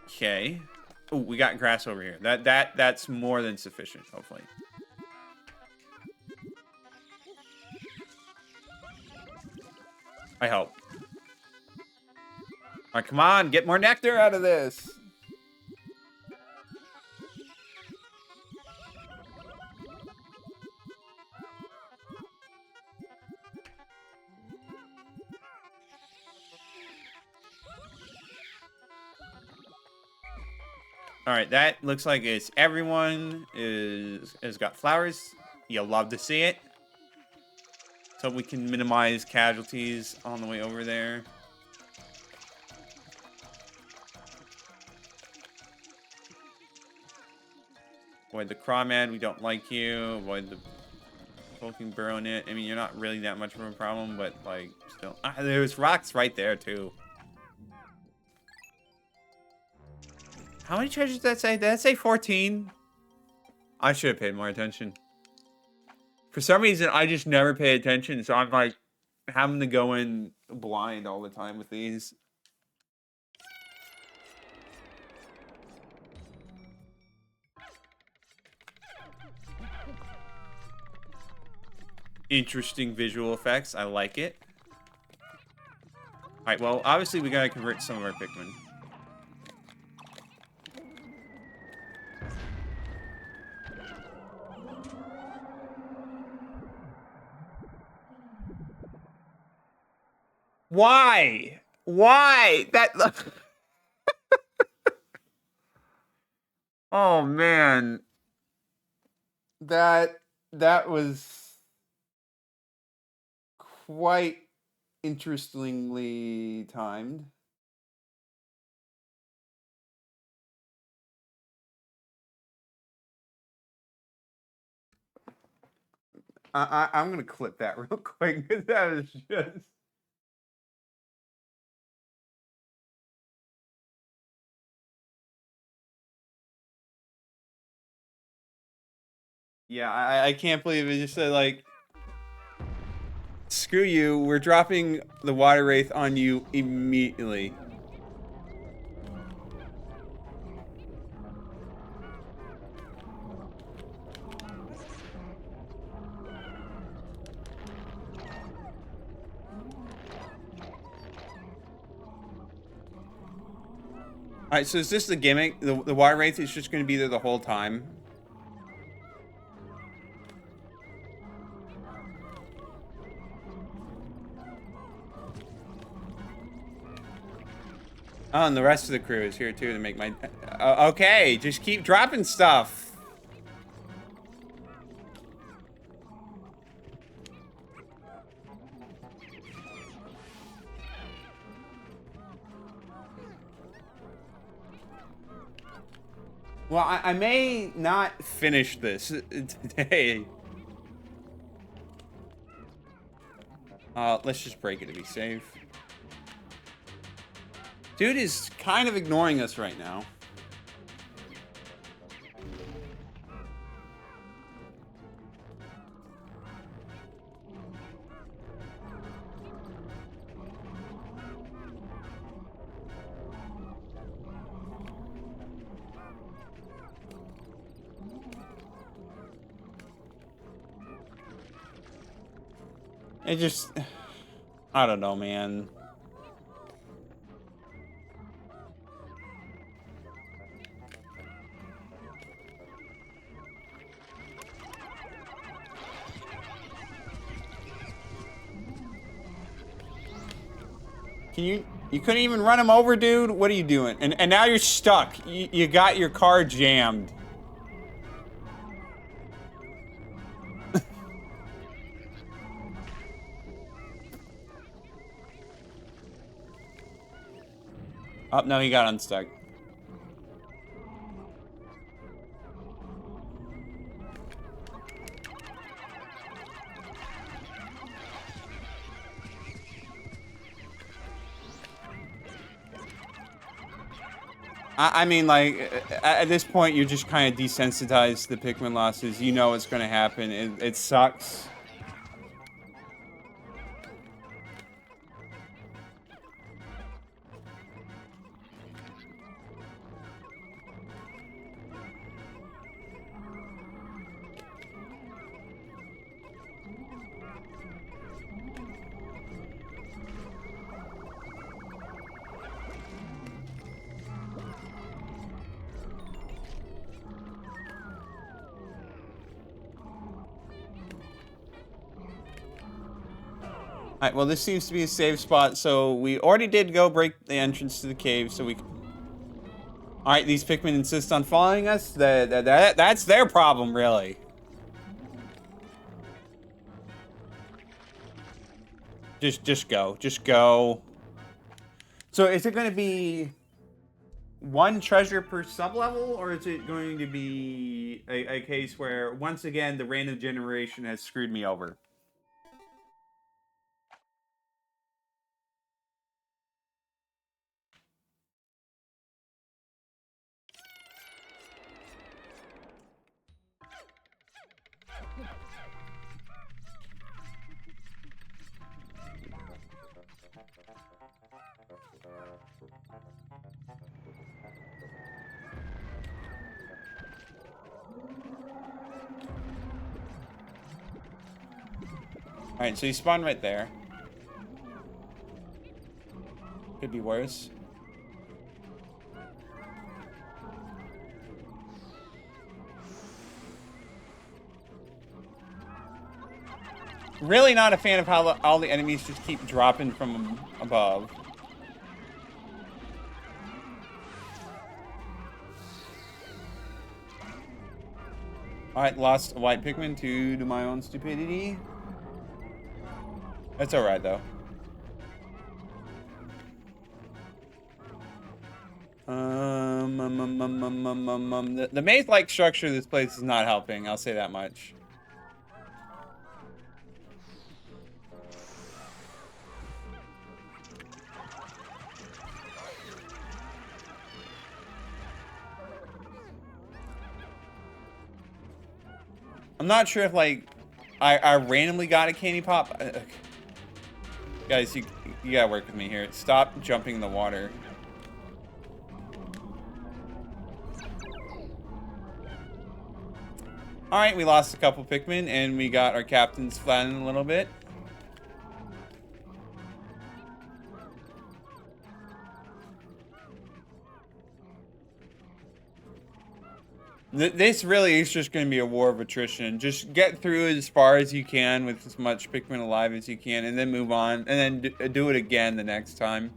S1: Okay. Oh, we got grass over here. That's more than sufficient, hopefully. I hope. Alright, come on, get more nectar out of this. Alright, that looks like it's everyone has got flowers. You'll love to see it. So we can minimize casualties on the way over there. Avoid the Crawmad, we don't like you. Avoid the poking burrow in it. I mean, you're not really that much of a problem, but like, still. Ah, there's rocks right there, too. How many treasures did that say? Did that say 14? I should have paid more attention. For some reason, I just never pay attention, so I'm like having to go in blind all the time with these. Interesting visual effects. I like it. Alright, well, obviously we gotta convert some of our Pikmin. Why? Why? That... Oh, man. That was quite interestingly timed. I'm gonna clip that real quick because that was just... Yeah, I can't believe it. Just said like, screw you, we're dropping the water wraith on you immediately. Alright, so is this the gimmick? The water wraith is just going to be there the whole time? Oh, and the rest of the crew is here too to make my... okay, just keep dropping stuff. Well, I may not finish this today. Let's just break it to be safe. Dude is kind of ignoring us right now. It just... I don't know, man. You couldn't even run him over, dude? What are you doing? And now you're stuck. You got your car jammed. Oh, no, he got unstuck. I mean, like, at this point, you're just kind of desensitized to the Pikmin losses. You know what's going to happen. It sucks. Alright, well, this seems to be a safe spot, so we already did go break the entrance to the cave, so we... Alright, these Pikmin insist on following us? That's their problem, really. Just go. Just go. So is it going to be one treasure per sub-level, or is it going to be a case where, once again, the random generation has screwed me over? Alright, so you spawn right there. Could be worse. Really not a fan of how all the enemies just keep dropping from above. Alright, lost a white Pikmin to my own stupidity. That's alright, though. The maze-like structure of this place is not helping, I'll say that much. I'm not sure if, like, I randomly got a candy pop. Guys, you gotta work with me here. Stop jumping in the water. Alright, we lost a couple Pikmin, and we got our captains flattened a little bit. This really is just going to be a war of attrition. Just get through as far as you can with as much Pikmin alive as you can, and then move on, and then do it again the next time.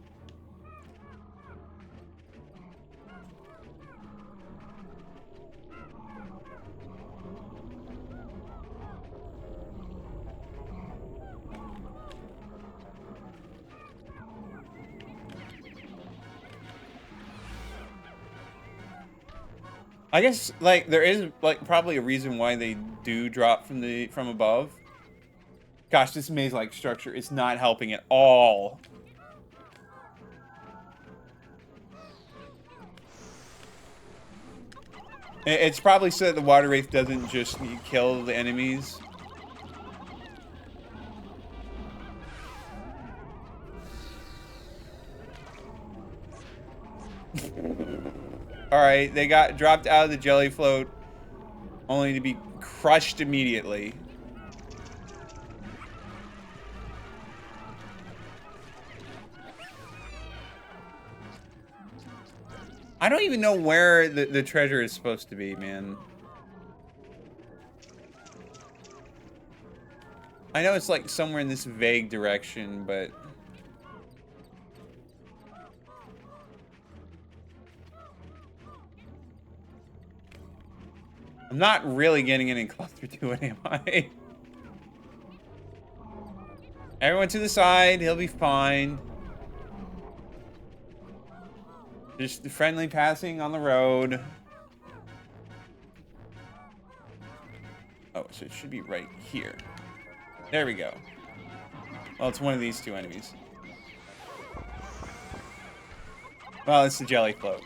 S1: I guess, like, there is, like, probably a reason why they do drop from above. Gosh, this maze-like structure is not helping at all. It's probably so that the water wraith doesn't just kill the enemies. Alright, they got dropped out of the jelly float, only to be crushed immediately. I don't even know where the treasure is supposed to be, man. I know it's like somewhere in this vague direction, but... I'm not really getting any closer to it, am I? Everyone to the side, he'll be fine. Just the friendly passing on the road. Oh, so it should be right here. There we go. Well, it's one of these two enemies. Well, it's the jelly float.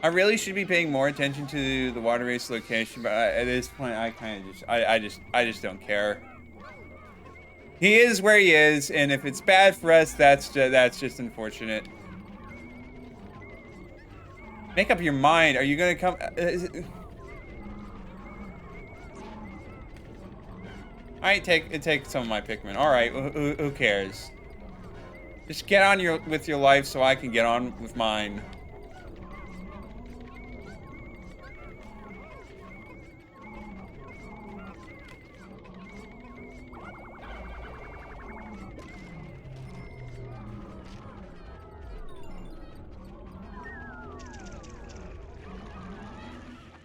S1: I really should be paying more attention to the water race location, but at this point, I kind of I just don't care. He is where he is, and if it's bad for us, that's just unfortunate. Make up your mind. Are you gonna come? I take some of my Pikmin. All right, who cares? Just get on with your life so I can get on with mine.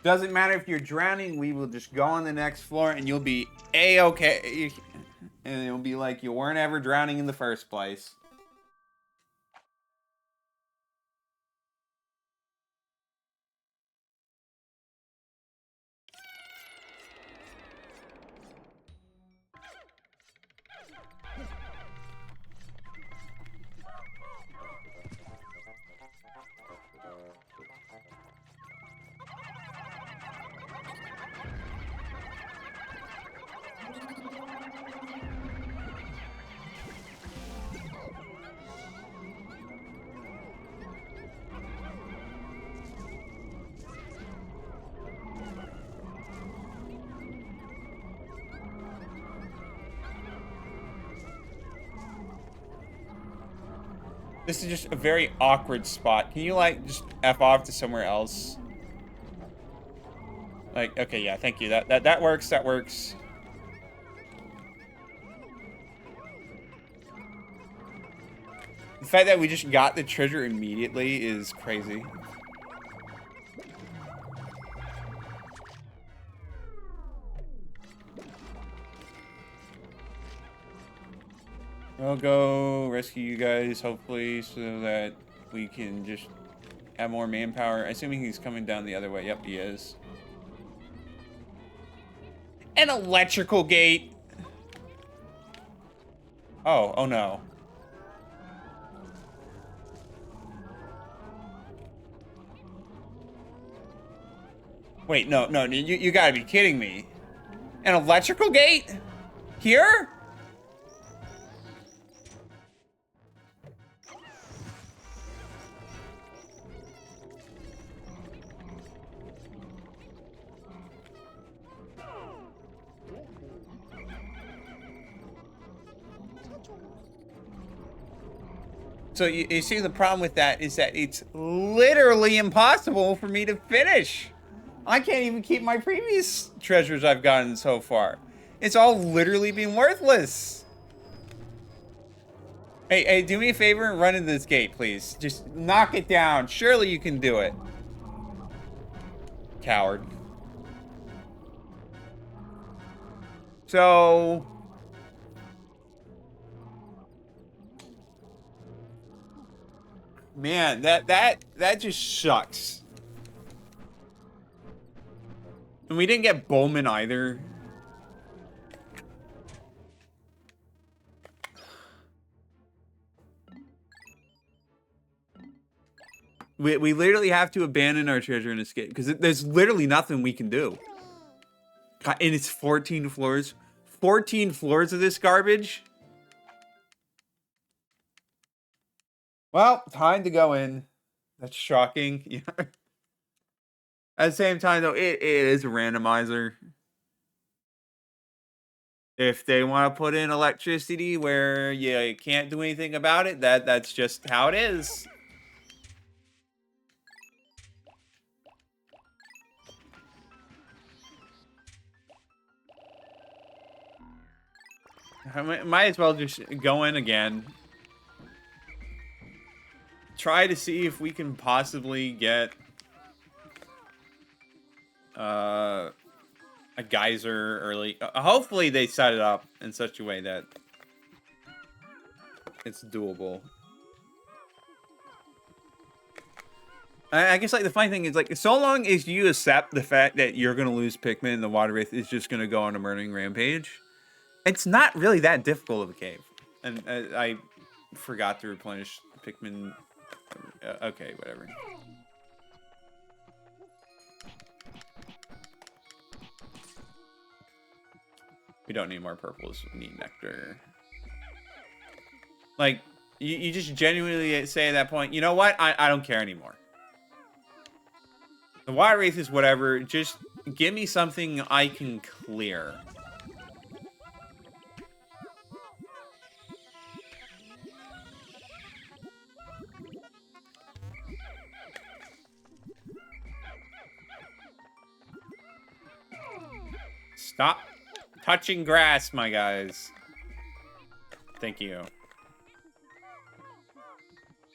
S1: Doesn't matter if you're drowning, we will just go on the next floor and you'll be A-okay. And it'll be like you weren't ever drowning in the first place. This is just a very awkward spot. Can you, like, just F off to somewhere else? Like, okay, yeah, thank you. That works, that works. The fact that we just got the treasure immediately is crazy. I'll go rescue you guys, hopefully, so that we can just have more manpower. Assuming he's coming down the other way. Yep, he is. An electrical gate! Oh no. Wait, no, you gotta be kidding me. An electrical gate? Here? So you see, the problem with that is that it's literally impossible for me to finish. I can't even keep my previous treasures I've gotten so far. It's all literally been worthless. Hey, do me a favor and run into this gate, please. Just knock it down. Surely you can do it. Coward. So... Man, that just sucks. And we didn't get Bowman either. We literally have to abandon our treasure and escape because there's literally nothing we can do. And it's 14 floors. 14 floors of this garbage. Well, time to go in. That's shocking. Yeah. At the same time, though, it is a randomizer. If they want to put in electricity where you can't do anything about it, that's just how it is. I might as well just go in again. Try to see if we can possibly get a geyser early. Hopefully they set it up in such a way that it's doable. I guess, like, the funny thing is, like, so long as you accept the fact that you're gonna lose Pikmin and the water wraith is just gonna go on a murdering rampage, it's not really that difficult of a cave. And I forgot to replenish Pikmin. Okay, whatever. We don't need more purples. We need nectar. Like, you just genuinely say at that point, you know what? I don't care anymore. The water wraith is whatever. Just give me something I can clear. Stop touching grass, my guys. Thank you.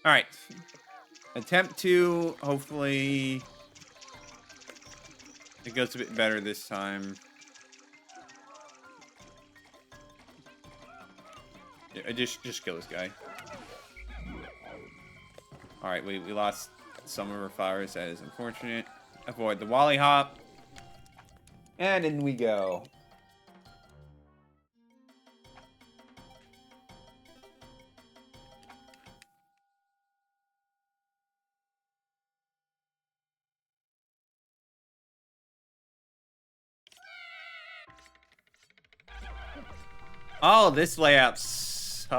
S1: Alright. Attempt to hopefully It goes a bit better this time. Yeah, just kill this guy. Alright, we lost some of our flowers. That is unfortunate. Avoid the Wally Hop. And in we go. Oh, this layout sucks.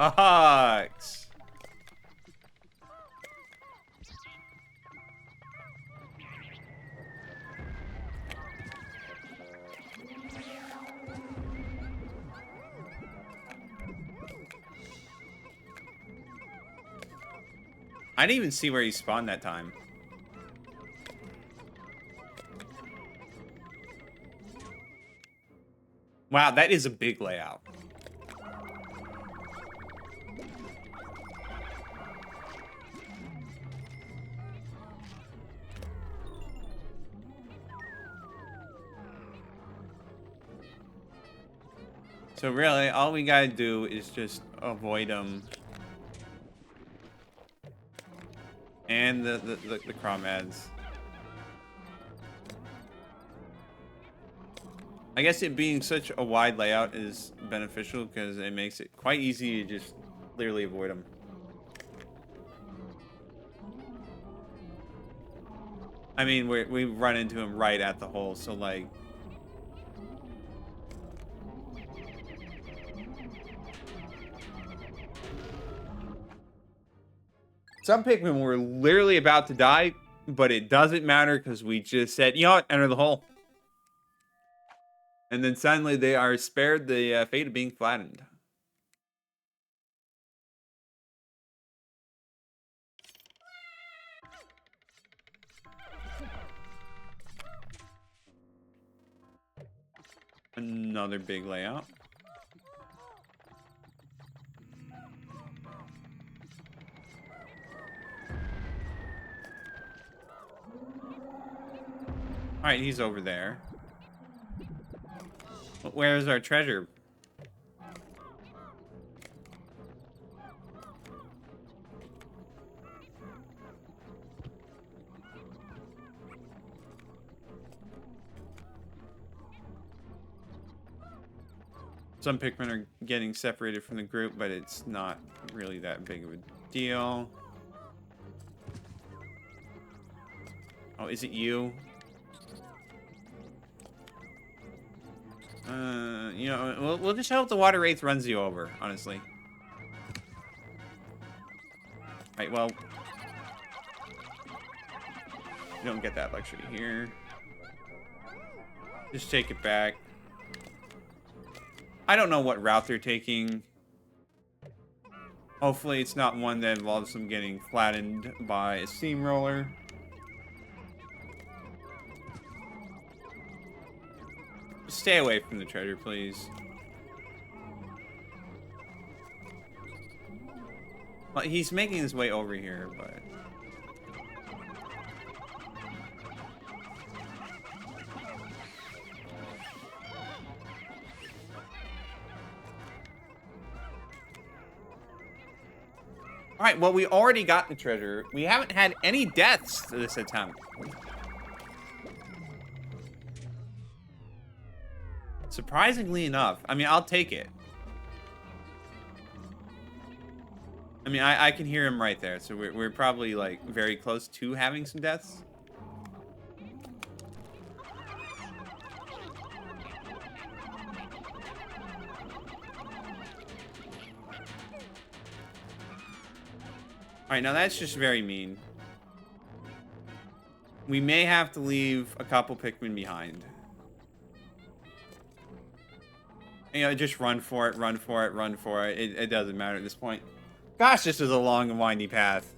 S1: I didn't even see where he spawned that time. Wow, that is a big layout. So really, all we gotta do is just avoid them. And the Chromads. I guess it being such a wide layout is beneficial because it makes it quite easy to just clearly avoid them. I mean, we run into him right at the hole, so like... Some Pikmin were literally about to die, but it doesn't matter because we just said, you know what, enter the hole. And then suddenly they are spared the fate of being flattened. Another big layout. Alright, he's over there. But where's our treasure? Some Pikmin are getting separated from the group, but it's not really that big of a deal. Oh, is it you? You know, we'll just hope the Water Wraith runs you over, honestly. Right, well... You don't get that luxury here. Just take it back. I don't know what route they're taking. Hopefully it's not one that involves them getting flattened by a steamroller. Stay away from the treasure, please. Well, he's making his way over here, but... Alright, well, we already got the treasure. We haven't had any deaths to this attempt. Surprisingly enough. I mean, I'll take it. I mean, I can hear him right there, so we're probably, like, very close to having some deaths. Alright, now that's just very mean. We may have to leave a couple Pikmin behind. You know, just run for it, run for it, run for it. It doesn't matter at this point. Gosh, this is a long and windy path.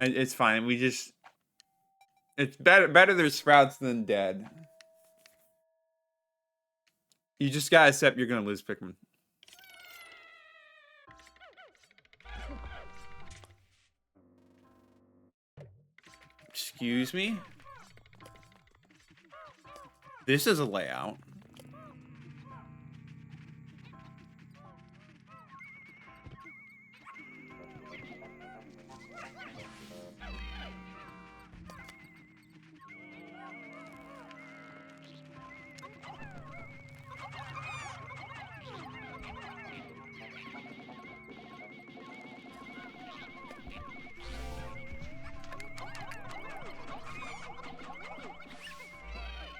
S1: It's fine. We just... It's better there's sprouts than dead. You just gotta accept you're gonna lose Pikmin.
S3: Excuse me? This is a layout.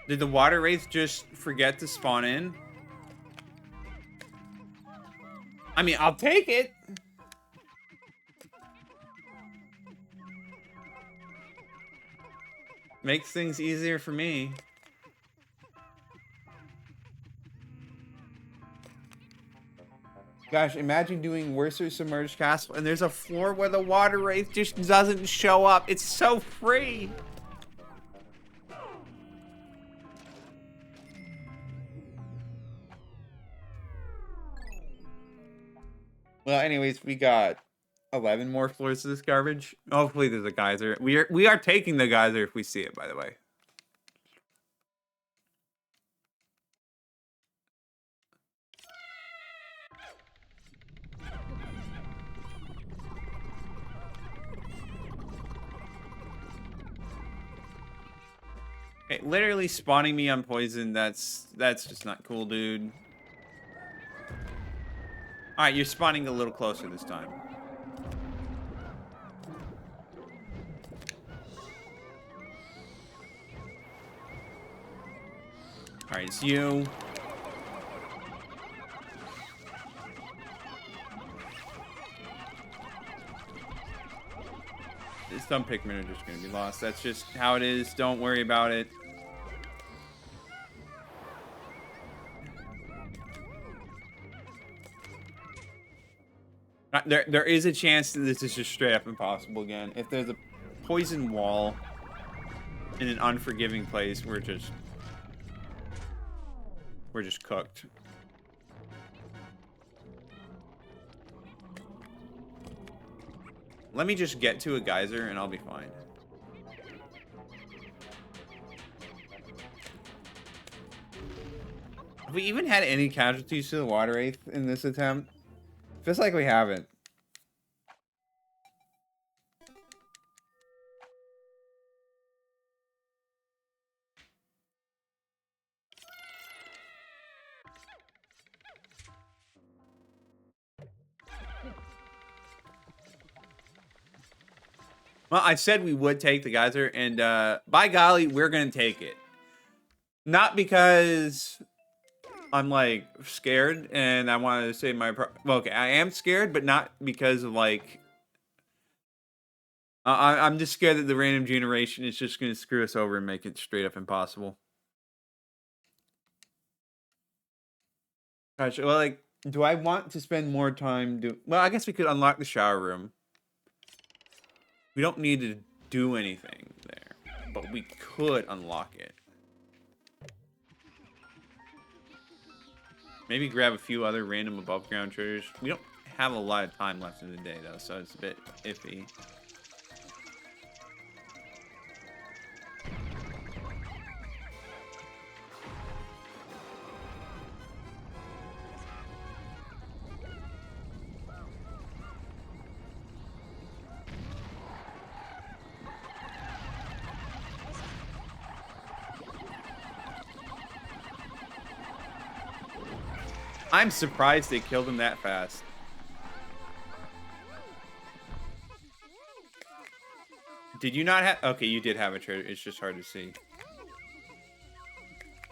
S3: Did the water wraith just forget to spawn in? I mean, I'll take it. Makes things easier for me. Gosh, imagine doing Worcester Submerged Castle and there's a floor where the water wraith just doesn't show up. It's so free. Well, anyways, we got 11 more floors of this garbage. Hopefully there's a geyser. We are taking the geyser if we see it, by the way. Okay, literally spawning me on poison, that's just not cool, dude. Alright, you're spawning a little closer this time. Alright, it's you. Some Pikmin are just gonna be lost. That's just how it is. Don't worry about it. There is a chance that this is just straight up impossible again. If there's a poison wall in an unforgiving place, we're just cooked. Let me just get to a geyser and I'll be fine. Have we even had any casualties to the water wraith in this attempt? Feels like we haven't. Well, I said we would take the geyser, and by golly, we're gonna take it. Not because I'm like scared and I want to save my well, okay, I am scared, but not because of like I'm just scared that the random generation is just gonna screw us over and make it straight up impossible. Gosh, well, like, do I want to spend more time well, I guess we could unlock the shower room. We don't need to do anything there, but we could unlock it. Maybe grab a few other random above ground treasures. We don't have a lot of time left in the day though, so it's a bit iffy. I'm surprised they killed him that fast. Did you not have... Okay, you did have a treasure. It's just hard to see.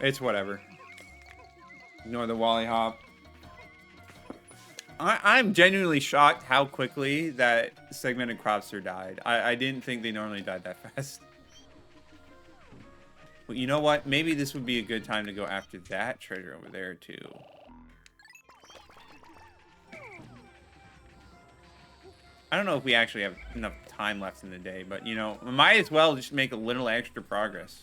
S3: It's whatever. Ignore the Wally Hop. I'm genuinely shocked how quickly that segmented cropster died. I didn't think they normally died that fast. Well, you know what? Maybe this would be a good time to go after that treasure over there, too. I don't know if we actually have enough time left in the day, but, you know, we might as well just make a little extra progress.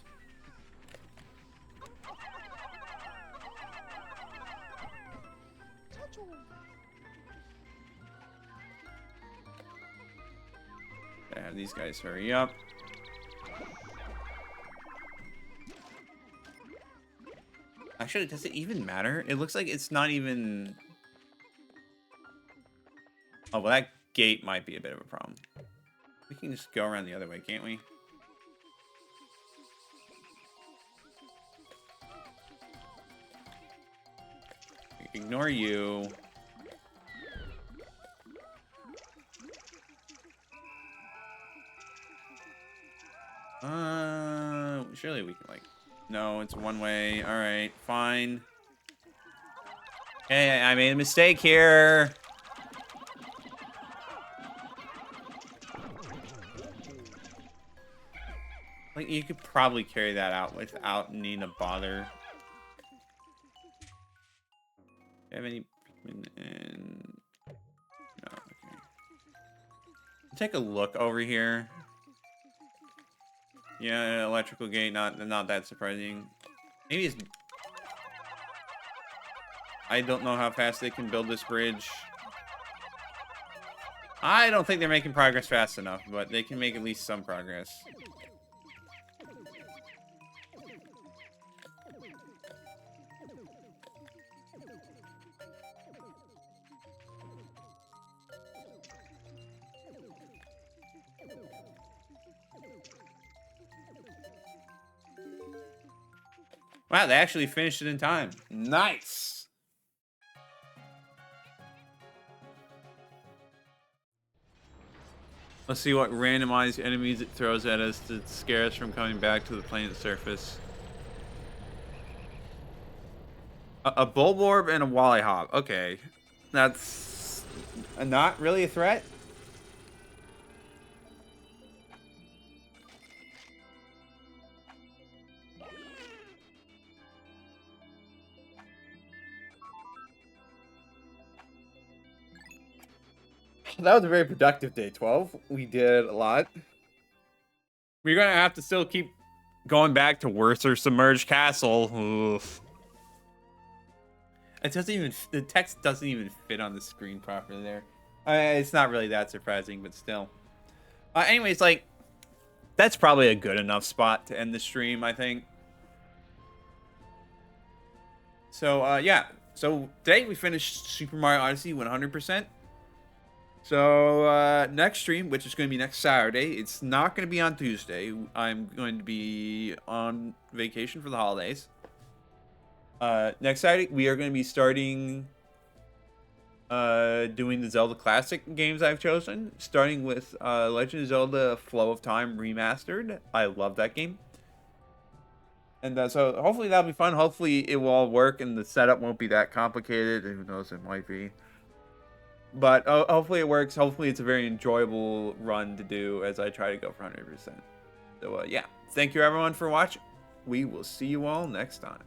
S3: Gotta have these guys hurry up. Actually, does it even matter? It looks like it's not even... Oh, well, that gate might be a bit of a problem. We can just go around the other way, can't we? Ignore you. Surely we can, like... No, it's one way. Alright, fine. Hey, I made a mistake here. Like, you could probably carry that out without needing to bother. Do you have any Pikmin in... No, okay. Take a look over here. Yeah, electrical gate, not that surprising. Maybe it's... I don't know how fast they can build this bridge. I don't think they're making progress fast enough, but they can make at least some progress. Wow, they actually finished it in time. Nice. Let's see what randomized enemies it throws at us to scare us from coming back to the planet's surface. A Bulborb and a Wallyhop. Okay. That's not really a threat. That was a very productive day 12. We did a lot. We're gonna have to still keep going back to Worcester Submerged Castle. Oof. It doesn't even, the text doesn't even fit on the screen properly there. It's not really that surprising, but still. Anyways, like, that's probably a good enough spot to end the stream, I think. So, yeah. So, today we finished Super Mario Odyssey 100%. So, next stream, which is going to be next Saturday, it's not going to be on Tuesday. I'm going to be on vacation for the holidays. Next Saturday, we are going to be starting doing the Zelda Classic games I've chosen, starting with Legend of Zelda Flow of Time Remastered. I love that game. And so hopefully that'll be fun. Hopefully it will all work and the setup won't be that complicated. Who knows, it might be. But hopefully it works. Hopefully it's a very enjoyable run to do as I try to go for 100%. So, yeah. Thank you, everyone, for watching. We will see you all next time.